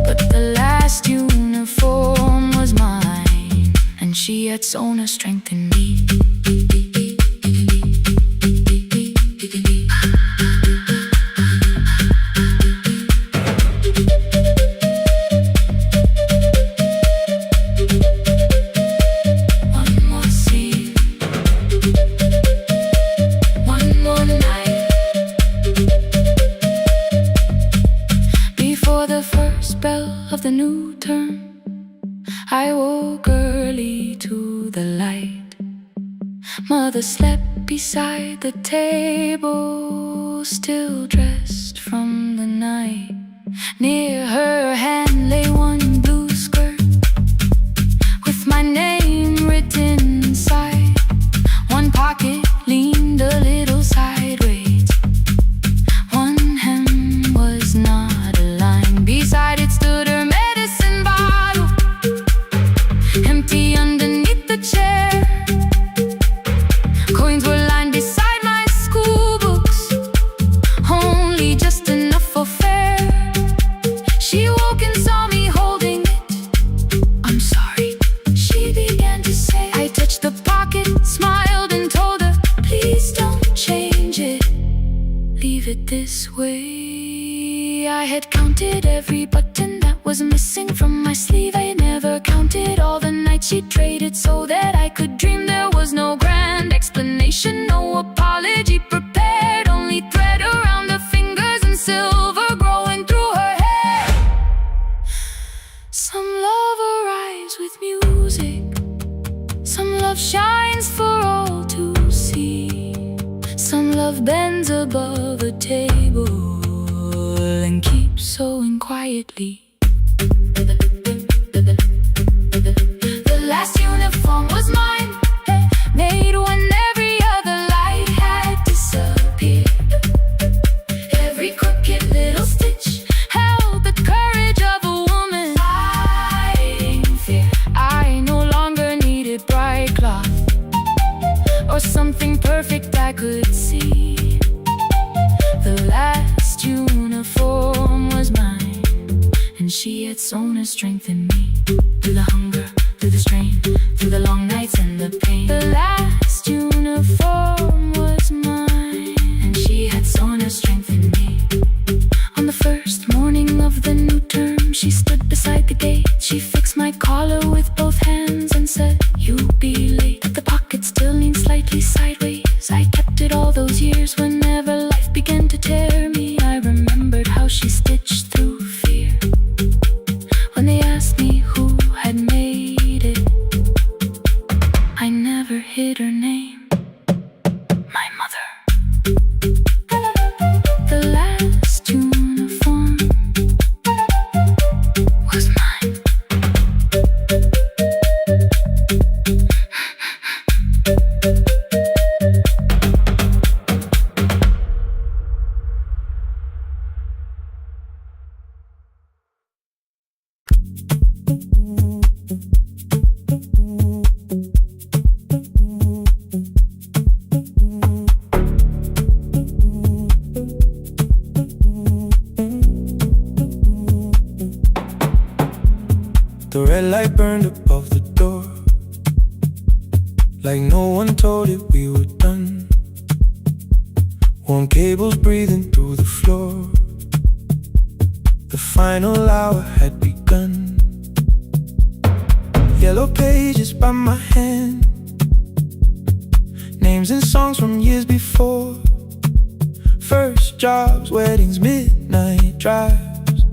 But the last uniform was mine, and she had sewn her strength in me. One more scene, one more night. Before the first bell of the new term, I woke early to the light. Mother slept beside the table, still dressed from the night. Near her hand lay one blue skirt with my name written inside. One pocket leaned a little sideways, one hem was not aligned. Beside it stood her medicine bottle, empty underneath the chair. Coins were lined beside my school books, only just enough for fare. She woke and saw me holding it. I'm sorry, she began to say. I touched the pocket, smiled and told her, please don't change it, leave it this way. I had counted every button that was missing from my sleeve. I never counted all the nights she traded so that I could dream. There was no grand explanation, no apology prepared, only thread around her fingers and silver growing through her hair. Some love arrives with music, some love shines for all to see. Some love bends above a table and keeps sewing quietly. The last uniform was mine, through the hunger, through the strain, through the long nights and the pain. The last uniform was mine, and she had sown her strength in me. On the first morning of the new term, she stood beside the gate. She fixed my collar with both hands and said, "You'll be late." The pocket still leaned slightly sideways. I kept it all those years. Whenever life began to tear me, I remembered how she stitched through fear. When they asked me who had made it, I never hid her name. My mother. The last uniform was mine. The red light burned above the door, like no one told it we were done. Warm cables breathing through the floor. The final hour had begun. Yellow pages by my hand, names and songs from years before. First jobs, weddings, midnight drives,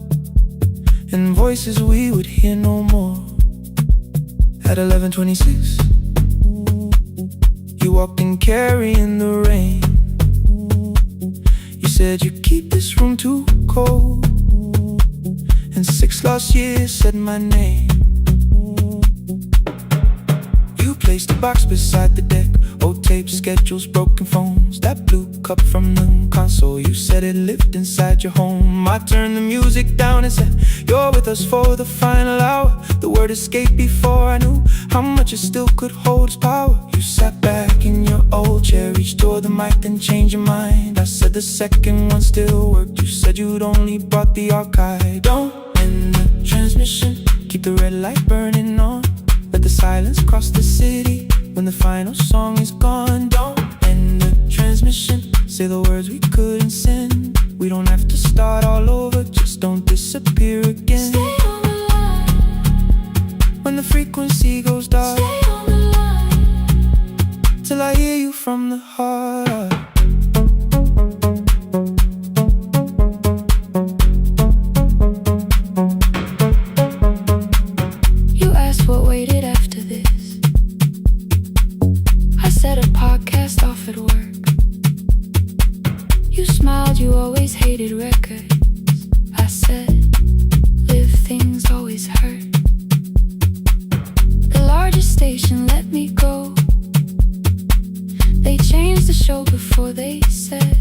and voices we would hear no more. At 11:26, you walked in carrying the rain. You said you keep this room too cold, and 6 lost years said my name. You placed a box beside the deck, old tapes, schedules, broken phones, that blue cup from the console. You said it lived inside your home. I turned the music down and said, "You're with us for the final hour." The word escaped before I knew how much it still could hold its power. You sat back in your old chair, reached toward the mic, then changed your mind. I said the second one still worked. You said you'd only brought the archive. Don't end the transmission, keep the red light burning on. Let the silence cross the city when the final song is gone. Don't end the transmission, say the words we couldn't send. We don't have to start all over, just don't disappear again. Stay on the line. When the frequency goes dark, Stay on the line. till I hear you from the heart up. You asked what waited after this. I said a podcast off at work. You smiled, you always hated records. I said, live things always hurt. The largest station let me go. They changed the show before they said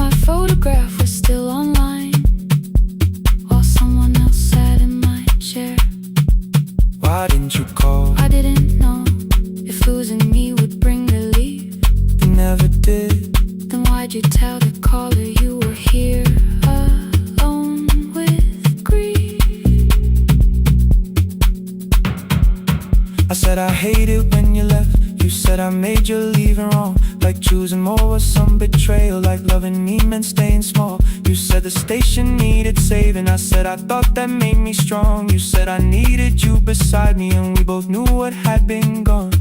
my photograph was still online, while someone else sat in my chair. Why didn't you call? I didn't know if losing me would bring relief. You never did. Then why'd you tell the caller you were here alone with grief? I said I hate it when you left. You said I made you leaving wrong, like choosing more was some betrayal, like loving me meant staying small. You said the station needed saving. I said I thought that made me strong. You said I needed you beside me, and we both knew what had been gone.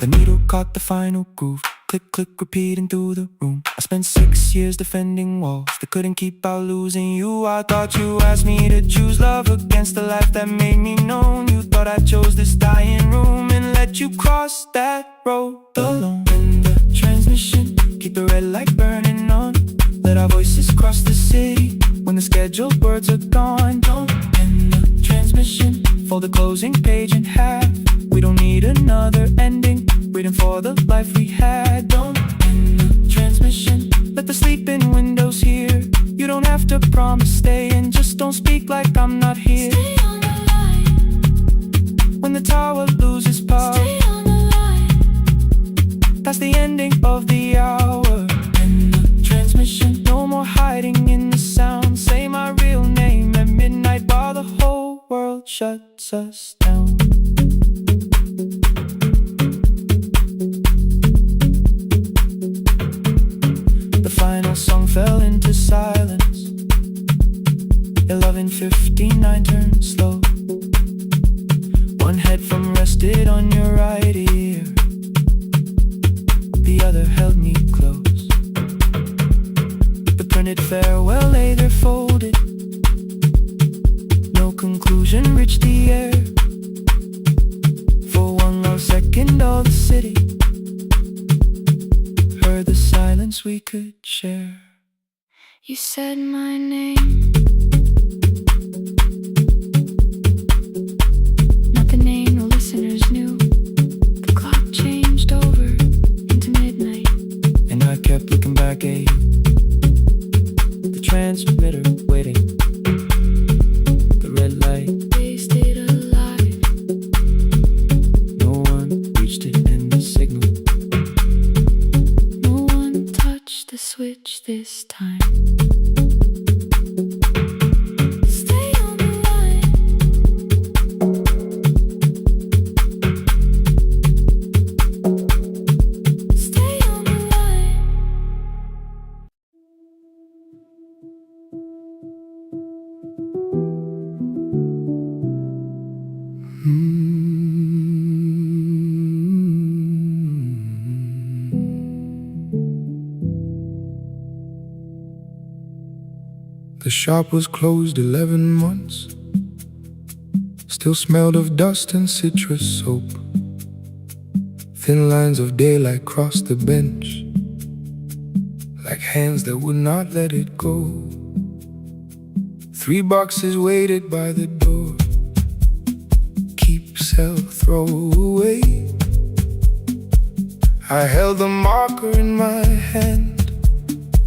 The needle caught the final groove, click, click, repeating through the room. I spent 6 years defending walls that couldn't keep out losing you. I thought you asked me to choose love against the life that made me known. You thought I chose this dying room and let you cross that road alone. In the transmission, keep the red light burning on. Let our voices cross the city when the scheduled words are gone. Don't end the transmission, fold the closing page in half. We don't need another ending, waiting for the life we had. Don't end the transmission, let the sleeping windows hear. You don't have to promise staying, just don't speak like I'm not here. Stay on the line. When the tower loses power, Stay on the line. that's the ending of the hour. End the transmission, no more hiding in the sound. Say my real name at midnight while the whole world shuts shuts us down. The final song fell into silence. 11:59 turned slow. One headphone rested on your right ear, the other held me close. The printed farewell lay there folded. No conclusion reached the air. For one long second all the city heard the silence we could share. You said my name, not the name the listeners knew. The clock changed over into midnight, and I kept looking back at you, the transmitter waiting, the red light. they stayed alive. No one reached it and the signal. No one touched the switch this time. Stay on the line. Stay on the line. The shop was closed 11 months. Still smelled of dust and citrus soap. Thin lines of daylight crossed the bench, like hands that would not let it go. 3 boxes waited by the door. Keep, sell, throw away. I held the marker in my hand,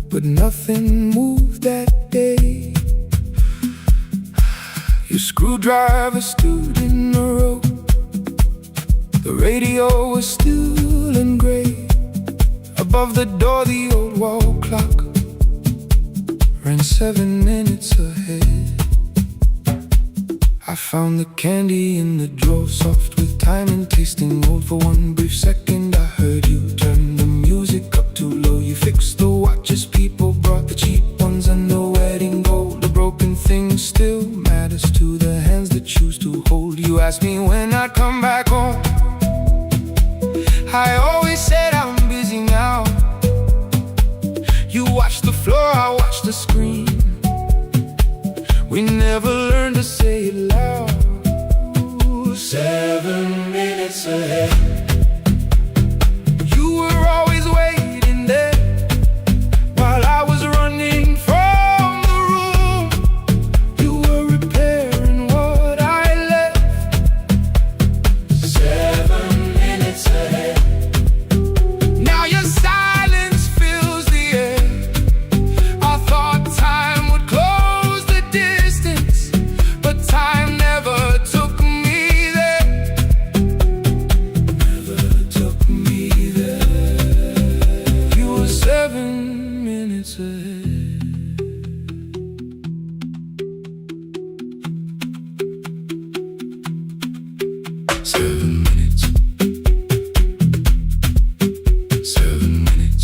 but nothing moved that day. Your screwdriver stood in the road. The radio was still and gray. Above the door the old wall clock ran 7 minutes ahead. I found the candy in the drawer, soft with time and tasting old. For one brief second I heard you turn the music up too low. You fixed the watches, people brought the cheap ones and the wedding gold. The broken thing still matters to the hands that choose to hold. You asked me when I'd come back home. I always said I'm busy now. You watched the floor, I watched the screen. We never learned to say it loud. 7 minutes ahead. You were always waiting there while I was running from the room. You were repairing what I left. 7 minutes ahead. Now your silence fills the air. I thought time would close the distance, but time never took me there. Never took me there. You were 7 minutes ahead. Seven minutes. 7 minutes.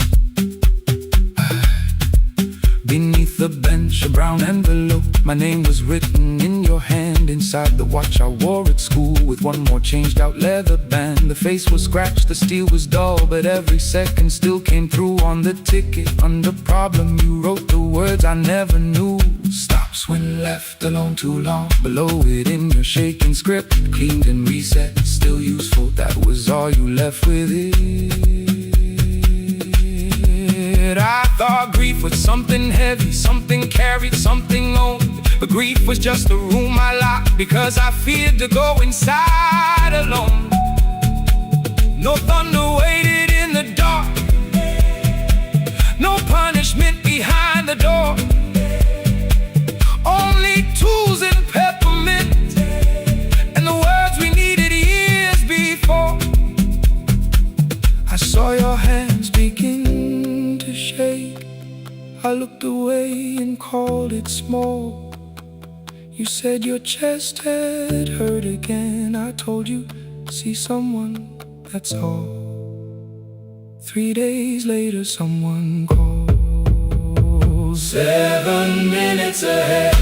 Beneath the bench, a brown envelope. My name was written in your hand. Inside the watch I wore at school, with one more changed out leather band. The face was scratched, the steel was dull, but every second still came through on the ticket. Under problem you wrote the words I never knew. Stops when left alone too long. Below it in your shaking script, cleaned and reset, still useful. That was all you left with it. I thought grief was something heavy, something carried, something owned. But grief was just a room I locked because I feared to go inside alone. No thunder waited in the dark, no punishment behind the door. Only tools and peppermint, and the words we needed years before. I saw your hands begin to shake. I looked away and called it small. You said your chest had hurt again. I told you, see someone, that's all. 3 days later someone calls. 7 minutes ahead.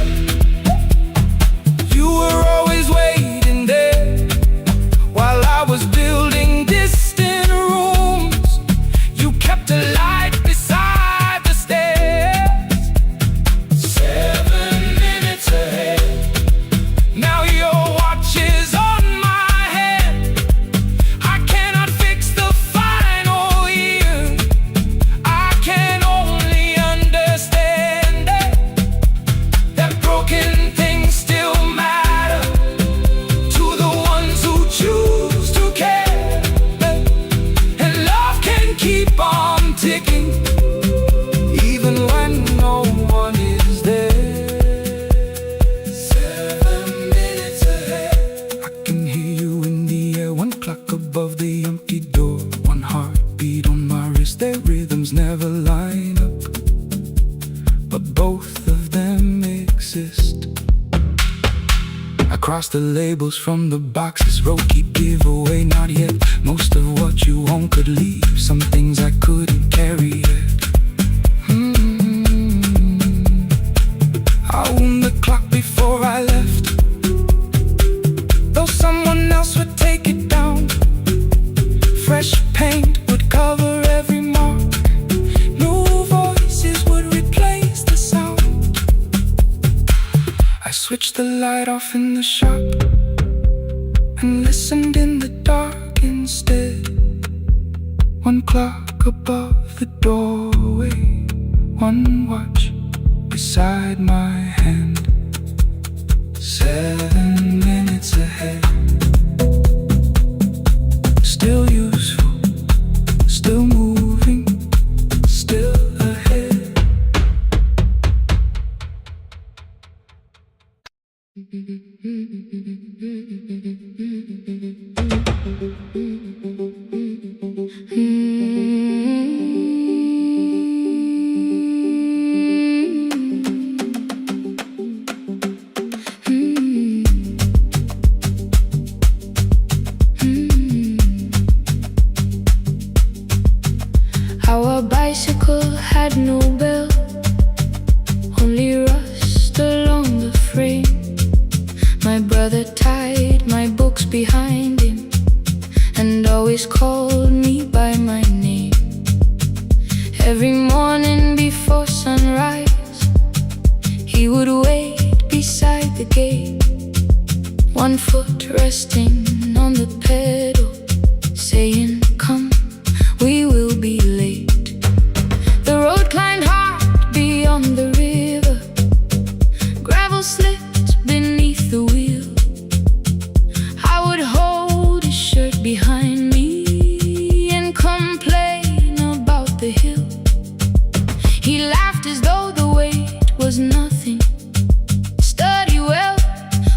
You were always waiting there while I was building distant rooms. You kept a light beside the stairs. 7 minutes ahead. Now your watch is on my hand. I cannot fix the final year. I can only understand that broken things still matter to the ones who choose to care. And love can keep on ticking even when no one is there. 7 minutes ahead. I can hear you in the air, one clock above the empty door, one heartbeat on my wrist. Their rhythms never line up, but both of them exist. I cross the labels from the boxes, wrote keep, give away, not yet. Most of what you own could leave, some things I couldn't carry yet. I wound the clock before I left, though someone else would take it down. Fresh paint would cover every mark, new voices would replace the sound. I switched the light off in the shop and listened in the dark instead. One clock above the doorway, one watch beside my hand. 7 minutes ahead. Still useful, still moving, still ahead. Our bicycle had no bell, only rust along the frame. My brother tied my books behind him and always called me by my name. Every morning before sunrise, he would wait beside the gate, one foot resting on the pedal, saying, "Come, we will be late." The road climbed hard beyond the river, gravel slipped beneath the wheel. I would hold his shirt behind me and complain about the hill. He laughed as though the weight was nothing. "Study well,"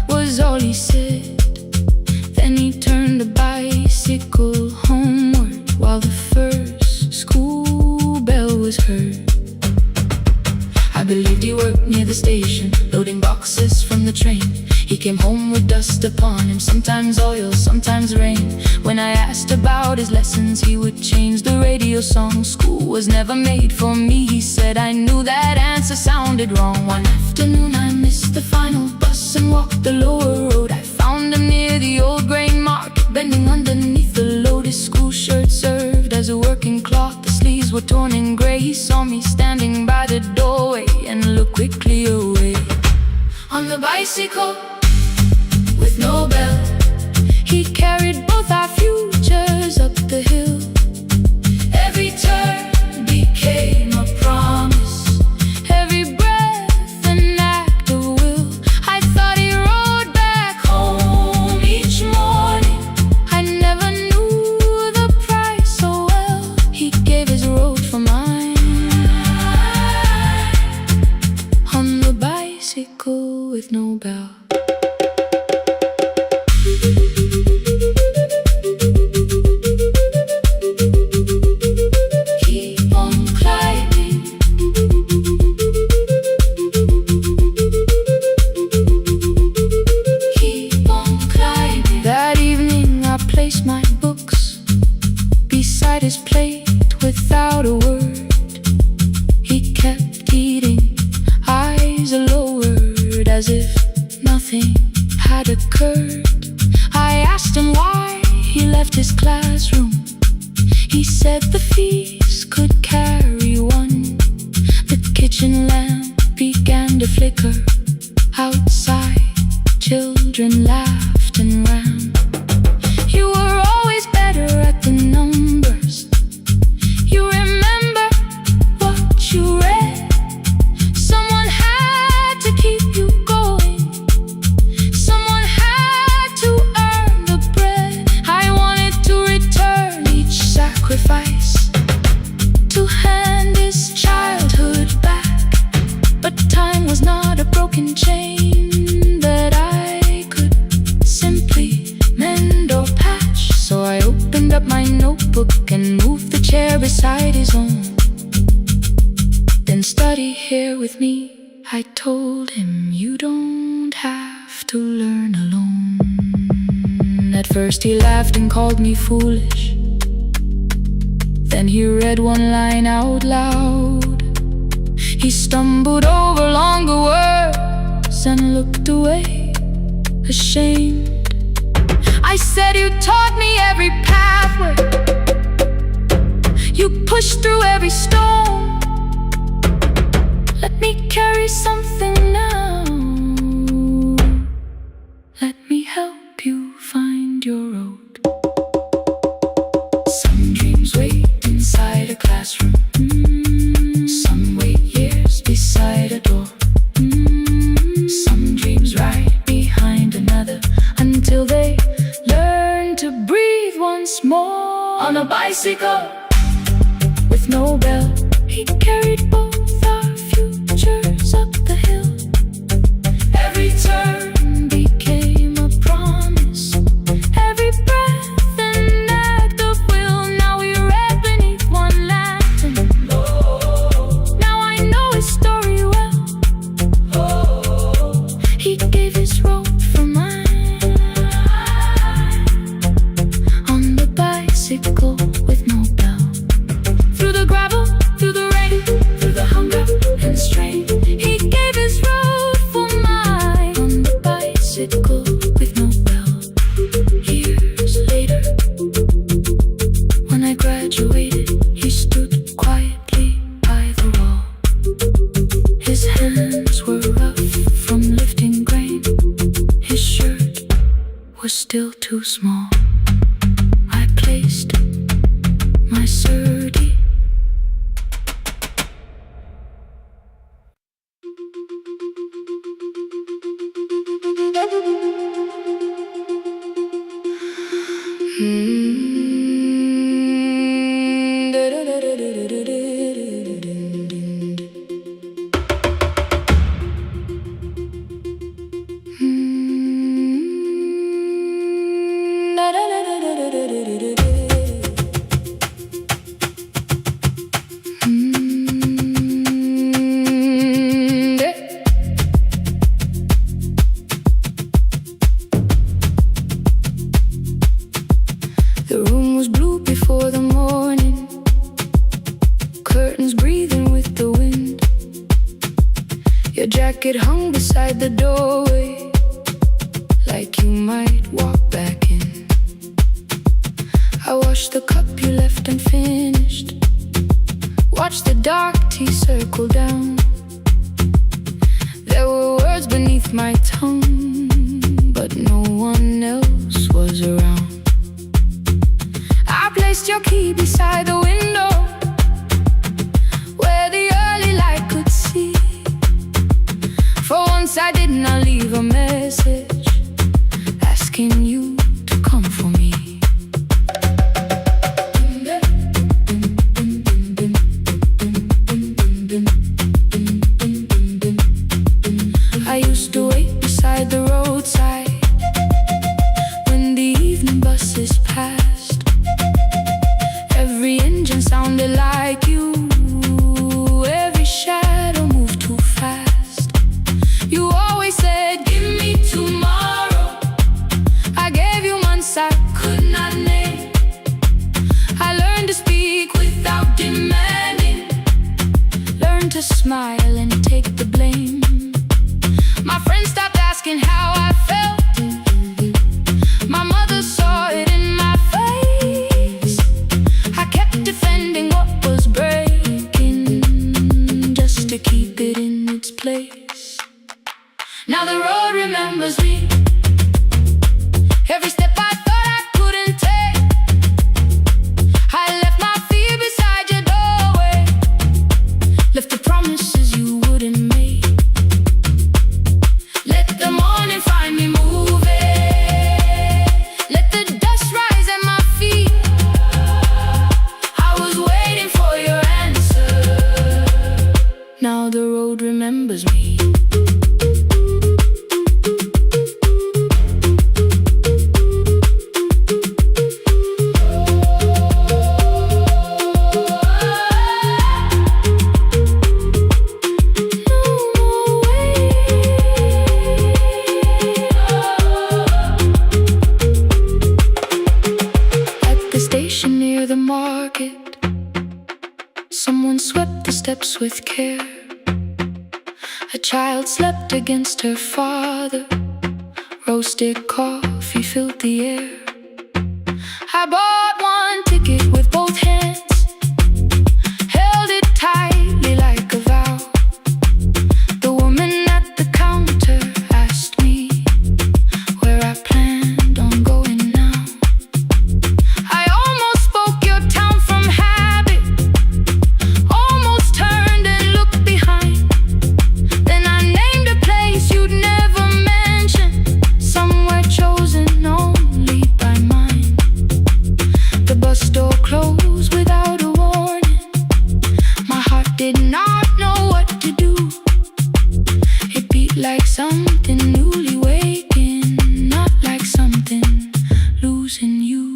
was all he said. Then he turned the bicycle homeward while the first school bell was heard. I believed he worked near the station, loading boxes from the train. He came home with dust upon him, sometimes oil, sometimes rain. When I asked about his lessons, he would change the radio song. "School was never made for me," he said. I knew that answer sounded wrong. One afternoon I missed the final bus and walked the lower road. I found him near the old grain market, bending underneath the load. His school shirt served as a working cloth, the sleeves were torn and gray. He saw me standing by the doorway and looked quickly away. On the bicycle with no bell, he carried both our futures up the hill. Every turn became a promise, every breath an act of will. I thought he rode back home each morning. I never knew the price so well. He gave his road for mine. On the bicycle with no bell. his plate without a word. He kept eating, eyes lowered, as if nothing had occurred. I asked him why he left his classroom. He said the feast could carry one. The kitchen lamp began to flicker. Outside, children laughed and ran. You were always better at the numbers. You remember what you read. Someone had to keep you going. Someone had to earn the bread. I wanted to return each sacrifice, to hand his childhood back. But time was not a broken chain that I could simply mend or patch. So I opened up my notebook and moved the chair beside his own. Then study here with me, I told him. You don't have to learn alone. At first he laughed and called me foolish. Then he read one line out loud. He stumbled over longer words and looked away, ashamed. I said, you taught me every pathway. You pushed through every stone. Let me carry something now. Let me help you find your road. Some dreams wait inside a classroom. Some wait years beside a door. Some dreams right behind another, until they learn to breathe once more. On a bicycle with no bell, he carried both our futures up the hill. Every turn became a promise, every breath an act of will. Now we read beneath one lantern. Now I know his story well. He gave his road for mine. On the bicycle with no bell, through the gravel, through the rain, through the hunger and strain. He gave his road for mine. On the bicycle with no bell. Years later, when I graduated, he stood quietly by the wall. His hands were rough from lifting grain. His shirt was still too small. I placed my surdy. The room was blue before the morning, curtains breathing with the wind. Your jacket hung beside the doorway, like you might walk back in. I washed the cup you left unfinished, watched the dark tea circle down. There were words beneath my tongue, but no one else was around. I placed your key beside the window, where the early light could see. For once I did not leave a message asking you to come for me. I used to wait beside the roadside when the evening buses passed. Every to smile and take the blame. My friends stopped asking how I felt. My mother saw it in my face. I kept defending what was breaking, just to keep it in its place. Now the road remembers me. Every step I thought I couldn't take, I left my fear beside your doorway, left the promises you wouldn't make. Let the morning find me moving, let the dust rise at my feet. I was waiting for your answer. Now the road remembers me. Someone swept the steps with care. A child slept against her father. Roasted coffee filled the air. I bought one ticket with both hands, held it tightly like a vow. The woman at the counter asked me where I planned on going now. I almost spoke your town from habit, almost turned and looked behind. Then I named a place you'd never mention, somewhere chosen only by mine. The bus door closed without a warning. My heart did not know what to do. It beat like something newly waking, not like something losing you.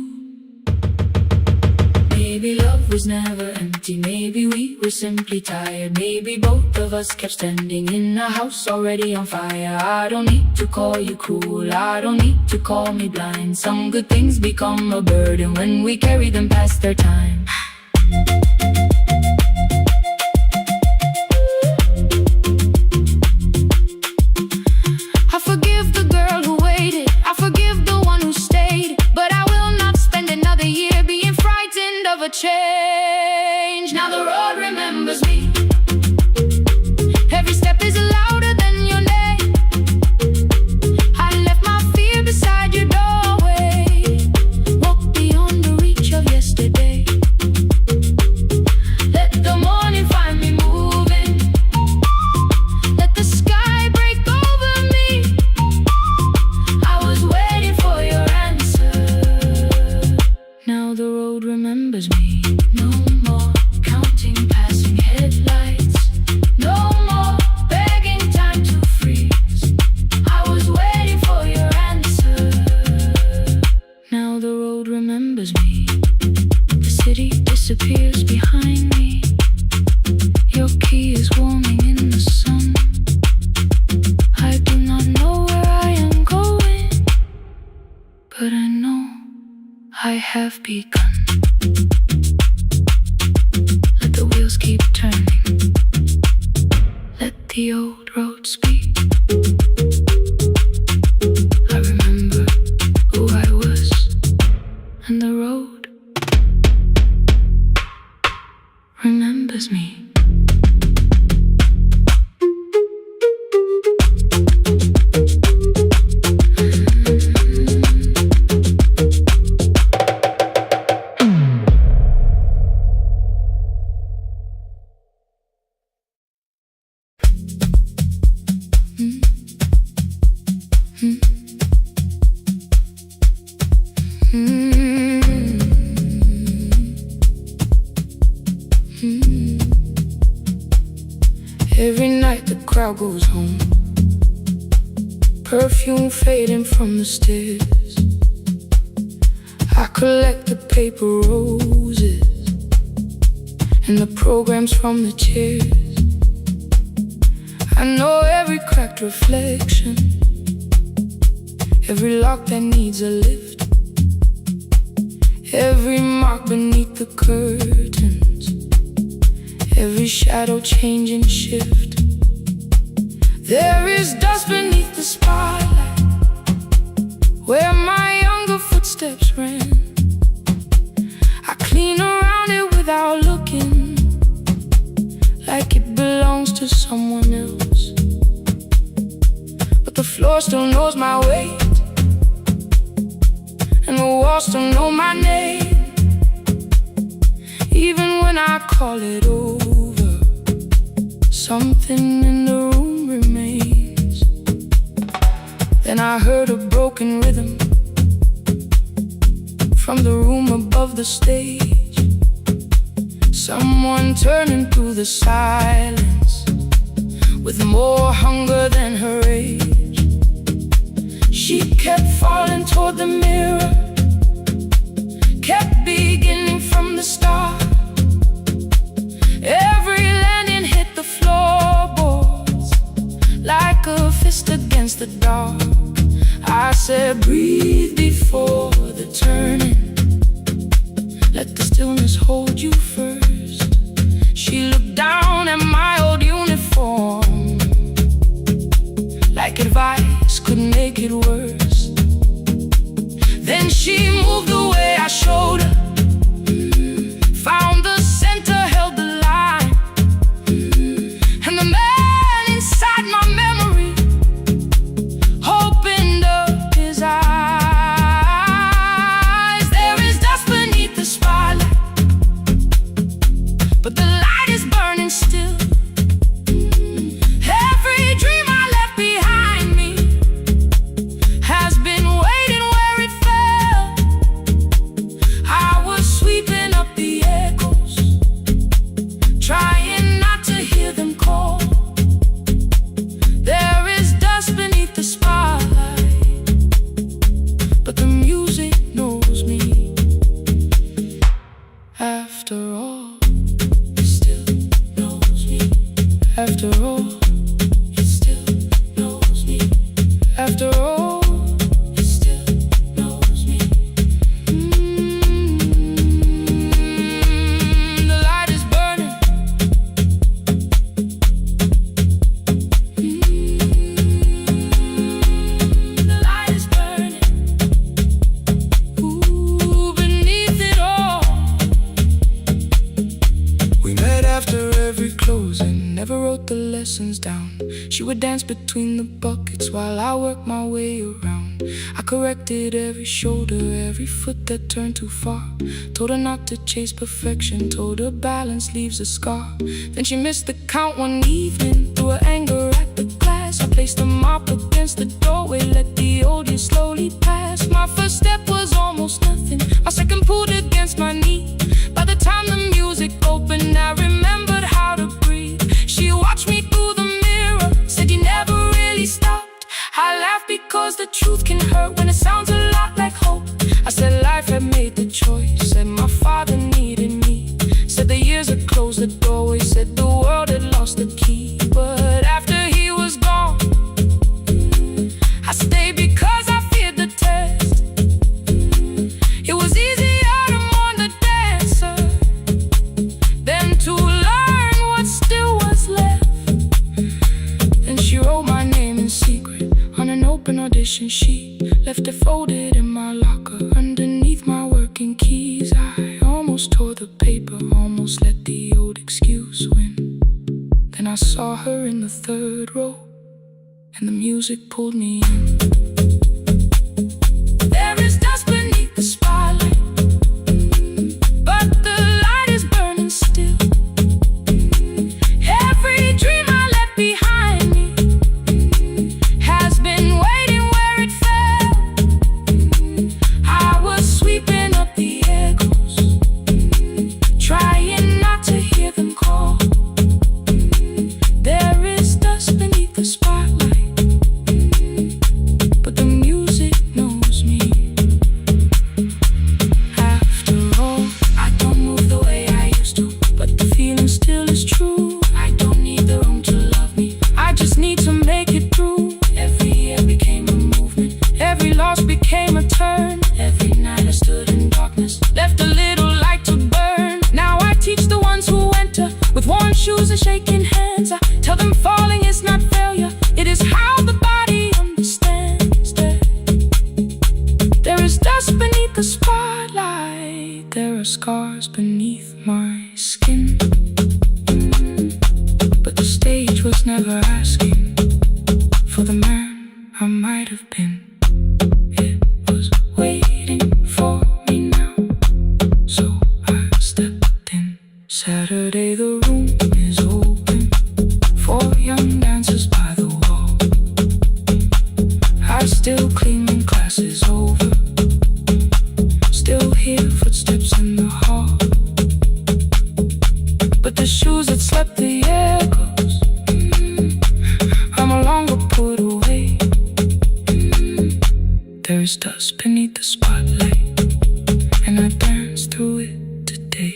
Maybe love was never empty, maybe we were simply tired. Maybe both of us kept standing in a house already on fire. I don't need to call you cruel, I don't need to call me blind. Some good things become a burden when we carry them past their time. I forgive the girl who waited, I forgive the one who stayed, but I will not spend another year being frightened of a change. Now the road remembers me. Every step is louder than your name. I left my fear beside your doorway, walked beyond the reach of yesterday. Let the morning find me moving, let the sky break over me. I was waiting for your answer. Now the road remembers me. No more counting passing headlights, no more begging time to freeze. I was waiting for your answer. Now the road remembers me. The city disappears behind me. Your key is warming in the sun. I do not know where I am going, but I know I have begun. Let the wheels keep turning, let the old road speak. I remember who I was, and the road remembers me. Every night the crowd goes home, perfume fading from the stairs. I collect the paper roses and the programs from the chairs. I know every cracked reflection, every lock that needs a lift, every mark beneath the curtains, every shadow change and shift. There is dust beneath the spotlight, where my younger footsteps ran. I clean around it without looking, like it belongs to someone else. But the floor still knows my weight, and the walls still know my name. Even when I call it over, something in the room remains. Then I heard a broken rhythm from the room above the stage. Someone turning through the silence with more hunger than her age. She kept falling toward the mirror, kept beginning from the start. Every landing hit the floorboards like a fist against the dark. I said, breathe before the turning, let the stillness hold you first. She looked down at my old uniform, like advice could make it worse. Then she moved the way I showed her, found the center, held the line, and the man inside my memory opened up his eyes. There is dust beneath the spotlight, but the light is burning still. Every dream I left behind me has been waiting where it fell. I was sweeping up the echoes, trying not to hear them call. There is dust beneath the spotlight, but the music knows me. After all, it still knows me. After all, it still knows me. After all, it still knows me. The light is burning. The light is burning. Ooh, beneath it all. We met after every closing, never wrote the lessons down. She would dance between the buckets while I worked my way around. I corrected every shoulder, every foot that turned too far. Told her not to chase perfection, told her balance leaves a scar. Then she missed the count one evening, threw her anger at the glass. I placed the mop against the doorway, let the old years slowly pass. My first step was almost nothing, my second pulled against my knee. By the time the music opened, I remembered how to breathe. She watched me through the mirror, said you never really stopped. I laughed because the truth can hurt when it sounds a lot like hope. I said life had made the choice, said my father needed me, said the years had closed the doorway, said the world had lost the key. But after he was gone, I stayed because I feared the test. It was easier to mourn the dancer than to learn what still was left. Then she wrote my name in secret on an open audition sheet, left it folded in my locker underneath my working keys. I almost tore the paper, almost let the old excuse win. Then I saw her in the third row, and the music pulled me in. There is dust beneath the spotlight, but the light is burning still. Every dream I left behind me has been waiting where it fell. I was sweeping up the echoes, trying not to hear them call. There is dust beneath the spotlight, There is dust beneath the spotlight. There are scars beneath my skin. But the stage was never asking for the man I might have been. It was waiting for me now, so I stepped in. Saturday the room is open for young dancers by the wall. I still clean when class is over, still hear footsteps in the hall. But the shoes that slept the echoes, are no longer put away. There is dust beneath the spotlight, and I dance through it today.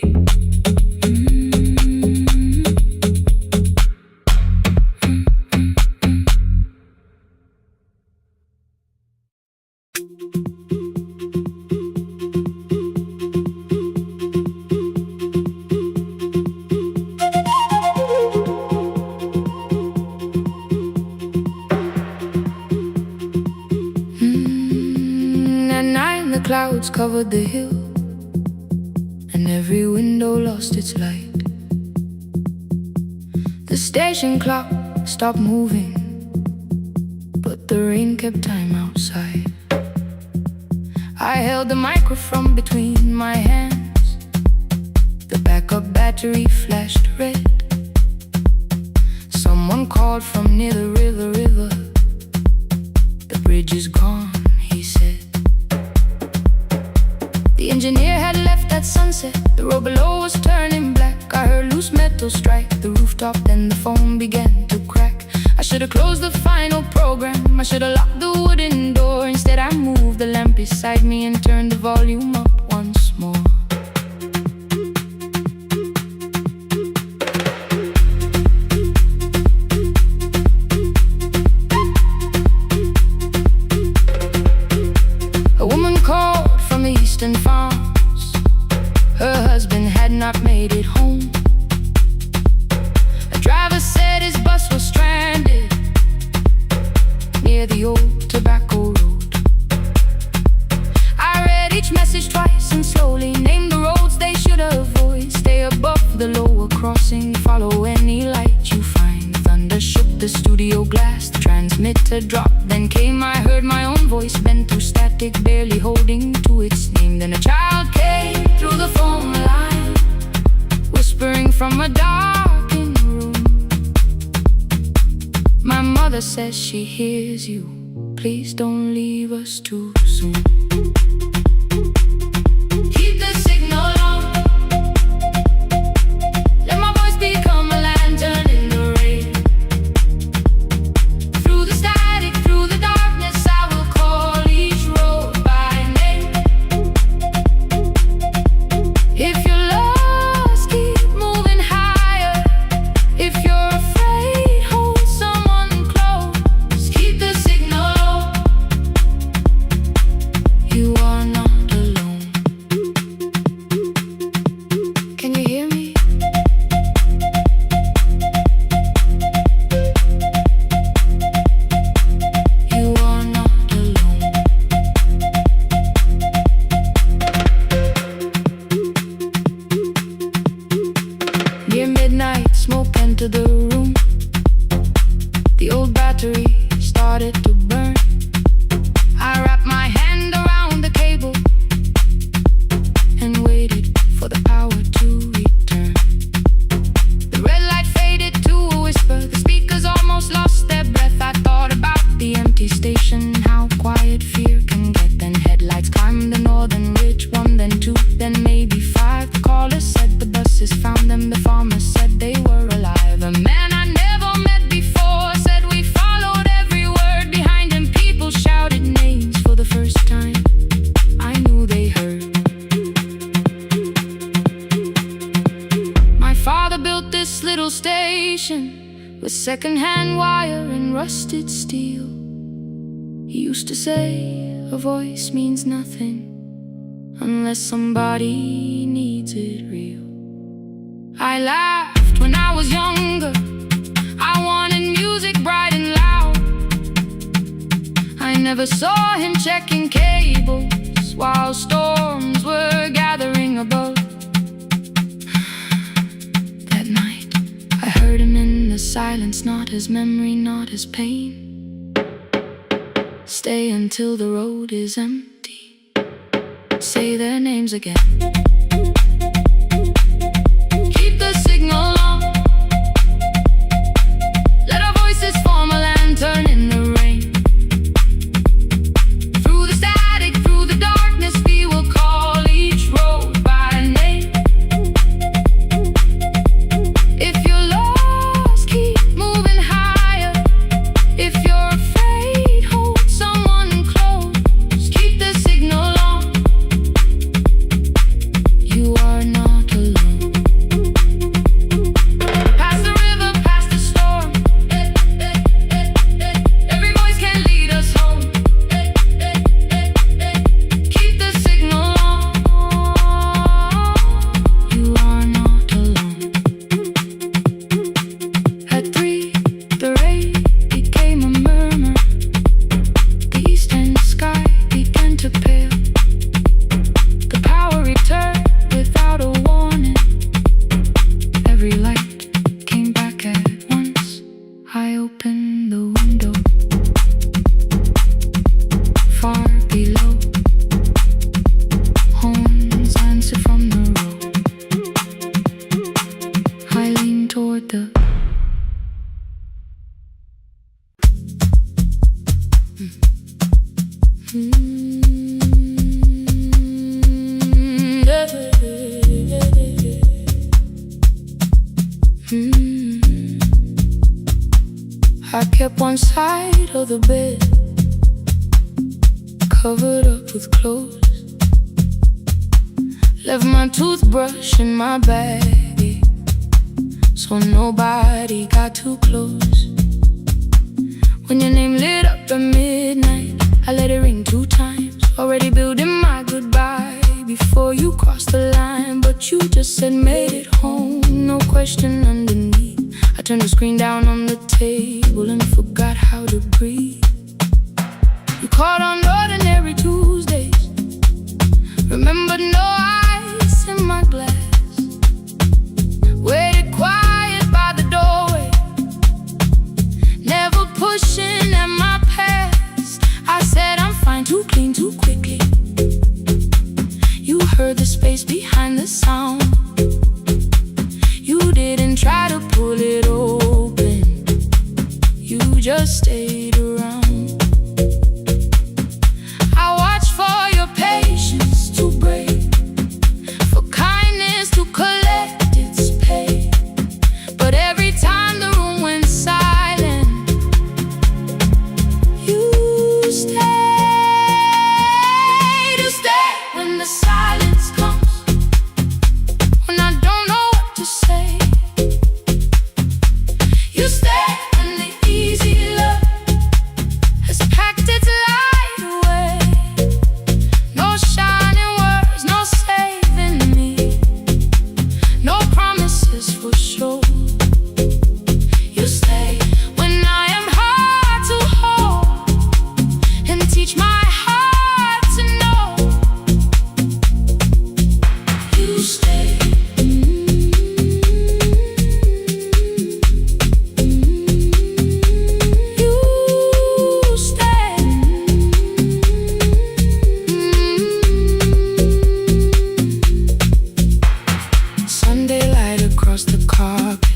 At night the clouds covered the hill, and every window lost its light. The station clock stopped moving, but the rain kept time outside. I held the microphone between my hands. The backup battery flashed red. Someone called from near the river. The bridge is gone, he said. The engineer had left at sunset. The road below was turning black. I heard loose metal strike the rooftop, then the phone began to crack. I should have closed the final program. I should have locked the wooden door. Instead I moved the lamp beside me and turned the volume up once more. A woman called from the eastern farms. Her husband had not made it home. A driver said his bus was stranded near the old tobacco road. I read each message twice and slowly named the roads they should avoid. Stay above the lower crossing, follow any light you find. Thunder shook the studio glass, the transmitter dropped. Then came, I heard my own voice bent through static, barely holding to its name. Then a child came through the phone line, whispering from a darkened room. My mother says she hears you. Please don't leave us too soon. Keep the signal on. Let my voice become a lantern in the rain. Through the static, through the darkness, I will call each road by name. If you're lost, keep moving higher. If you're afraid, hold someone close. Keep the signal low. You are not alone. Can you hear me? You are not alone. Near midnight, smoke entered the room. The old battery started to burn. I wrapped my hand around the cable and waited for the power to return. The red light faded to a whisper. The speakers almost lost their breath. I thought about the empty station, how quiet fear can get. Then headlights climbed the northern ridge. One, then two, then maybe five. The caller said the buses found them. The farmer said they were alive. A man I never met before said we followed every word behind him. People shouted names for the first time. I knew they heard. My father built this little station with second-hand wire and rusted steel. He used to say a voice means nothing unless somebody needs it real. I laughed when I was younger. I wanted music bright and loud. I never saw him checking cables past, not as memory, not as pain. Stay until the road is empty. Say their names again. Keep the signal on. Let our voices form a lantern in the rain. Through the static, through the darkness, we will call each road by name. If you're lost, keep moving higher. If you're afraid, hold someone close. Keep the signal on. You are not alone. Past the river, past the storm. Every voice can lead us home. Keep the signal on. You are not alone. At 3, the rain became a murmur. The eastern sky began to pale. The power returned without a warning. Every light came back at once. I opened the window. Far below, horns answered from the road. I leaned toward the I kept one side of the bed covered up with clothes. Left my toothbrush in my bag, so nobody got too close. When your name lit up at midnight, I let it ring 2 times. Already building my goodbye before you crossed the line, but you just said made it home, no question underneath. I turned the screen down on the table and forgot how to breathe. You called on ordinary Tuesdays. Remember, no ice in my glass. Waited quiet by the doorway, never pushing at my past. I said I'm fine, too clean, too quickly. You heard the space behind the sound. You didn't try to pull it open, you just stayed around. I watched for your patience to break, for kindness to collect its pay. But every time the room went silent, you stayed. You stay when the silence comes, when I don't know what to say. You stay when the easy love has packed its light away. No shining words, no saving me, no promises for sure. You stay when I am hard to hold and teach my heart to know. You stay. You stay. Sunday light across the carpet,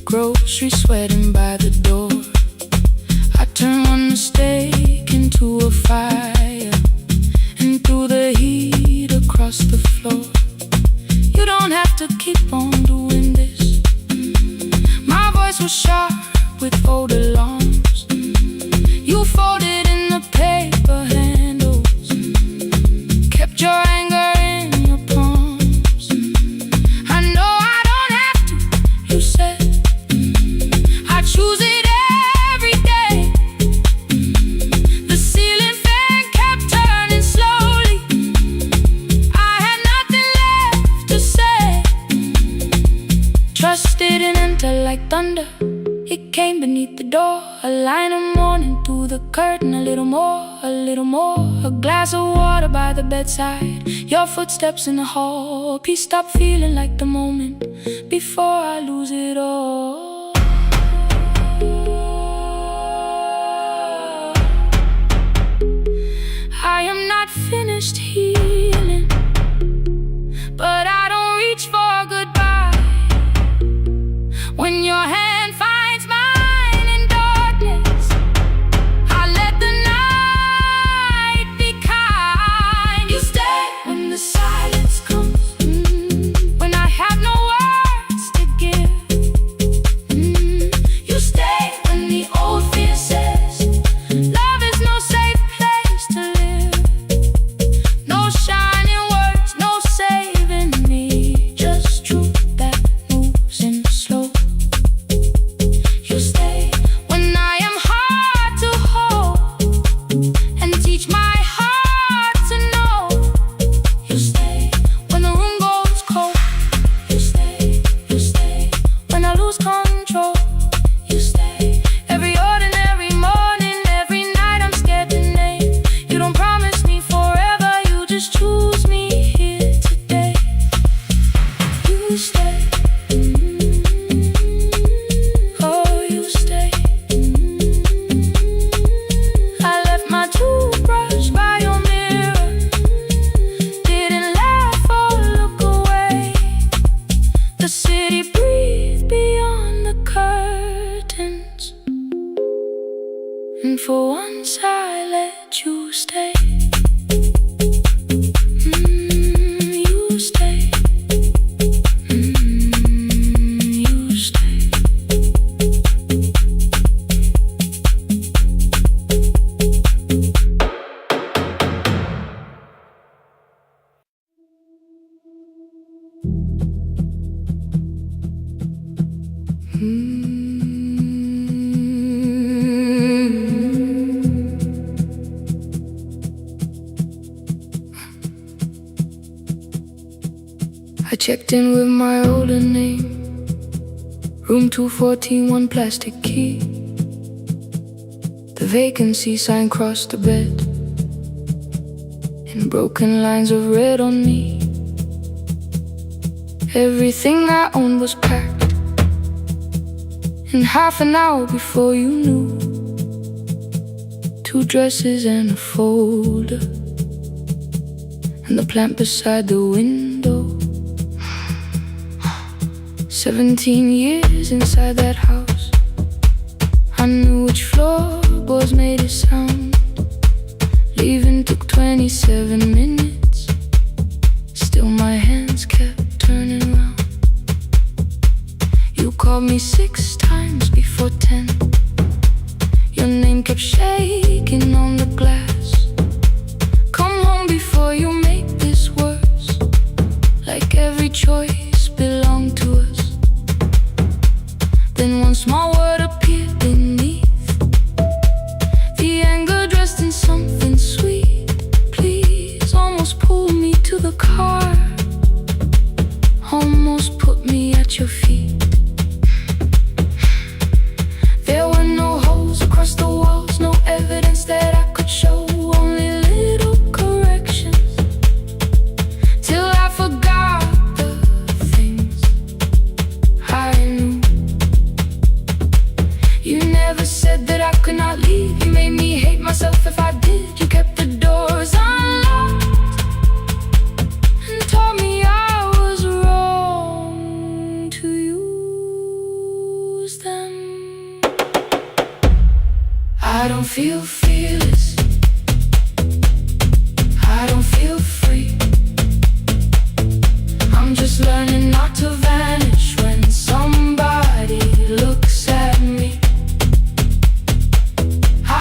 grocery sweating by the door. I turn one mistake into a fire, and through the heat across the floor. You don't have to keep on doing this. My voice was sharp with old alarms. You folded in the paper handles, kept your anger in your palms. I know I don't have to, you said. I choose it every day. The ceiling fan kept turning slowly. I had nothing left to say. Trust didn't enter like thunder. It came beneath the door, a line of morning through the curtain. A little more, a little more. A glass of water by the bedside, your footsteps in the hall. Peace stopped feeling like the moment before I lose it all. finished healing, but I don't reach for goodbye. When your hand finds mine in darkness, I let the night be kind. You stay when the silence comes, when I have no words to give. You stay when the old fear says love is no safe place to live. No shining words, no saving me, just truth that moves in slow. You stay when I am hard to hold and teach my heart to know. You stay when the room goes cold. You stay when I lose control. You stay every ordinary morning, every night I'm scared to name. You don't promise me forever, you just choose me here today. You stay. Oh, you stay. I left my toothbrush by your mirror, didn't laugh or look away. The city breathed beyond the curtains, and for once I let you stay. You stay. You stay. I checked in with my older name, room 214, one plastic key. The vacancy sign crossed the bed, and broken lines of red on me. Everything I owned was packed in half an hour before you knew. 2 dresses and a folder, and the plant beside the window. 17 years inside that house, I knew which floorboards made it sound. Leaving took 27 minutes, still my hands kept turning round. You called me 6 times before 10. Your name kept shaking on the glass. Come home before you make this worse, like every choice belonged to us. Then one small word appeared beneath, the anger dressed in something sweet. Please, almost pulled me to the car, almost put me at your feet. There were no holes across the walls, no evidence that I could show, only little corrections, till I forgot the things I knew. You never said that I could not leave. You made me hate myself if I did. You kept the doors unlocked and told me I was wrong to use them. I don't feel fearless, I don't feel free. I'm just learning not to vanish when somebody looks at me.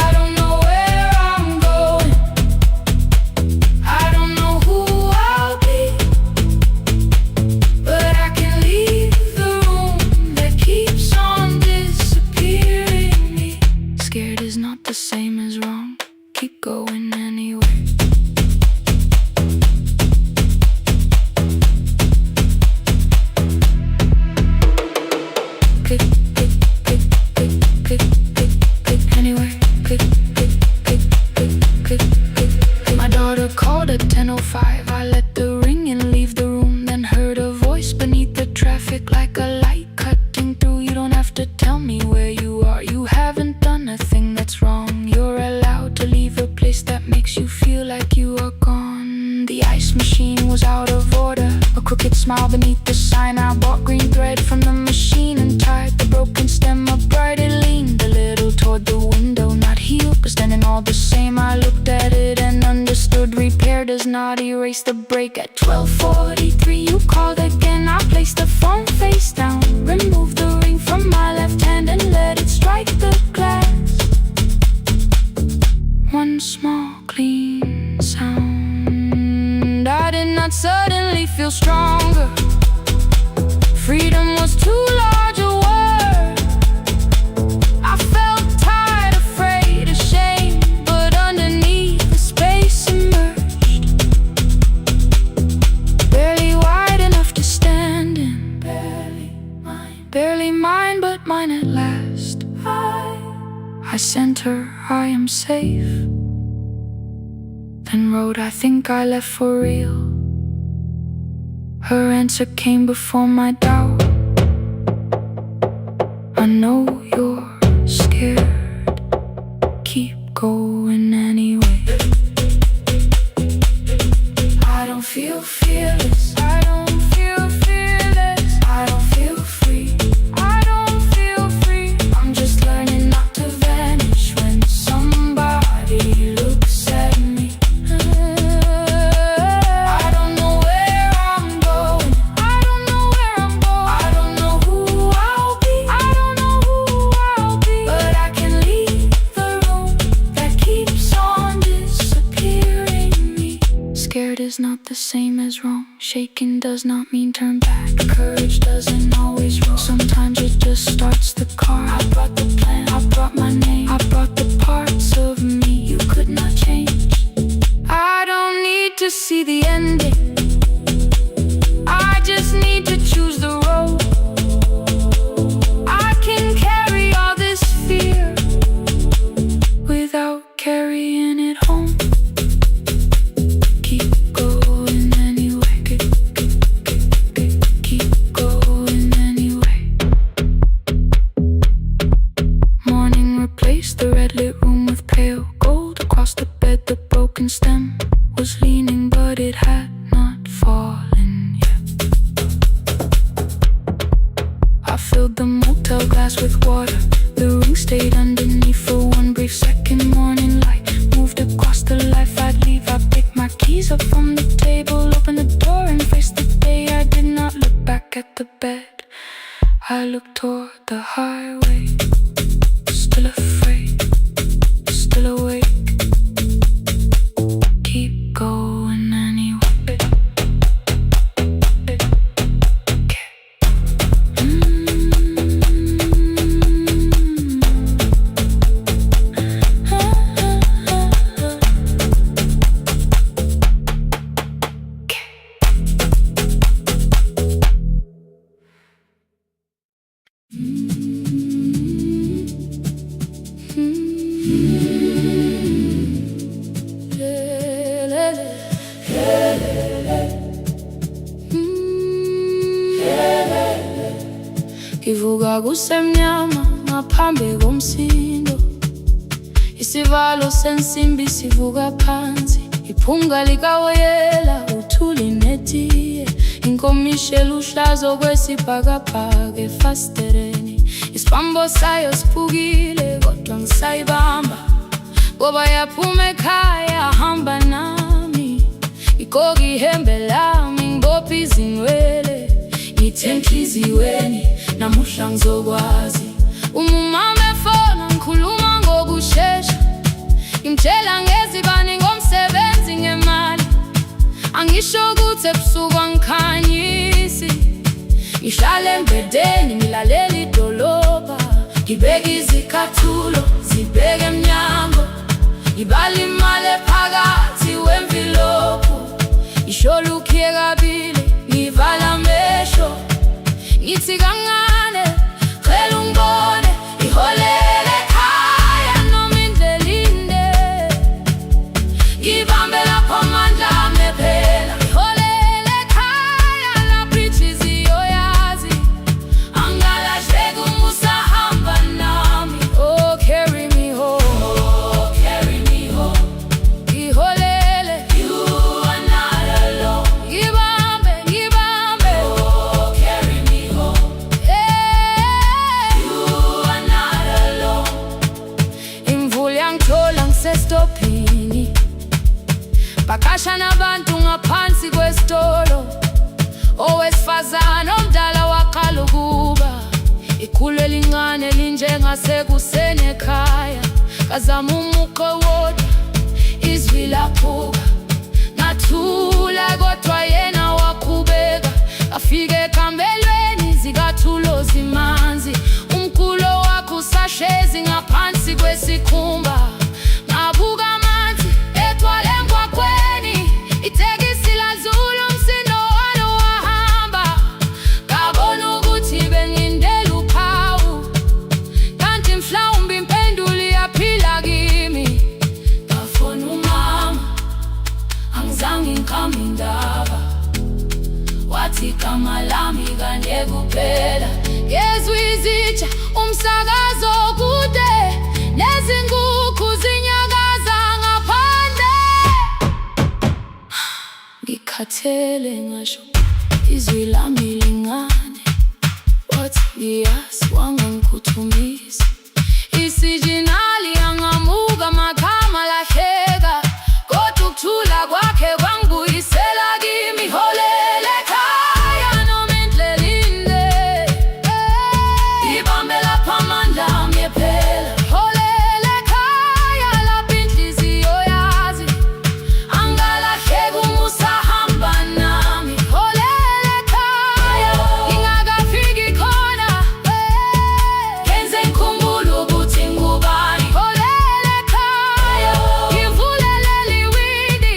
I don't know where I'm going, I don't know who I'll be, but I can leave the room that keeps on disappearing me. Scared is not the same as wrong, keep going anyway. Click, click, click, click, click, click, click, anyway. Click, click, click, click, click, click, click. My daughter called at 10:05. I let the ring and leave the room, then heard a voice beneath the traffic like a light cutting through. You don't have to tell me where you are, you haven't done a thing that's wrong. You're allowed to leave a place that makes you feel like you are gone The ice machine was out of order. A crooked smile beneath the sign. I bought green thread from the machine and tied the broken stem upright. It leaned a little toward the window, not healed, but standing all the same. I looked at it and understood. Repair does not erase the break. At 12:43 you called again. I placed the phone face down, removed the ring from my left hand and let it strike the glass. One small clean sound. I did not suddenly feel stronger. Freedom was too large a word. I felt tired, afraid, ashamed, but underneath the space emerged. Barely wide enough to stand in. Barely mine, but mine at last. I sent her, I am safe. Then wrote, I think I left for real. Her answer came before my doubt. I know you're scared. Keep going anyway. I don't feel fearless. I don't feel fearless. I don't feel free. I don't feel free. I'm just learning not to vanish when somebody looks at me. I don't know where I'm going. I don't know where I'm going. I don't know who I'll be. I don't know who I'll be. But I can leave the room that keeps on disappearing me. Scared is not the same as wrong. Shaken does not mean turn back. Courage doesn't always roll. Sometimes it just starts the car. I brought the plan, I brought my name, I brought the parts of me you could not change. I don't need to see the ending. I just need to choose the road. I can carry all this fear without carrying it home. Keep going anyway. Keep going anyway. Morning replaced the red lit room with pale gold. Across the bed the broken stem was leaning, but it had not fallen yet. I filled the motel glass with water. The ring stayed underneath for one brief second. Morning light moved across the life I'd leave. I picked my keys up from the table, opened the door and faced the day. I did not look back at the bed. I looked toward the highway. Still afraid, still awake. Keep going anyway. Kivuga kusemnyama ngaphambi komsindo. Isivalo sensimbi sivuka phansi. Iphunga likawoyela uthuli netiye. Inkomishi eluhlaza okwesibhakabhaka efasitereni. Isibambo sayo siphukile kodwa ngisayibamba. Ngoba yaphuma ekhaya hamba nami. Igqoka ihembe lami ngibopha izinwele. Ngithe enhliziyweni namuhla ngizokwazi. Umama efona ngikhuluma ngokushesha. Ngimtshela ngezibani ngomsebenzi ngemali. Angisho ukuthi ebusuku angikhanyisi. Ngihlala embedeni ngilalela idolobha. Ngibeka izicathulo zibheke emnyango. Ngibala imali ephakathi wemvilophu. Isho lukhiye kabili ngivala amehlo. Ngithi kancane cela ungibone. Iholele ekhaya noma indlela inde. Ngibambe lapho amandla ami ephela. Iholele ekhaya lapho inhliziyo yazi. Angalahleki uma usahamba nami. Oh carry me home. Oh carry me home. Iholele. You are not kwasekuseni ekhaya, ngazama umuqo wodwa, izwi laphuka. Ngathula kodwa yena waqhubeka, afike ekambelweni zikathulo zimanzi. Umculo wakhe usahlezi ngaphansi kwesikhumba. Ngabuka amanzi egcwale emgwaqweni, itekisi ladlula umsindo walo wahamba. Ngabona ukuthi bengindela uphawu, kanti mhlawumbe impendulo iyaphila kimi. Ngafona umama, angizange ngiqambe indaba, wathi igama lami kanye kuphela. Ngezwe izitsha, umsakazo kude, nezinkukhu zinyakaza ngaphandle. Ngikhathele ngasho izwi lami lingane, wathi ngiyazi wangangikhuthumisa. Isijinali angamuka magama lahleka, kodwa ukuthula kwakhe kwangibuyisela kimi. Holela ekhaya noma indlela inde, ibambe lapha amandla ami ephela. Holela ekhaya lapho inhliziyo yazi, angalahleki uma usahamba nami. Holela ekhaya ngingakafiki khona, ngenze ngikhumbule ukuthi ngubani. Holela ekhaya ngivulelele iwindi,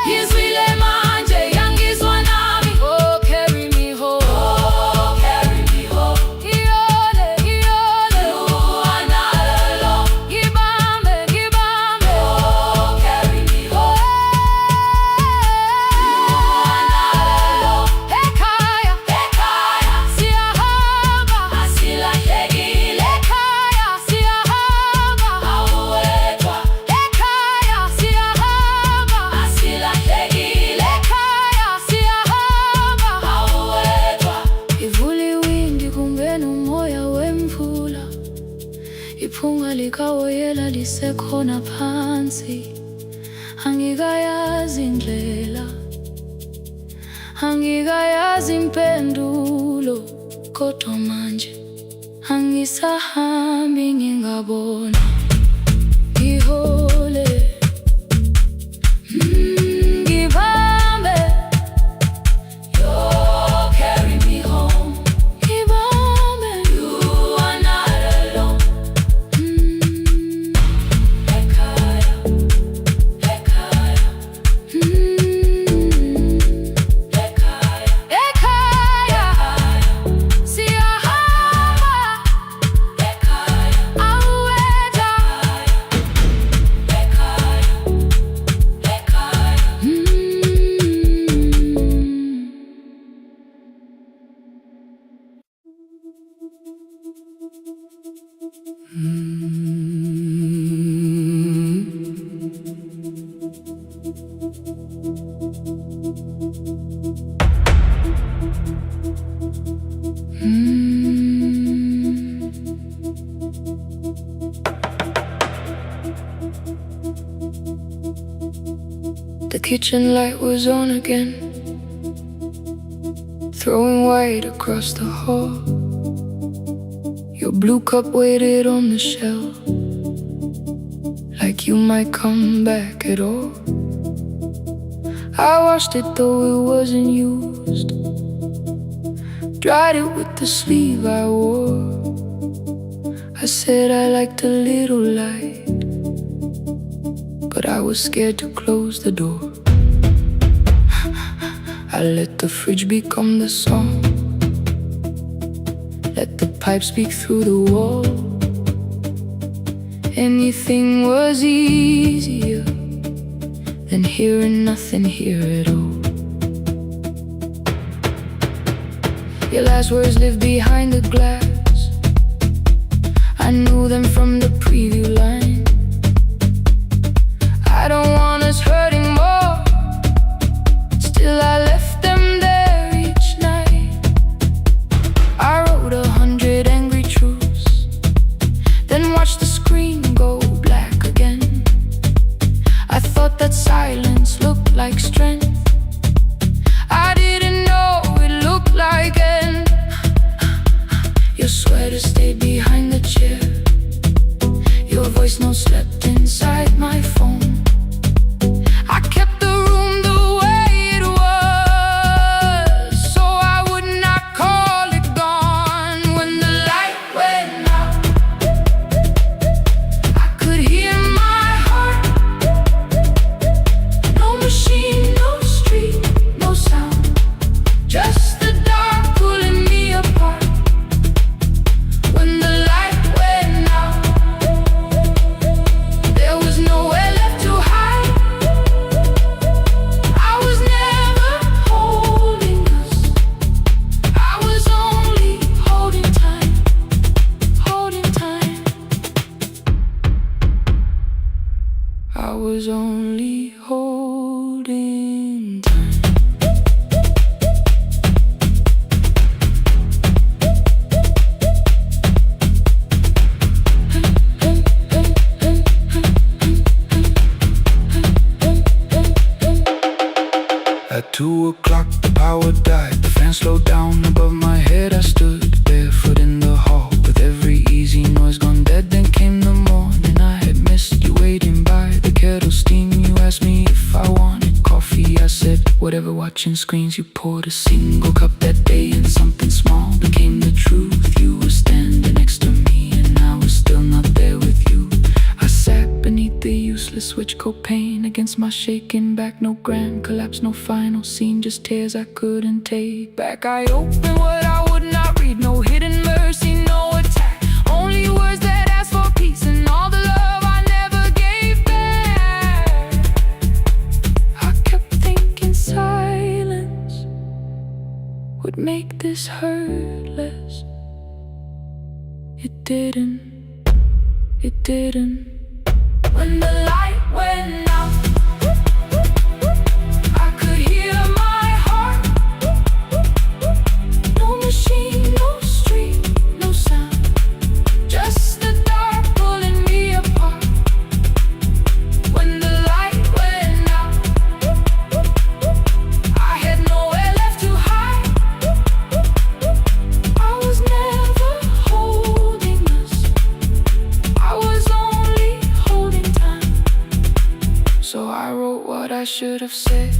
ngizwile manje yangizwa nami. Oh, carry me home, oh, carry me home. Iyole, iyole, you are not alone. Ngibambe, ngibambe, oh, carry me home. You are not alone. Ekhaya, ekhaya siyahamba, asilahlekile. Ekhaya siyahamba, awuwedwa. Ekhaya siyahamba, asilahlekile. Ekhaya siyahamba, awuwedwa. Ivula iwindi kungena umoya wemvula, iphunga likawoyela lisekhona phansi. Angikayazi indlela, angikayazi impendulo, kodwa manje angisahambi ngingabona. Ngihole, ngibambe, you carry me home. Ngibambe, you are not alone. Ekhaya, ekhaya, ekhaya, ekhaya siyahamba. Ekhaya, awuwedwa. Ekhaya, ekhaya. The kitchen light was on again, throwing white across the hall. Your blue cup waited on the shelf, like you might come back at all. I washed it though it wasn't used, dried it with the sleeve I wore. I said I liked a little light, but I was scared to close the door. I let the fridge become the song, let the pipe speak through the wall. Anything was easier than hearing nothing here at all. Your last words live behind the glass, I knew them from the preview line. I don't want us hurting more, still I left them there each night. I wrote 100 angry truths, then watched the screen go black again. I thought that silence looked like strength, I didn't know it looked like end. Your sweater stayed behind the chair, days, no slept inside my phone. I kept the room the way it was, so I would not call it gone. When the light went out, I could hear my heart. No machine, no street, no sound, just the dark pulling me apart. When the light went out, there was nowhere left to hide. I was never holding us, I was only holding time, holding time. I was only holding time. At 2 o'clock the power died, the fan slowed down above my head. I stood barefoot in the hall with every easy noise gone dead. Then came the morning, I had missed you waiting by the kettle steam. You asked me if I wanted coffee, I said whatever. Watching screens, you poured a single cup that day, and something small became the truth. You were standing next to me and I was still not there with you. I sat beneath the useless switch, copain against my shaking back. No grand collapse, no final scene, just tears I couldn't take back. I opened what I would not read, no hidden mercy, no attack, only words that ask for peace and all the love I never gave back. I kept thinking silence would make this hurt less. It didn't, it didn't. When the light went out, I could hear my heart. No machine, no street, no sound, just the dark pulling me apart. When the light went out, I had nowhere left to hide. I was never holding us, I was only holding time. So I wrote what I should have said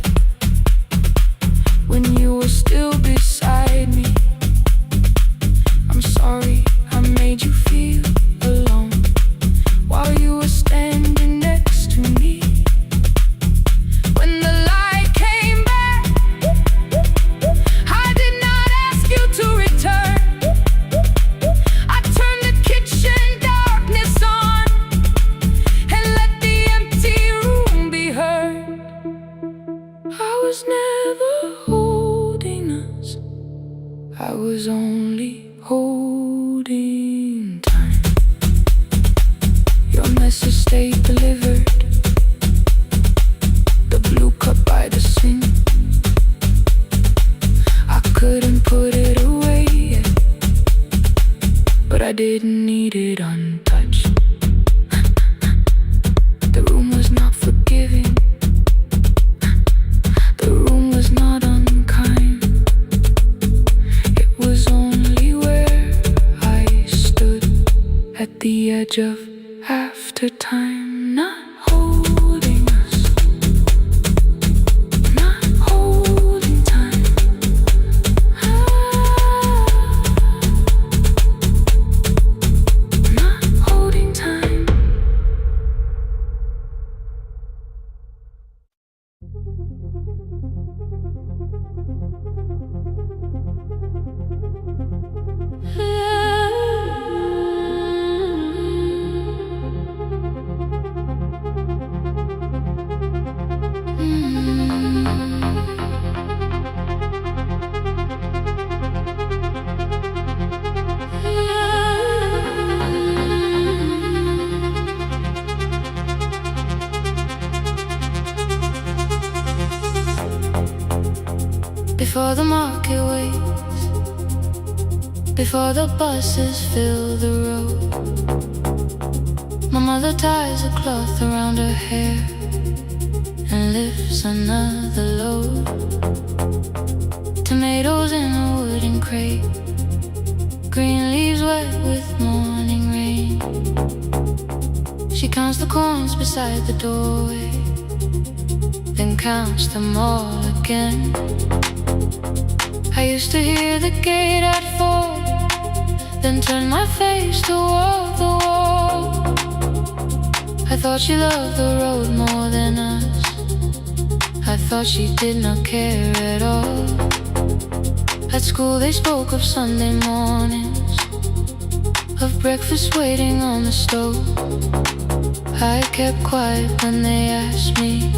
when you were still beside me. I'm sorry I made you feel alone while you were standing next to me. When the light came back, I did not ask you to return. I turned the kitchen darkness on and let the empty room be heard. I was never holding us, I was only holding time. Your message stayed delivered, the blue cup by the sink. I couldn't put it away yet, but I didn't need it untouched. The room was not forgiving, the room was not unkind. It was only where I stood at the edge of after time, not holding us, not holding time. Not holding time. Before the market waits, before the buses fill the road, my mother ties a cloth around her hair and lifts another load. Tomatoes in a wooden crate, green leaves wet with morning rain. She counts the coins beside the doorway, then counts them all again. I used to hear the gate at 4, then turn my face toward the wall. I thought she loved the road more than us. I thought she did not care at all. At school they spoke of Sunday mornings, of breakfast waiting on the stove. I kept quiet when they asked me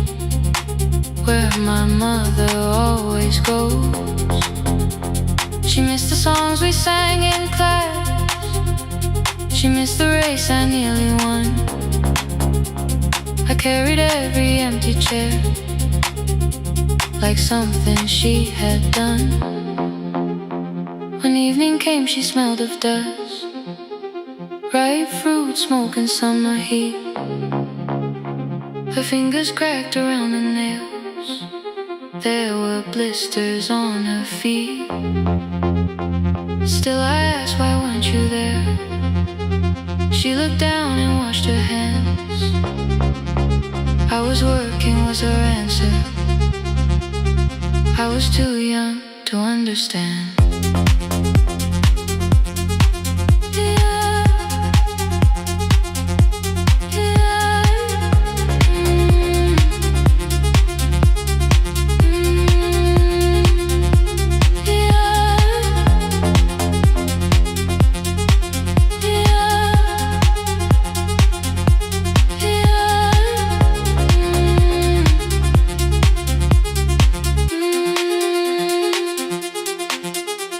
where my mother always goes. She missed the songs we sang in class. She missed the race I nearly won. I carried every empty chair like something she had done. When evening came she smelled of dust, ripe fruit, smoke and summer heat. Her fingers cracked around the nails. There were blisters on her feet. Still I asked, why weren't you there? She looked down and washed her hands. I was working was her answer. I was too young to understand.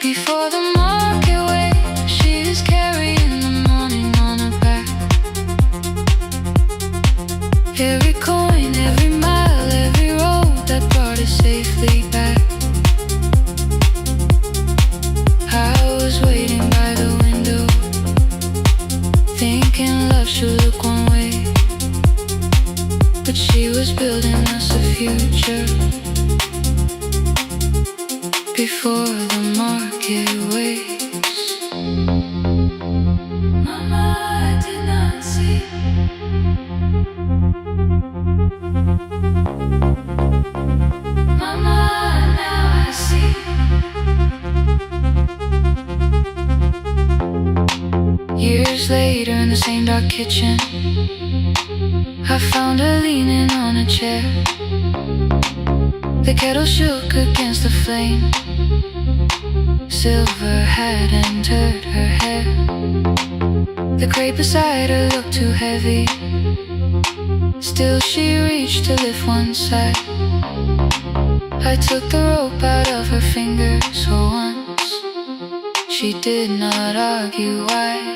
Before the market wakes, she is carrying the morning on her back. Every coin, every mile, every road that brought us safely back. I was waiting by the window, thinking love should look one way, but she was building us a future before the market wakes. Mama, I did not see. Mama, now I see. Years later in the same dark kitchen, I found her leaning on a chair. The kettle shook against the flame. Silver had entered her hair. The crate beside her looked too heavy. Still she reached to lift one side. I took the rope out of her fingers for once. She did not argue why.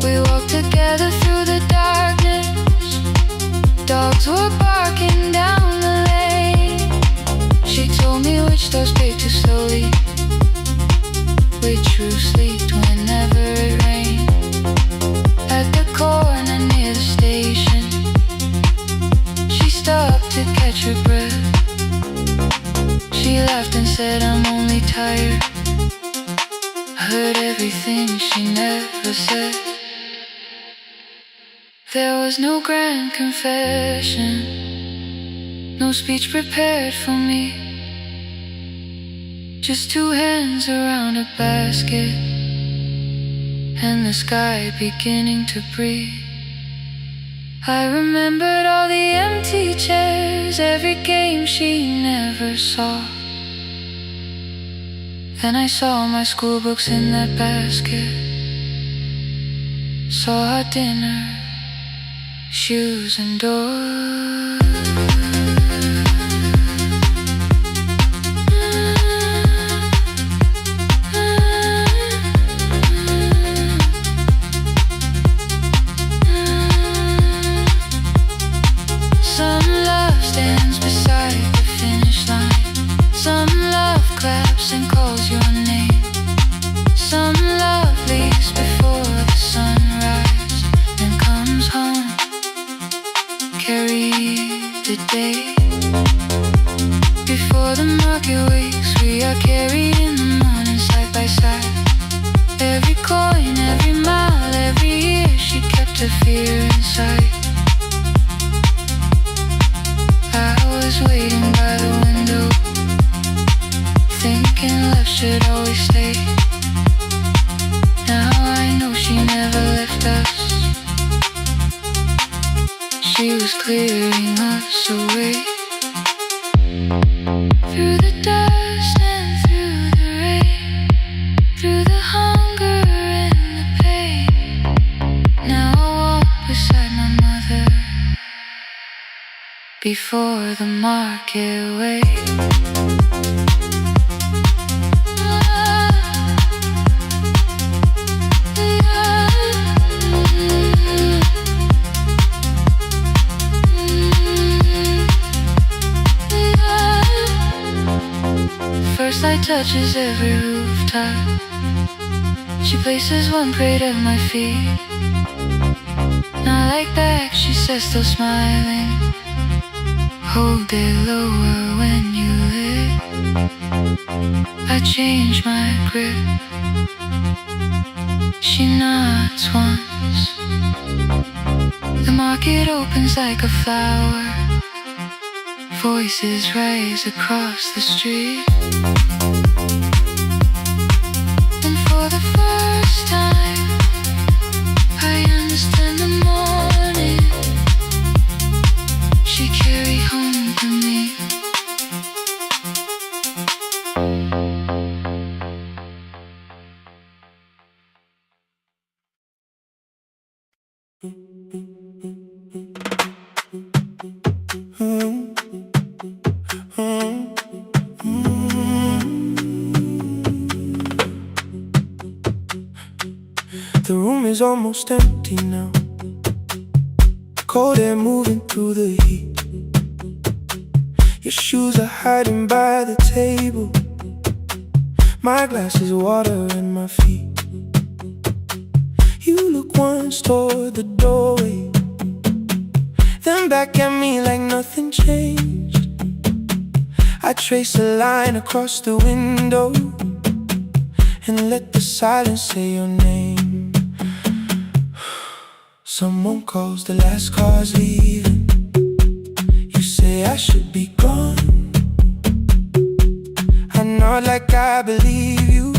We walked together through the darkness. Dogs were barking down the lane. She told me which doors paid too slowly, which roofs leaked whenever it rained. At the corner near the station, she stopped to catch her breath. She laughed and said, I'm only tired. I heard everything she never said. There was no grand confession, no speech prepared for me. Just two hands around a basket, and the sky beginning to breathe. I remembered all the empty chairs, every game she never saw. Then I saw my school books in that basket, saw our dinner, shoes and doors. Before the market wakes, we are carried in the morning side by side. Every coin, every mile, every year she kept to fear inside. I was waiting by the window, thinking love should always stay. Now I know she never left us. She was clearing us away. Through the dust and through the rain, through the hunger and the pain. Now I walk beside my mother before the market way. First light touches every rooftop. She places one plate at my feet. Not like back, she says, still smiling. Hold it lower when you lit. I change my grip. She nods once. The market opens like a flower. Voices rise across the street. And for the first time, I understand the morning she carried home to me. The room is almost empty now. Cold air moving through the heat. Your shoes are hiding by the table. My glass is water in my feet. You look once toward the doorway, then back at me like nothing changed. I trace a line across the window and let the silence say your name. Someone calls, the last car's leaving. You say I should be gone. I nod like I believe you,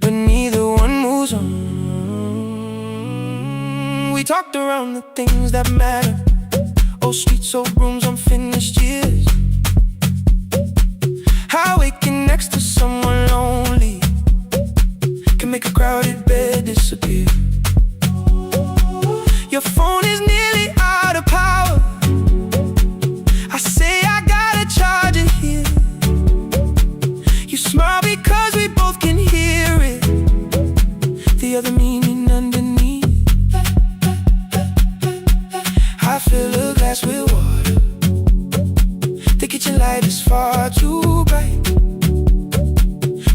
but neither one moves on. We talked around the things that matter. Old streets, old rooms, unfinished years. How waking next to someone lonely can make a crowded bed disappear. Your phone is nearly out of power. I say I gotta charge it here. You smile because we both can hear it, the other meaning underneath. I fill a glass with water. The kitchen light is far too bright.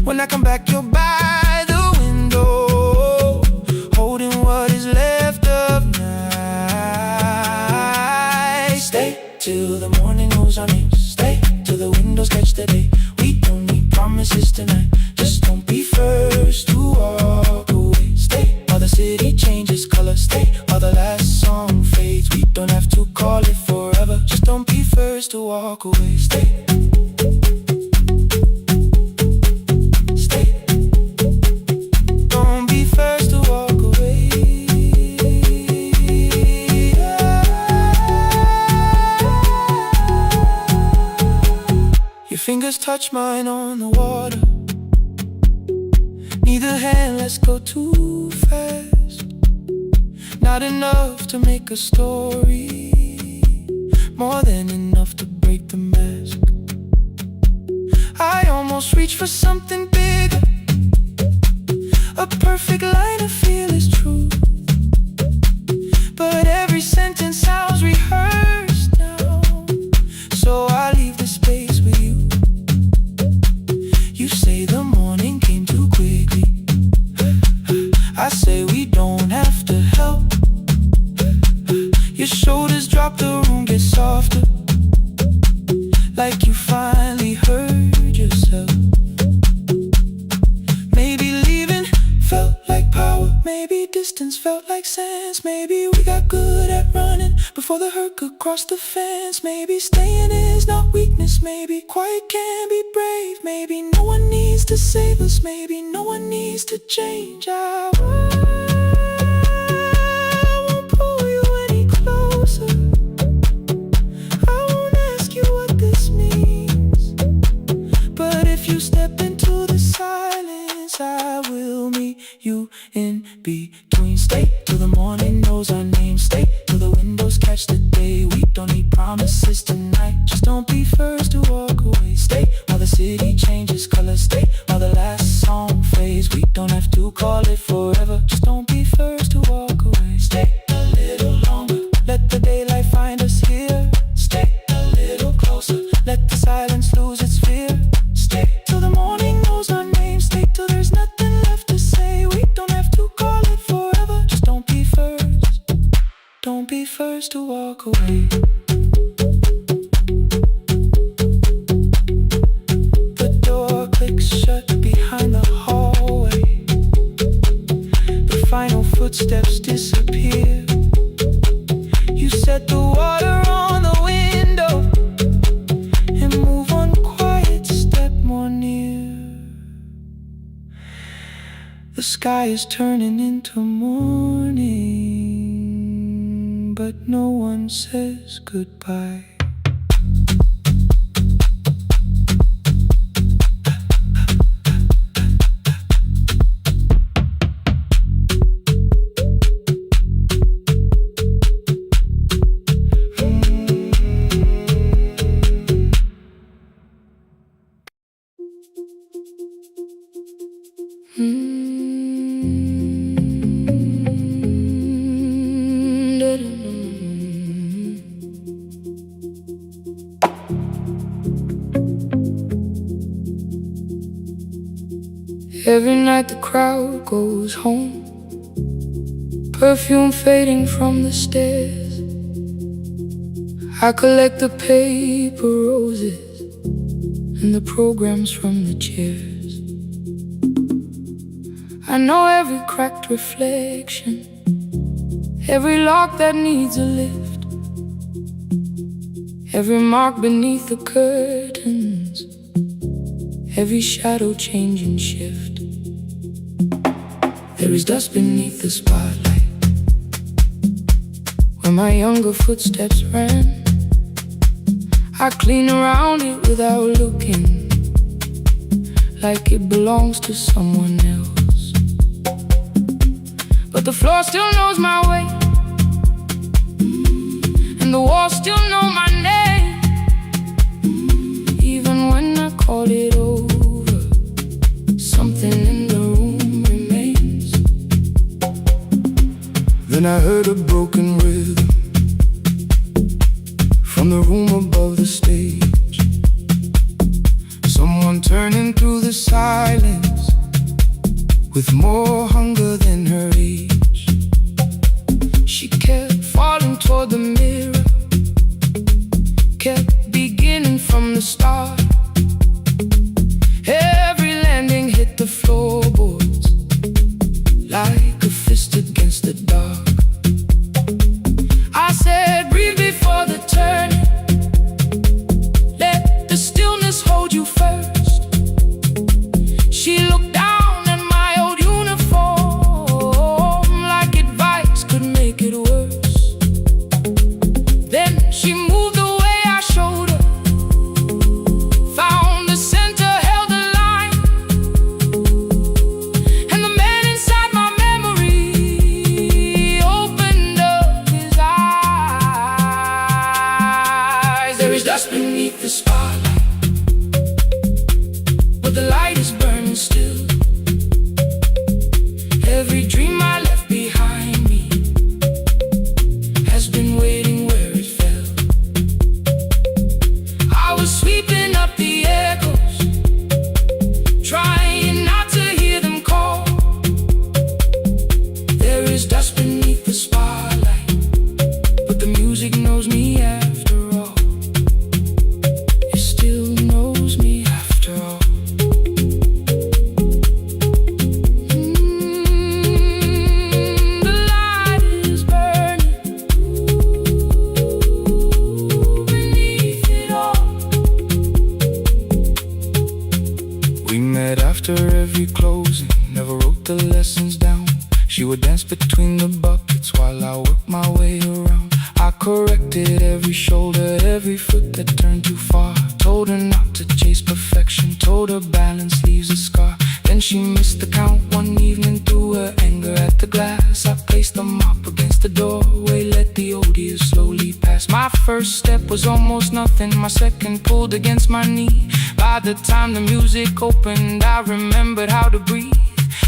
When I come back, you're by the window, holding what is left of night. Stay till the morning knows our names. Stay till the windows catch the day. We don't need promises tonight. Just don't be first to walk away. Stay while the city changes color. Stay while the last song fades. We don't have to call it forever. Just don't be first to walk away. Stay. Fingers touch mine on the water. Neither hand lets go too fast. Not enough to make a story, more than enough to break the mask. I almost reach for something bigger, a perfect line of fearless truth. But every sentence sounds rehearsed now, so I leave the space with you. You say the morning came too quickly. I say we don't have to help. Your shoulders drop, the room gets softer, like you finally heard yourself. Maybe leaving felt like power, maybe distance felt like got good at running before the hurt could cross the fence. Maybe staying is not weakness, maybe quiet can be brave. Maybe no one needs to save us, maybe no one needs to change. I won't pull you any closer, I won't ask you what this means. But if you step into the silence, I will meet you in between. Stay till the morning knows our name. Stay till the windows catch the day. We don't need promises tonight, just don't be first to walk away. Stay while the city changes color. Stay while the last song fades. We don't have to call it forever, just don't be first to walk away. Stay a little longer, let the daylight find us here. Stay a little closer, let the silence lose its fear. Stay till the morning knows our name. Stay till there's nothing left to say. We don't have to call it forever, just don't be first. Don't be first to walk away. The door clicks shut behind the hallway. The final footsteps disappear. You set the water on the window and move one quiet step more near. The sky is turning into morning, but no one says goodbye. Every night the crowd goes home, perfume fading from the stairs. I collect the paper roses and the programs from the chairs. I know every cracked reflection, every lock that needs a lift, every mark beneath the curtains, every shadow change and shift. There is dust beneath the spotlight where my younger footsteps ran. I clean around it without looking, like it belongs to someone else. But the floor still knows my way, and the walls still know my name. Even when I call it over, something in the room remains. Then I heard a broken rhythm from the room above the stage. Someone turning through the silence with more hunger than her age. She kept falling toward the mirror, kept beginning from the start. Every landing hit the floorboards like a fist against the dark. I said, breathe before the turning, let the stillness hold you first. She looked down at my old uniform like advice could make it worse. Then she moved the way I showed her, found the center, held the line, and the man inside my memory opened up his eyes. There is dust beneath the spotlight, but the light is burning still. Every dream I left behind me has been waiting where it fell. I was sweeping up the echoes, trying not to hear them call. There is dust beneath the spotlight, but the music knows me after all. It's still every closing, never wrote the lessons down. She would dance between the buckets while I worked my way around. I corrected every shoulder, every foot that turned too far. Told her not to chase perfection, told her balance leaves a scar. Then she missed the count one evening, threw her anger at the glass. I placed the mop against the doorway, let the odor slowly pass. My first step was almost nothing, my second pulled against my knee. By the time the music opened, I remembered how to breathe.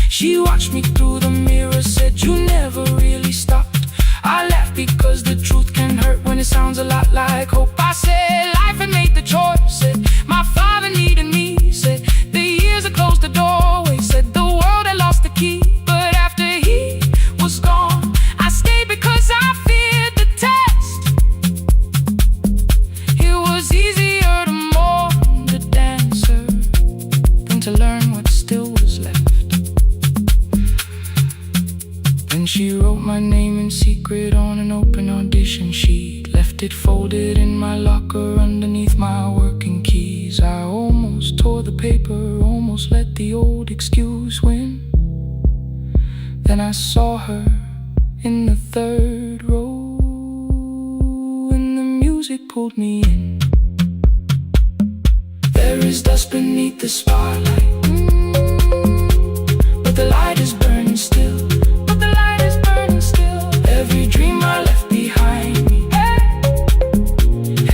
She watched me through the mirror, said, "You never really stopped." I laughed because the truth can hurt when it sounds a lot like hope. I said life had made the choice, said my father needed me, said the years had closed the doorway, said the world had lost the key. But after he was gone, I stayed because I feared the test. It was easier to mourn the dancer than to learn what still was left. Then she wrote my name in secret on an open audition sheet, left it folded in my locker underneath my working keys. I almost tore the paper, almost let the old excuse win. Then I saw her in the third row, and the music pulled me in. There is dust beneath the spotlight, but the light is burning still. Every dream I left behind me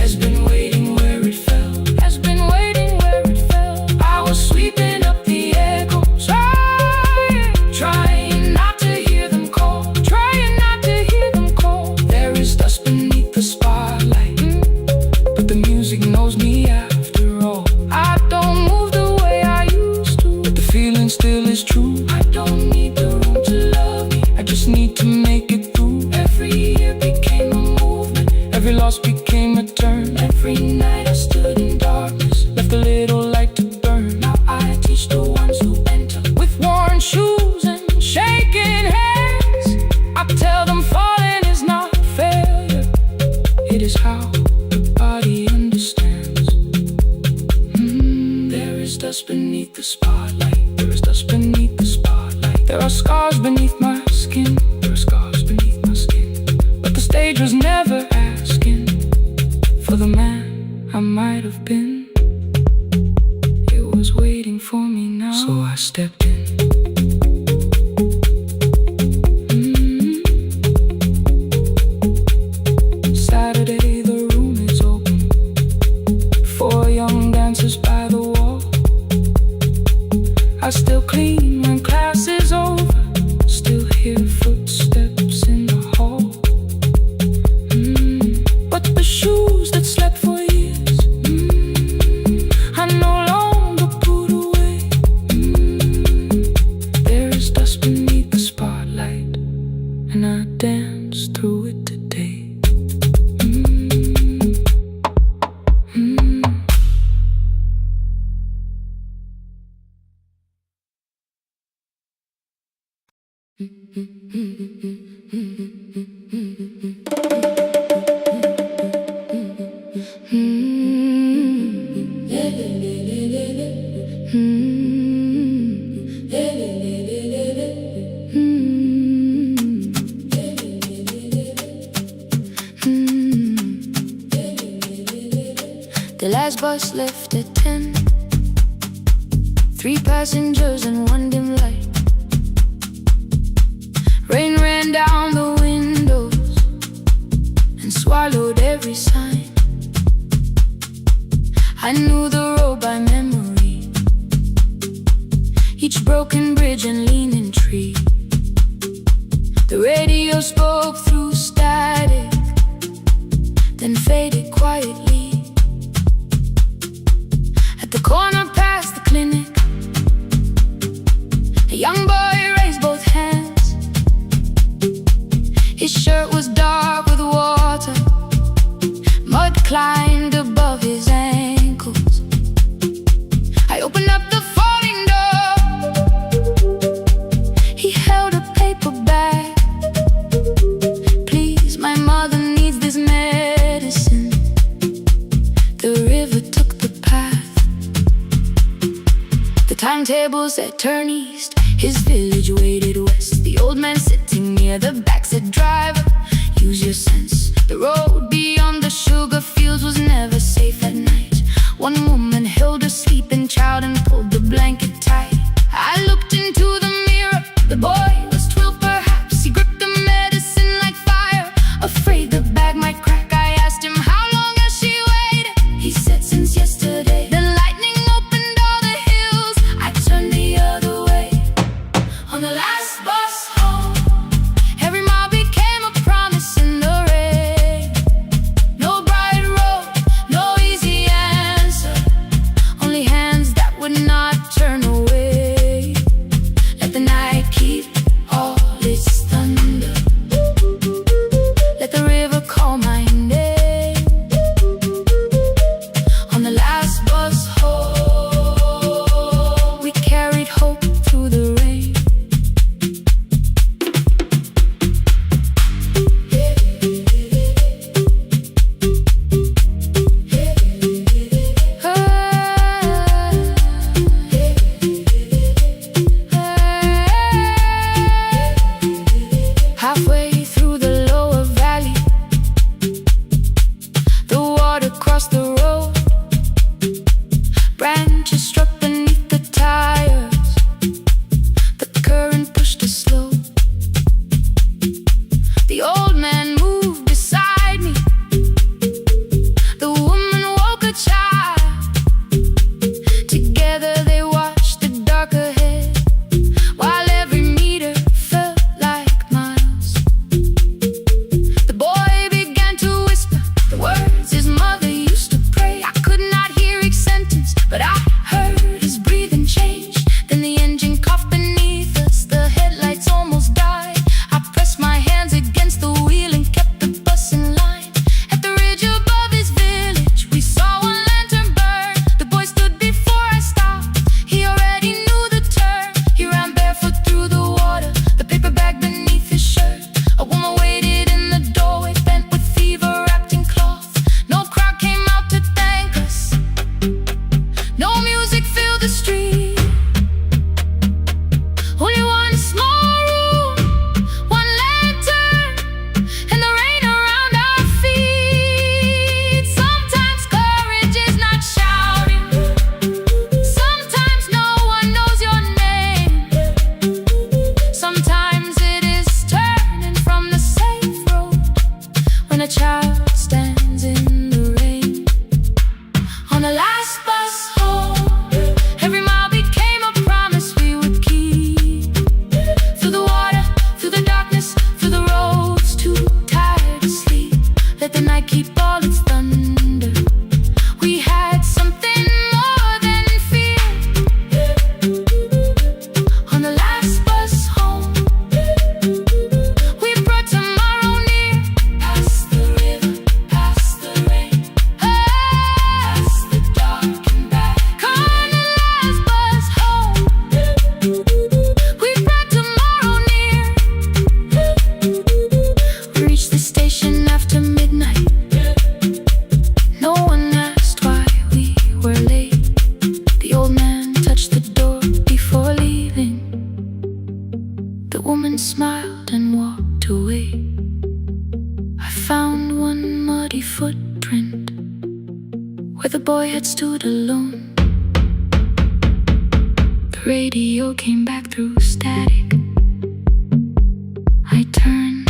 has been waiting where it fell, has been waiting where it fell. I was sweeping up the echoes, trying not to hear them call, trying not to hear them call. There is dust beneath the spotlight, but the music knows me after all. I don't move the way I used to, but the feeling still is true. I don't need the room to love me, I just need to make it. Every year became a movement, every loss became a turn. Every night I stood in darkness, left a little light to burn. Now I teach the ones who enter with worn shoes and shaking hands. I tell them falling is not failure, it is how the body understands. There is dust beneath the spotlight, there is dust beneath the spotlight. There are scars beneath my skin, there are scars beneath my skin. But the stage was never asking for the man I might have been. It was waiting for me now, so I stepped in. Saturday, the room is open, 4 young dancers by the wall. I still clean when class is over, still hear footsteps in the hall. But the shoes that slept for years, I no longer put away. There is dust beneath the spotlight, and I dance through it today. The last bus left at 10, 3 passengers and 1 dim light. Rain ran down the windows and swallowed every sign. I knew the road by memory, each broken bridge and leaning tree. The radio spoke through static, then faded quietly. At the corner past the clinic, a young boy raised both hands. His shirt was dark with water, mud climbed above his ankles. I opened up the folding door, he held a paper bag. Please, my mother needs this medicine. The river took the path, the timetables that turn east. His village waited west. The old man sitting near the back said, "Driver, use your sense. The road beyond the sugar fields was never safe at night." One woman held her sleeping child and pulled the blanket tight. I looked into the mirror. The boy was 12 perhaps. He gripped the medicine like fire, afraid the bag might crack. I asked him, "How long has she waited?" He said, "Since yesterday." The lightning opened all the hills. I turned the other way. On the last bus home, every mile became a promise in the rain. No bright road, no easy answer, only hands that would not turn away. Let the night keep all its thunder. Let the river call my name. On the last bus home, we carried hope through the rain. Halfway through the lower valley, the water crossed the road. Branches struck beneath the tires. The current pushed us slow. The old man moved beside me. The woman woke a child. Together they watched the dark ahead, while every meter felt like miles. The boy began to whisper the words his mother used to pray. I could not hear each sentence, but I heard his breathing change. Then the engine coughed beneath us. The headlights almost died. I pressed my hands against the wheel and kept the bus in line. At the ridge above his village, we saw one lantern burn. The boy stood before I stopped. He already knew the turn. He ran barefoot through the water, the paper bag beneath his shirt. A woman waited in the doorway, bent with fever, wrapped in cloth. No crowd came out to thank us. No music filled the street. Only one small room, one lantern, and the rain around our feet. Sometimes courage is not shouting. Sometimes no one knows your name. Sometimes it is turning from the safe road when a child stands in the rain. On the last bus home, every mile became a promise we would keep. Through the water, through the darkness, through the roads too tired to sleep. Let the night keep all its thunder. We had something more than fear. On the last bus home, we brought tomorrow near. Past the river, past the rain, past the dark and back. On the last bus home, we brought tomorrow near. We reached the station after midnight. No one asked why we were late. The old man touched the door before leaving. The woman smiled and walked away. I found one muddy footprint where the boy had stood alone. The radio came back through static. I turned.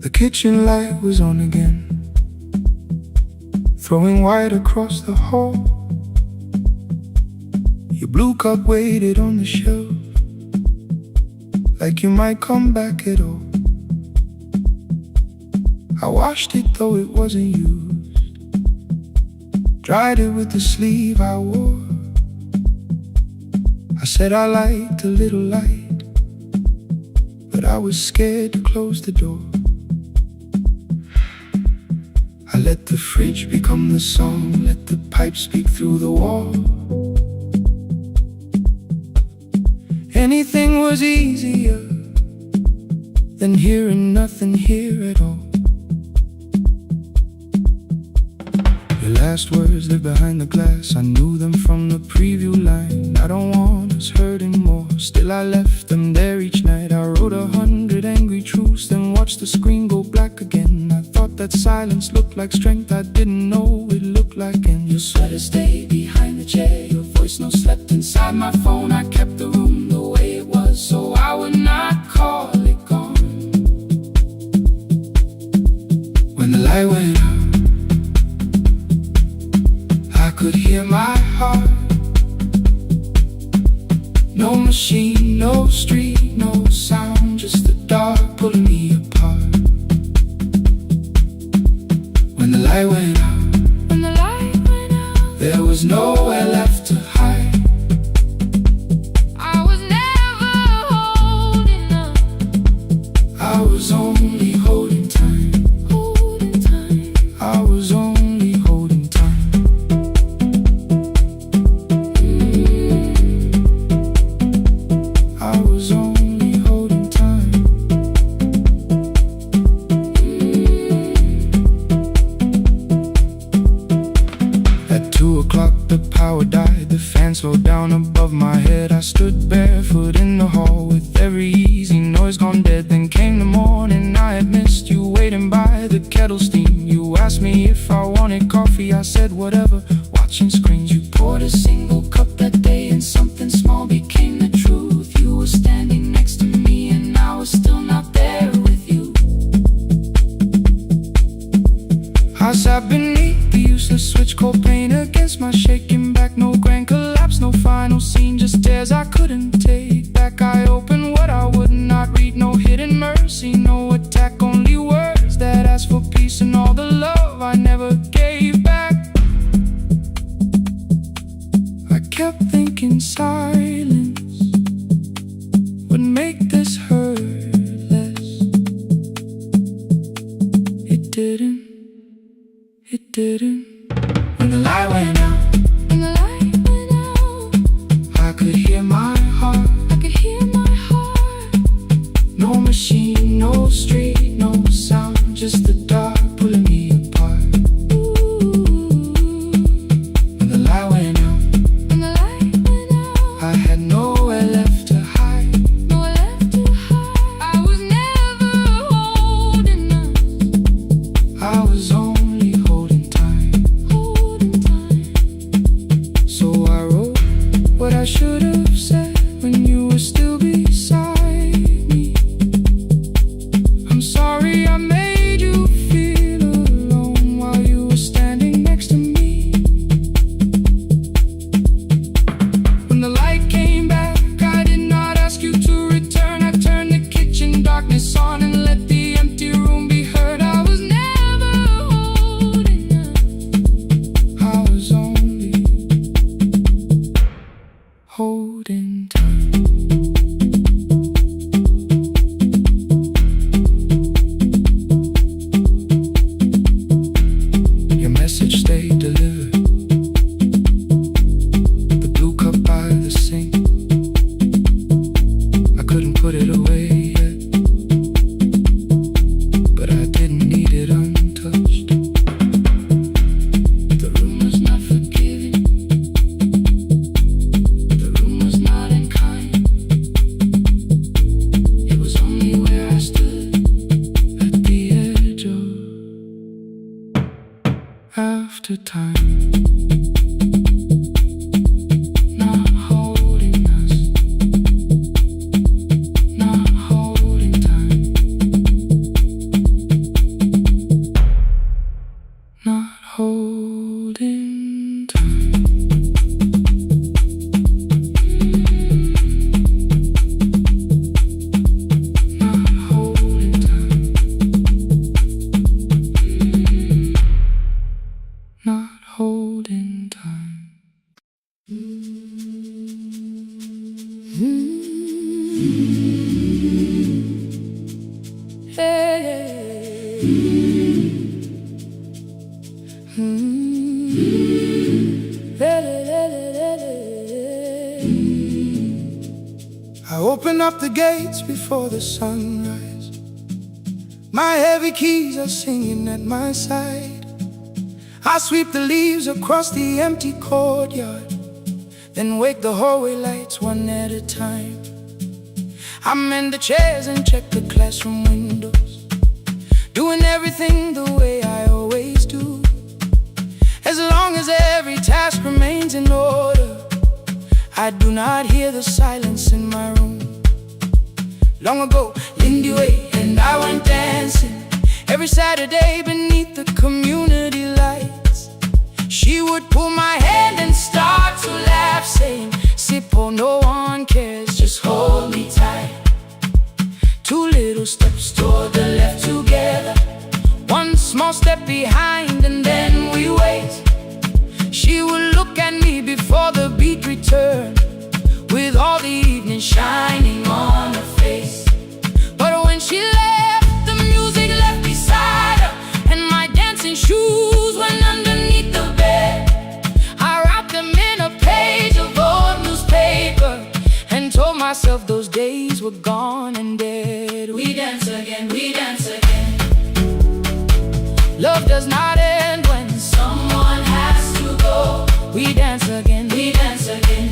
The kitchen light was on again, throwing white across the hall. Your blue cup waited on the shelf, like you might come back at all. I washed it though it wasn't used, dried it with the sleeve I wore. I said I liked a little light, but I was scared to close the door. I let the fridge become the song, let the pipe speak through the wall. Anything was easier than hearing nothing here at all. Your last words live behind the glass, I knew them from the preview line. I don't want us hurting more, still I left them there each night. I wrote 100 angry truths, then watched the screen go black again. I thought that silence looked like strength, I didn't know it looked like. And your sweater stayed behind the chair, your voice no slept inside my phone. I kept the room the way it was, so I would not call it gone. When the light went out, I could hear my heart. No machine, no street, no sound, just the dark pulling me apart. When the light went out, there was nowhere left to hide. I was never holding on. I was only holding time. I was only holding time. I was only holding time. At 2 o'clock the power died, the fan slowed down above my head. I stood barefoot in the hall with every easy noise gone dead. Then came the morning, I had missed you waiting by the kettle steam. You asked me if I wanted coffee, I said whatever, watching screens. You poured a single cup that day and something small became the truth. You were standing next to me and I was still not there with you. I sat beneath the useless switch, cold pain against my shaking back. No grand collapse, no final scene, just tears I couldn't take back. I opened what I would not read, no hidden mercy, no attack, only words that asked for peace and all the love I never gave back. I kept thinking silence would make this hurt less. It didn't. It didn't. When the light went out, I could hear my heart. No machine, no street, no sound, just the dark pulling me apart. When the light went out, I had nowhere left to hide. I was never holding on. I was only holding time. So I wrote what I should have said when you were still beside me. I'm sorry I made you feel alone while you were standing next to me. When the light came back, I did not ask you to return. I turned the kitchen darkness on and let the empty room be heard. I was never holding on. I was only holding time. Your message stayed delivered. The blue cup by the sink, I couldn't put it away yet, but I didn't need it untouched. The room was not forgiving, the room was not unkind. It was only where I stood at the edge of after time. Not holding us, not holding time, not holding time. Not holding time. Not holding time. Open up the gates before the sunrise. My heavy keys are singing at my side. I sweep the leaves across the empty courtyard, then wake the hallway lights one at a time. I mend the chairs and check the classroom windows, doing everything the way I always do. As long as every task remains in order, I do not hear the silence in my room. Long ago, Lindy Way and I went dancing every Saturday beneath the community lights. She would pull my hand and start to laugh, saying, "Sippo, no one cares, just hold me tight." 2 little steps toward the left together, 1 small step behind, and then we wait. She would look at me before the beat returned, with all the evening shining on her face. But when she left, the music left beside her, and my dancing shoes went underneath the bed. I wrapped them in a page of old newspaper and told myself those days were gone and dead. We dance again, we dance again. Love does not end when someone has to go. We dance again, we dance again.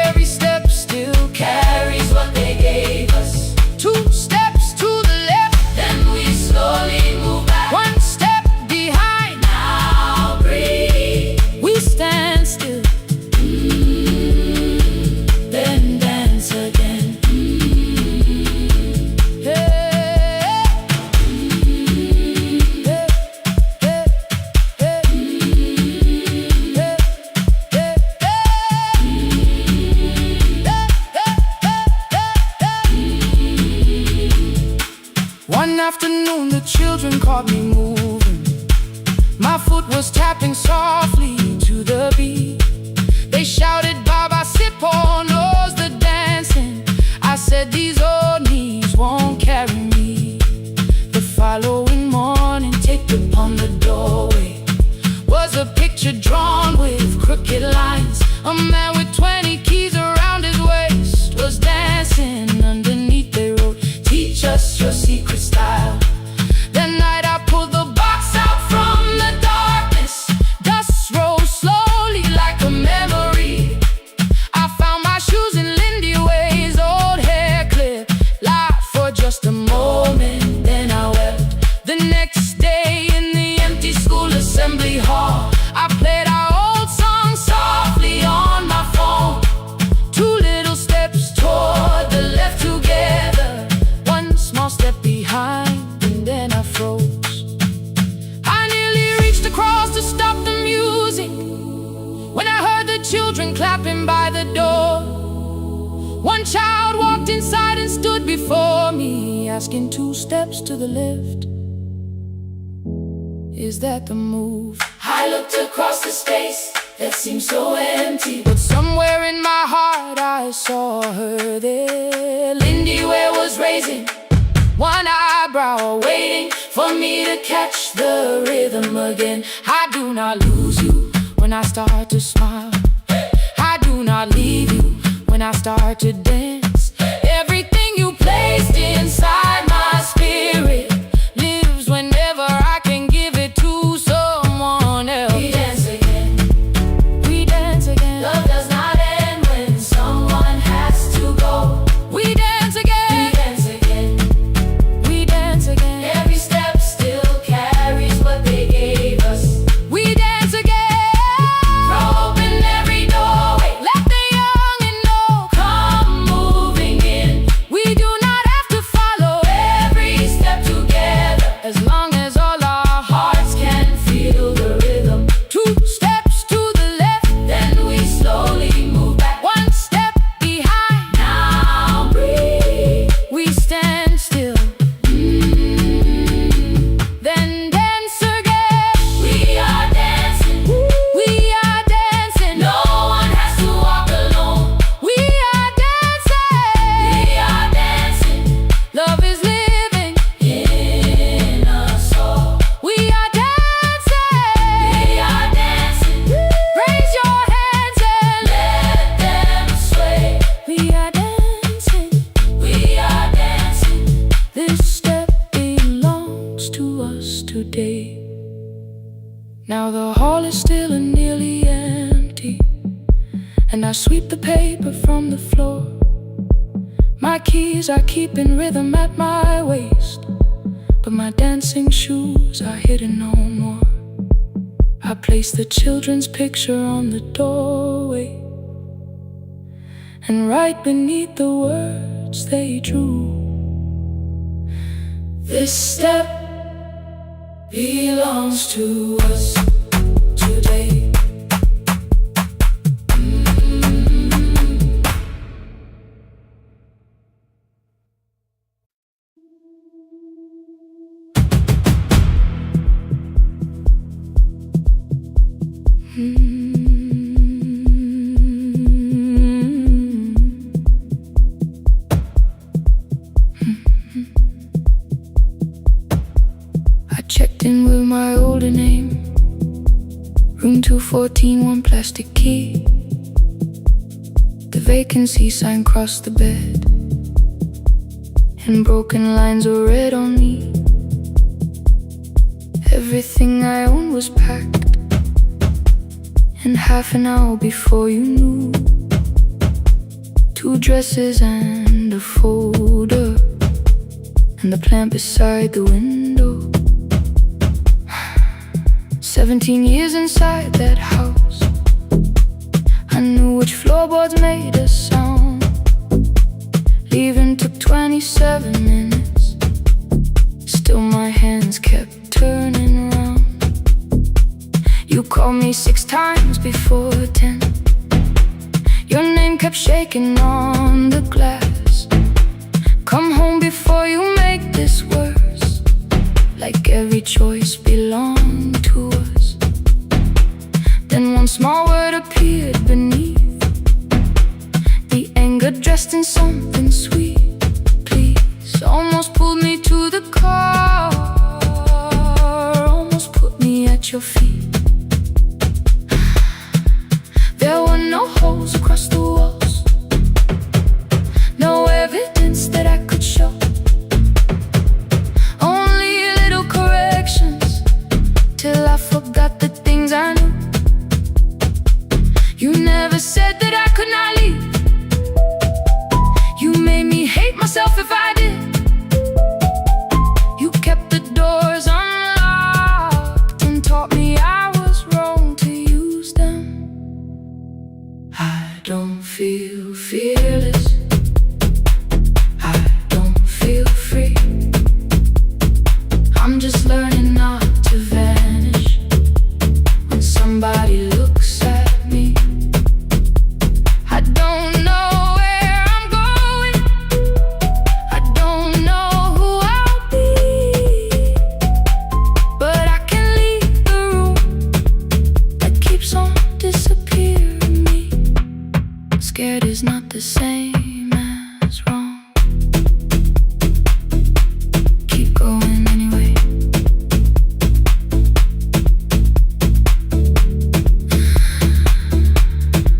Every step still carries what they gave us. 2 steps to the left, then we slowly move back. 1 step behind, now breathe. We stand still, then dance again. One afternoon the children caught me moving. My foot was tapping softly to the beat. They shouted, "Baba Sippo knows the dancing." I said, "These old knees won't carry me." The following morning, taped upon the doorway was a picture drawn with crooked lines. A man with 20 keys around his waist was dancing underneath. They wrote, "Teach us your secret style." That night I pulled the box out from the darkness. Dust rose slowly like a memory. I found my shoes in Lindy Way's old hair clip. Laughed for just a moment, then I wept. The next day in the empty school assembly hall, I played our old song softly on my phone. 2 little steps toward the left together, 1 small step behind, and then I froze. I nearly reached across to stop the music when I heard the children clapping by the door. 1 child walked inside and stood before me, asking, "2 steps to the left, is that the move?" I looked across the space that seemed so empty, but somewhere in my heart I saw her there. Lindy Ware was raising 1 eyebrow, waiting for me to catch the rhythm again. I do not lose you when I start to smile. I do not leave you when I start to dance. Everything you placed inside my spirit lives whenever I can give it to someone else. We dance again, we dance again. Love does not end when someone has to go. We dance again, we dance again. We dance again. Every step still carries what they gave us. We dance again. Throw open every doorway, let the young and old come move. hall is still and nearly empty, and I sweep the paper from the floor. My keys I keep in rhythm at my waist, but my dancing shoes are hidden no more. I place the children's picture on the doorway, and right beneath the words they drew, this step belongs to us today. I checked in with my older name, room 214, one plastic key. The vacancy sign crossed the bed, and broken lines were read on me. Everything I owned was packed, and half an hour before you knew, 2 dresses and a folder, and the plant beside the window. 17 years inside that house, I knew which floorboards made a sound. Leaving took 27 minutes, still my hands kept turning round. You called me 6 times before 10. Your name kept shaking on the glass. Come home before you make this worse, like every choice belonged to us. Then one small word appeared beneath, the anger dressed in something sweet. Please, almost pulled me to the car, almost put me at your feet. There were no holes across the walls, no evidence that I could show, only little corrections, till I forgot the things I knew. You never said that I could not leave. You made me hate myself if I did. You kept the doors unlocked and taught me I was wrong to use them. I don't feel fearless, I don't feel free. I'm just learning not to vanish when somebody looks at me. I don't know where I'm going, I don't know who I'll be, but I can leave the room that keeps on disappearing me. Scared is not the same as wrong. Keep going anyway.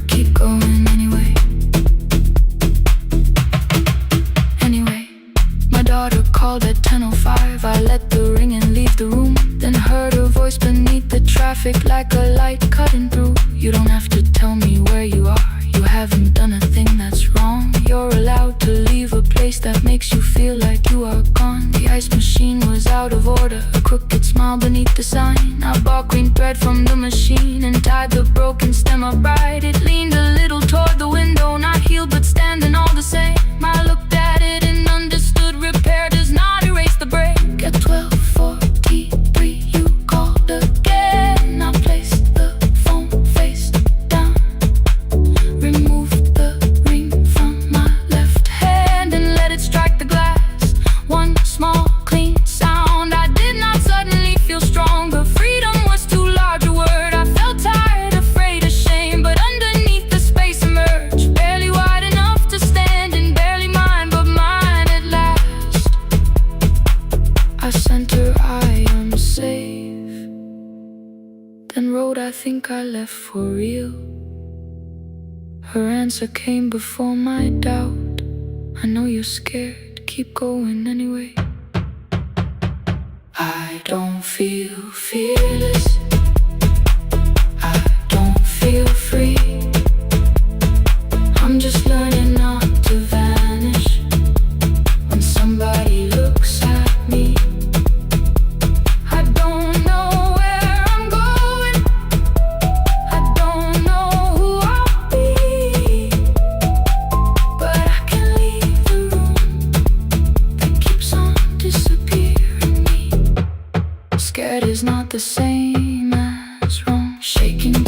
Keep going anyway. Anyway, my daughter called at 10:05. I let the ring and leave the room, then heard her voice beneath the traffic like a light cutting through. You don't have to tell me where you are, you haven't done a thing that's wrong. You're allowed to leave a place that makes you feel like you are gone. The ice machine was out of order, a crooked smile beneath the sign. I bought green thread from the machine and tied the broken stem upright. It leaned a little toward the window, not healed but standing all the same. I looked at it and understood repair does not erase the break. At 12:43 you called again. I placed the phone face down, removed the ring from my left hand and let it strike the glass. One small clean sound. I did not suddenly feel stronger. Freedom was too large a word. I felt tired, afraid, ashamed, but underneath the space emerged, barely wide enough to stand and barely mine, but mine at last. I sent her, I am safe, then wrote, I think I left for real. Her answer came before my doubt. I know you're scared, keep going anyway. I don't feel fearless,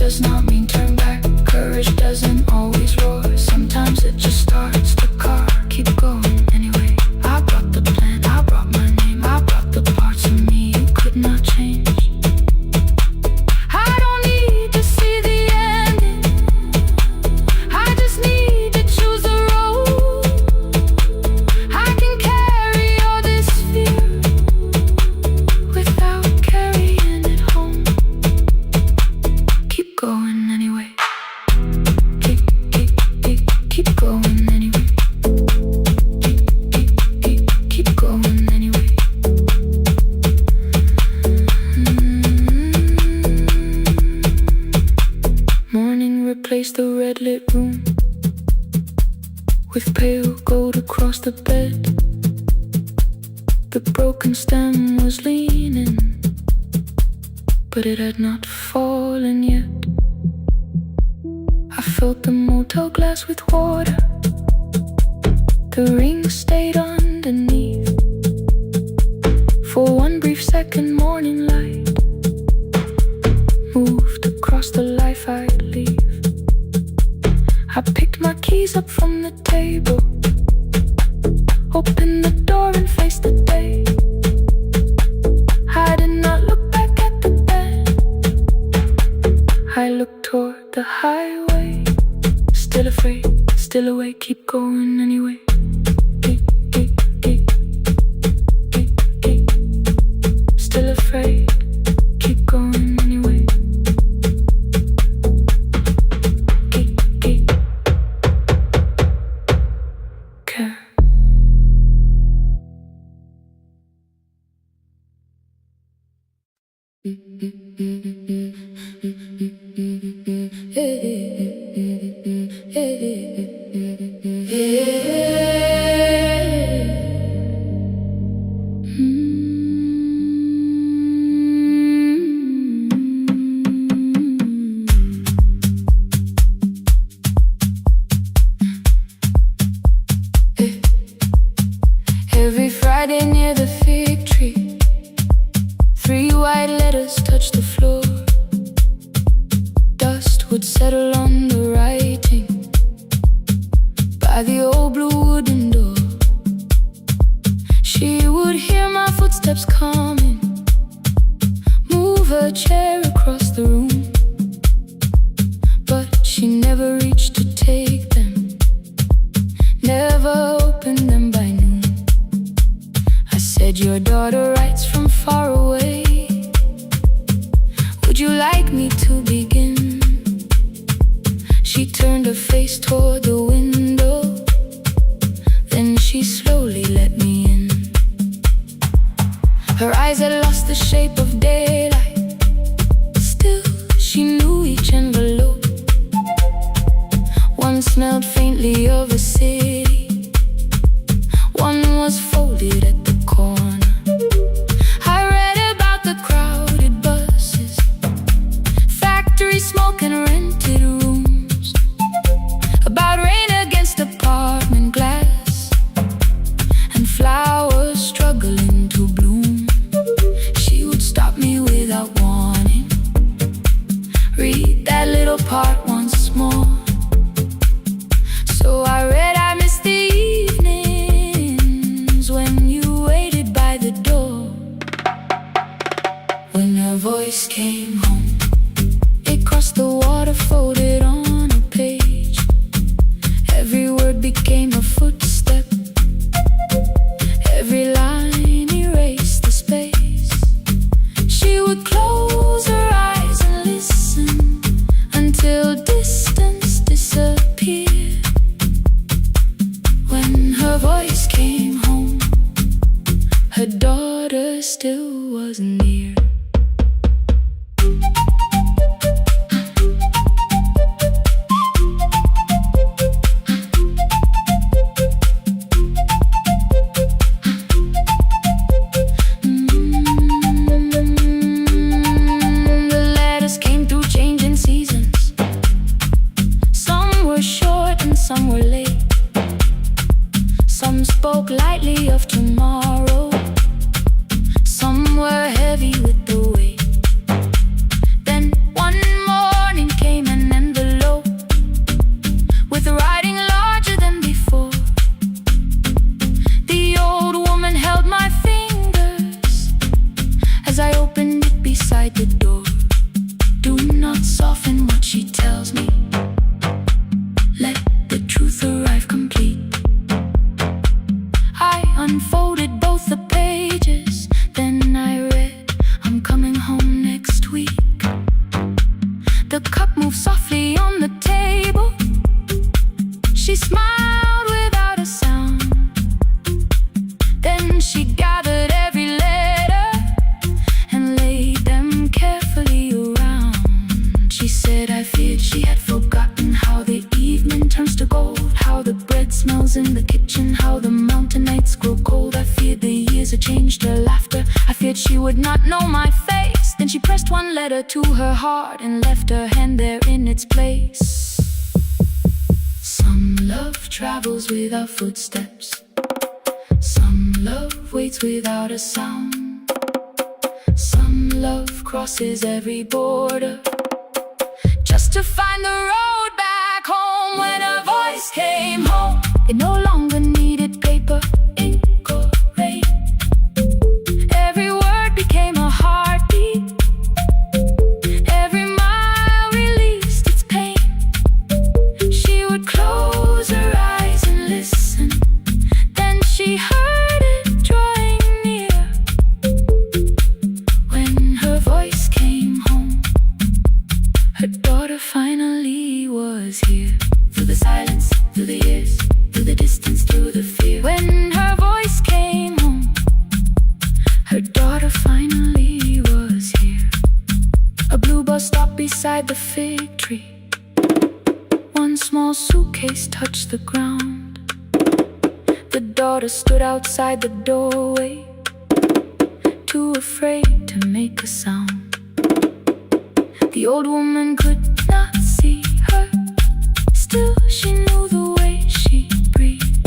does not mean turn back. Courage doesn't always roar. Sometimes it just starts the car. Keep going anyway. I brought the plan, I brought my name, I brought the parts of me you could not change. I don't need to see the ending, I just need to choose a road. I can carry all this fear without carrying it home. Keep going anyway. Keep going anyway. Keep going anyway. Morning replaced the red lit room with pale gold across the bed. The broken stem was leaning, but it had not fallen yet. I filled the motel glass with water. The ring stayed underneath. For one brief second, morning light moved across the life I'd leave. I picked my keys up from the table, opened the door and faced the day. I did not look back at the bed, I looked toward the highway. Still afraid, still awake, keep going anyway. Still afraid, keep going anyway. Care. Every Friday near the fig tree, 3 white letters touched the floor. Dust would settle on the writing by the old blue wooden door. She would hear my footsteps coming, move her chair across the room, but she never reached to take them, never opened them by noon. I said, your daughter writes from far away, would you like me to begin? She turned her face toward the window, then she slowly let me in. Her eyes had lost the shape of daylight, still she knew each envelope. One smelled faintly of a city, one was folded at the corner. I read about the crowded buses, factory smoke and rented rooms, about rain against apartment glass and flowers struggling to bloom. She would stop me without warning, read that little part once more. So I read, I miss the evenings when you waited by the door. When her voice came home, it crossed the water, folded on a page. Every word became a footstep, every line erased the space. She would close her eyes and listen until distance The cup moved softly on the table. She smiled without a sound. Then she gathered every letter and laid them carefully around. She said, I feared she had forgotten how the evening turns to gold, how the bread smells in the kitchen, how the mountain nights grow cold. I feared the years had changed her laughter. I feared she would not know my face. Then she pressed one letter to her heart and left her hand there in its place. Some love travels without footsteps. Some love waits without a sound. Some love crosses every border just to find the road back home. When her voice came home, it no longer needed paper, ink or rain. Every word became a heartbeat. Every mile released its pain. She would close her eyes and listen. Then she heard it drawing near. When her voice came home, her daughter finally was here. Through the silence, through the years, through the distance, through the fear. When her voice came home, her daughter finally was here. A blue bus stopped beside the fig tree. One small suitcase touched the ground. The daughter stood outside the doorway, too afraid to make a sound. The old woman could not see her. Still she knew the way she breathed.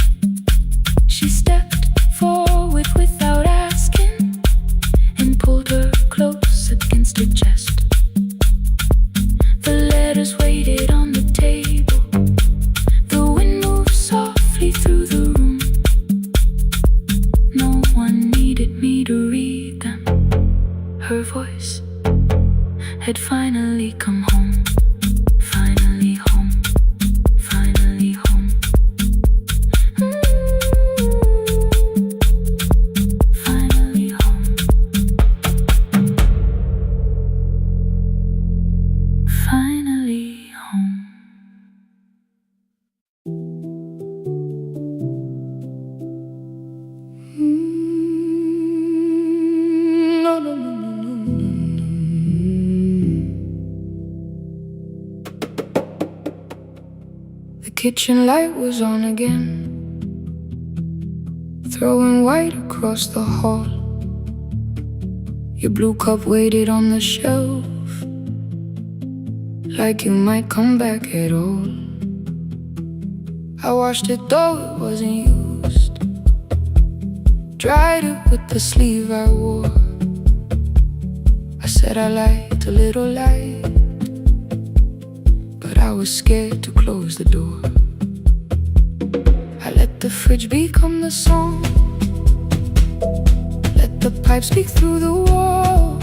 She stepped forward without asking and pulled her close against her chest. The letters waited on the table. The wind moved softly through the room. No one needed me to read them. Her voice had finally come home. Finally home. Finally home. Finally home. Finally home. No, no, no, no, no, no. The kitchen light was on again, throwing white across the hall. Your blue cup waited on the shelf, like you might come back at all. I washed it though it wasn't used, dried it with the sleeve I wore. I said I liked a little light, but I was scared to close the door. I let the fridge become the song, let the pipe speak through the wall.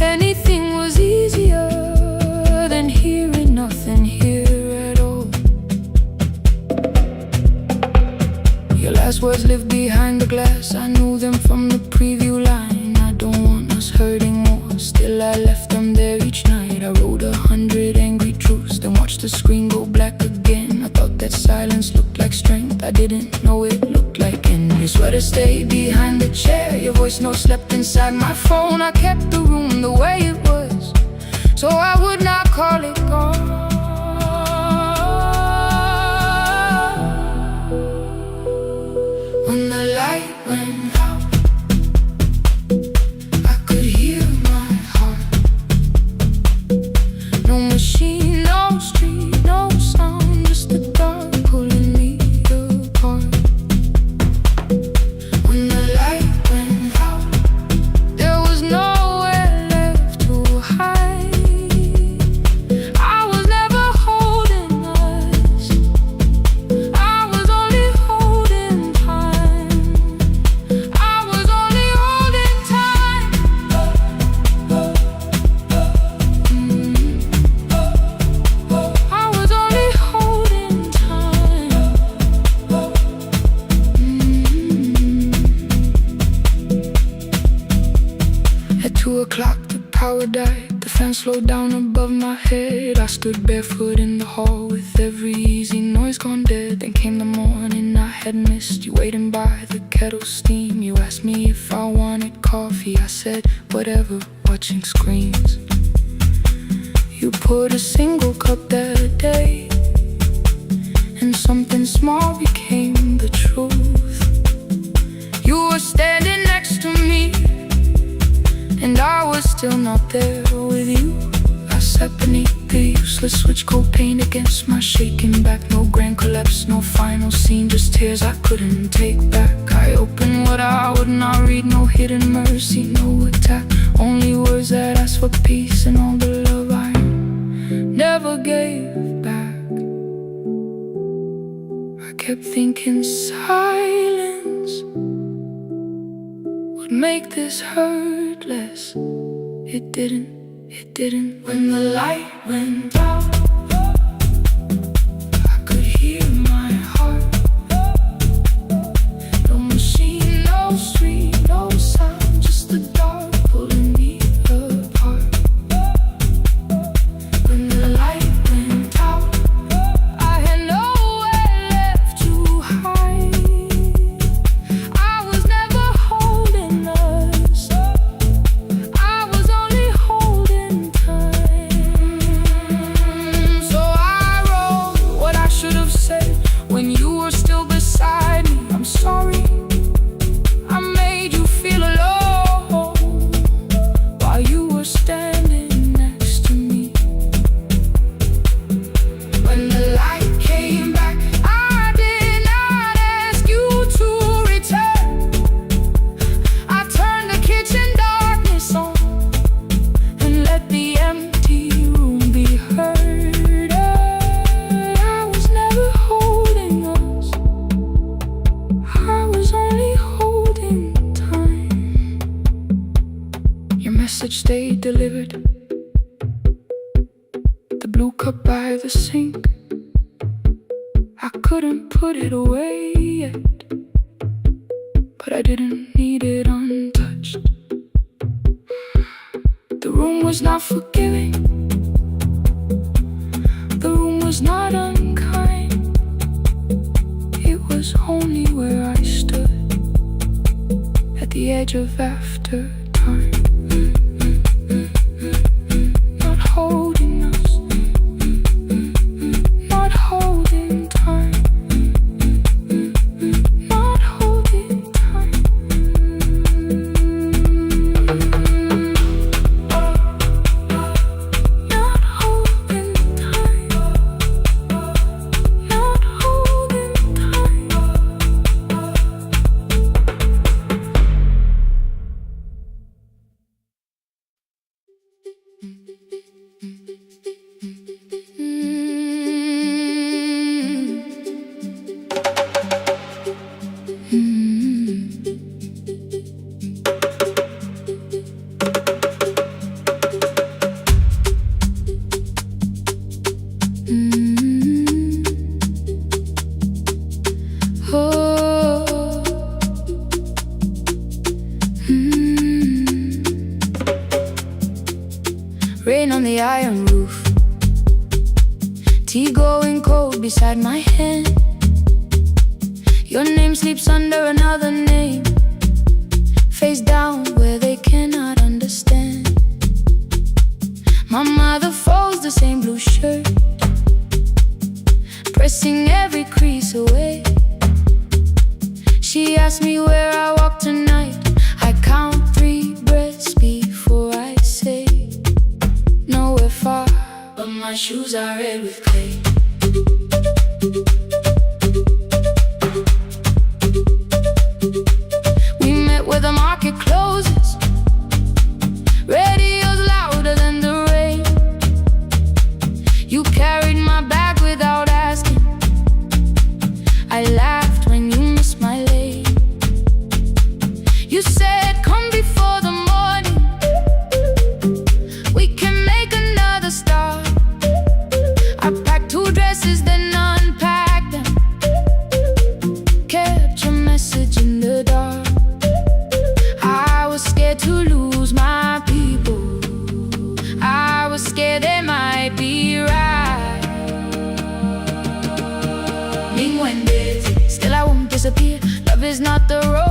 Anything was easier than hearing nothing here at all. Your last words lived behind the glass. I knew them from the preview line. I don't want us hurting more, still I left them there each night. I wrote 100 angry truths, then watched the screen go black again. I thought that silence looked like strength, I didn't know it looked like end. Your sweater stayed behind the chair, your voice note slept inside my phone. I kept the room the way it was, so I would not call it gone. When the light went out, I could hear my heart. No machine, no street, no sound, just the dark pulling me apart. When the light went out, there was nowhere left to slowed down above my head. I stood barefoot in the hall with every easy noise gone dead. Then came the morning I had missed. You waiting by the kettle steam. You asked me if I wanted coffee. I said whatever, watching screens. You poured a single cup that day, and something small became the truth. You were standing next to me, and I was still not there with you. I sat beneath the useless switch, cold paint against my shaking back. No grand collapse, no final scene, just tears I couldn't take back. I opened what I would not read, no hidden mercy, no attack. Only words that asked for peace and all the love I never gave back. I kept thinking silence would make this hurt less. It didn't. When the light went out, I could hear my heart. No machine, no street, no sound, just the dark pulling me apart. When the light went out, I had nowhere left to hide. I was never holding us, I was only holding time. So I wrote what I should have said when you were still beside me. I'm sorry I made you feel alone while you were standing next to me. When the light came back, I did not ask you to return. I turned the kitchen darkness on and let the empty room be heard. I was never holding us, I was only holding time. Your message stayed delivered, the blue cup by the sink. I couldn't put it away yet, but I didn't need it untouched. The room was not forgiving, the room was not unkind. It was only where I stood at the edge of after time. Not holding us, not holding time, not holding time. Not holding time, not holding Rain on the iron roof, tea going cold beside my hand. Your name sleeps under another name, face down where they cannot understand. My mother folds the same blue shirt, pressing every crease away. She asks me where I walk tonight. I count 3 breaths before I say nowhere far, but my shoes are red with clay. We met where the market closes, radio's louder than the rain. You carried my bag without asking, I laughed when you missed my lane. You said come before the morning, we can make another start. I packed 2 dresses, then unpacked them, kept your message in the dark. I was scared gear. Love is not the road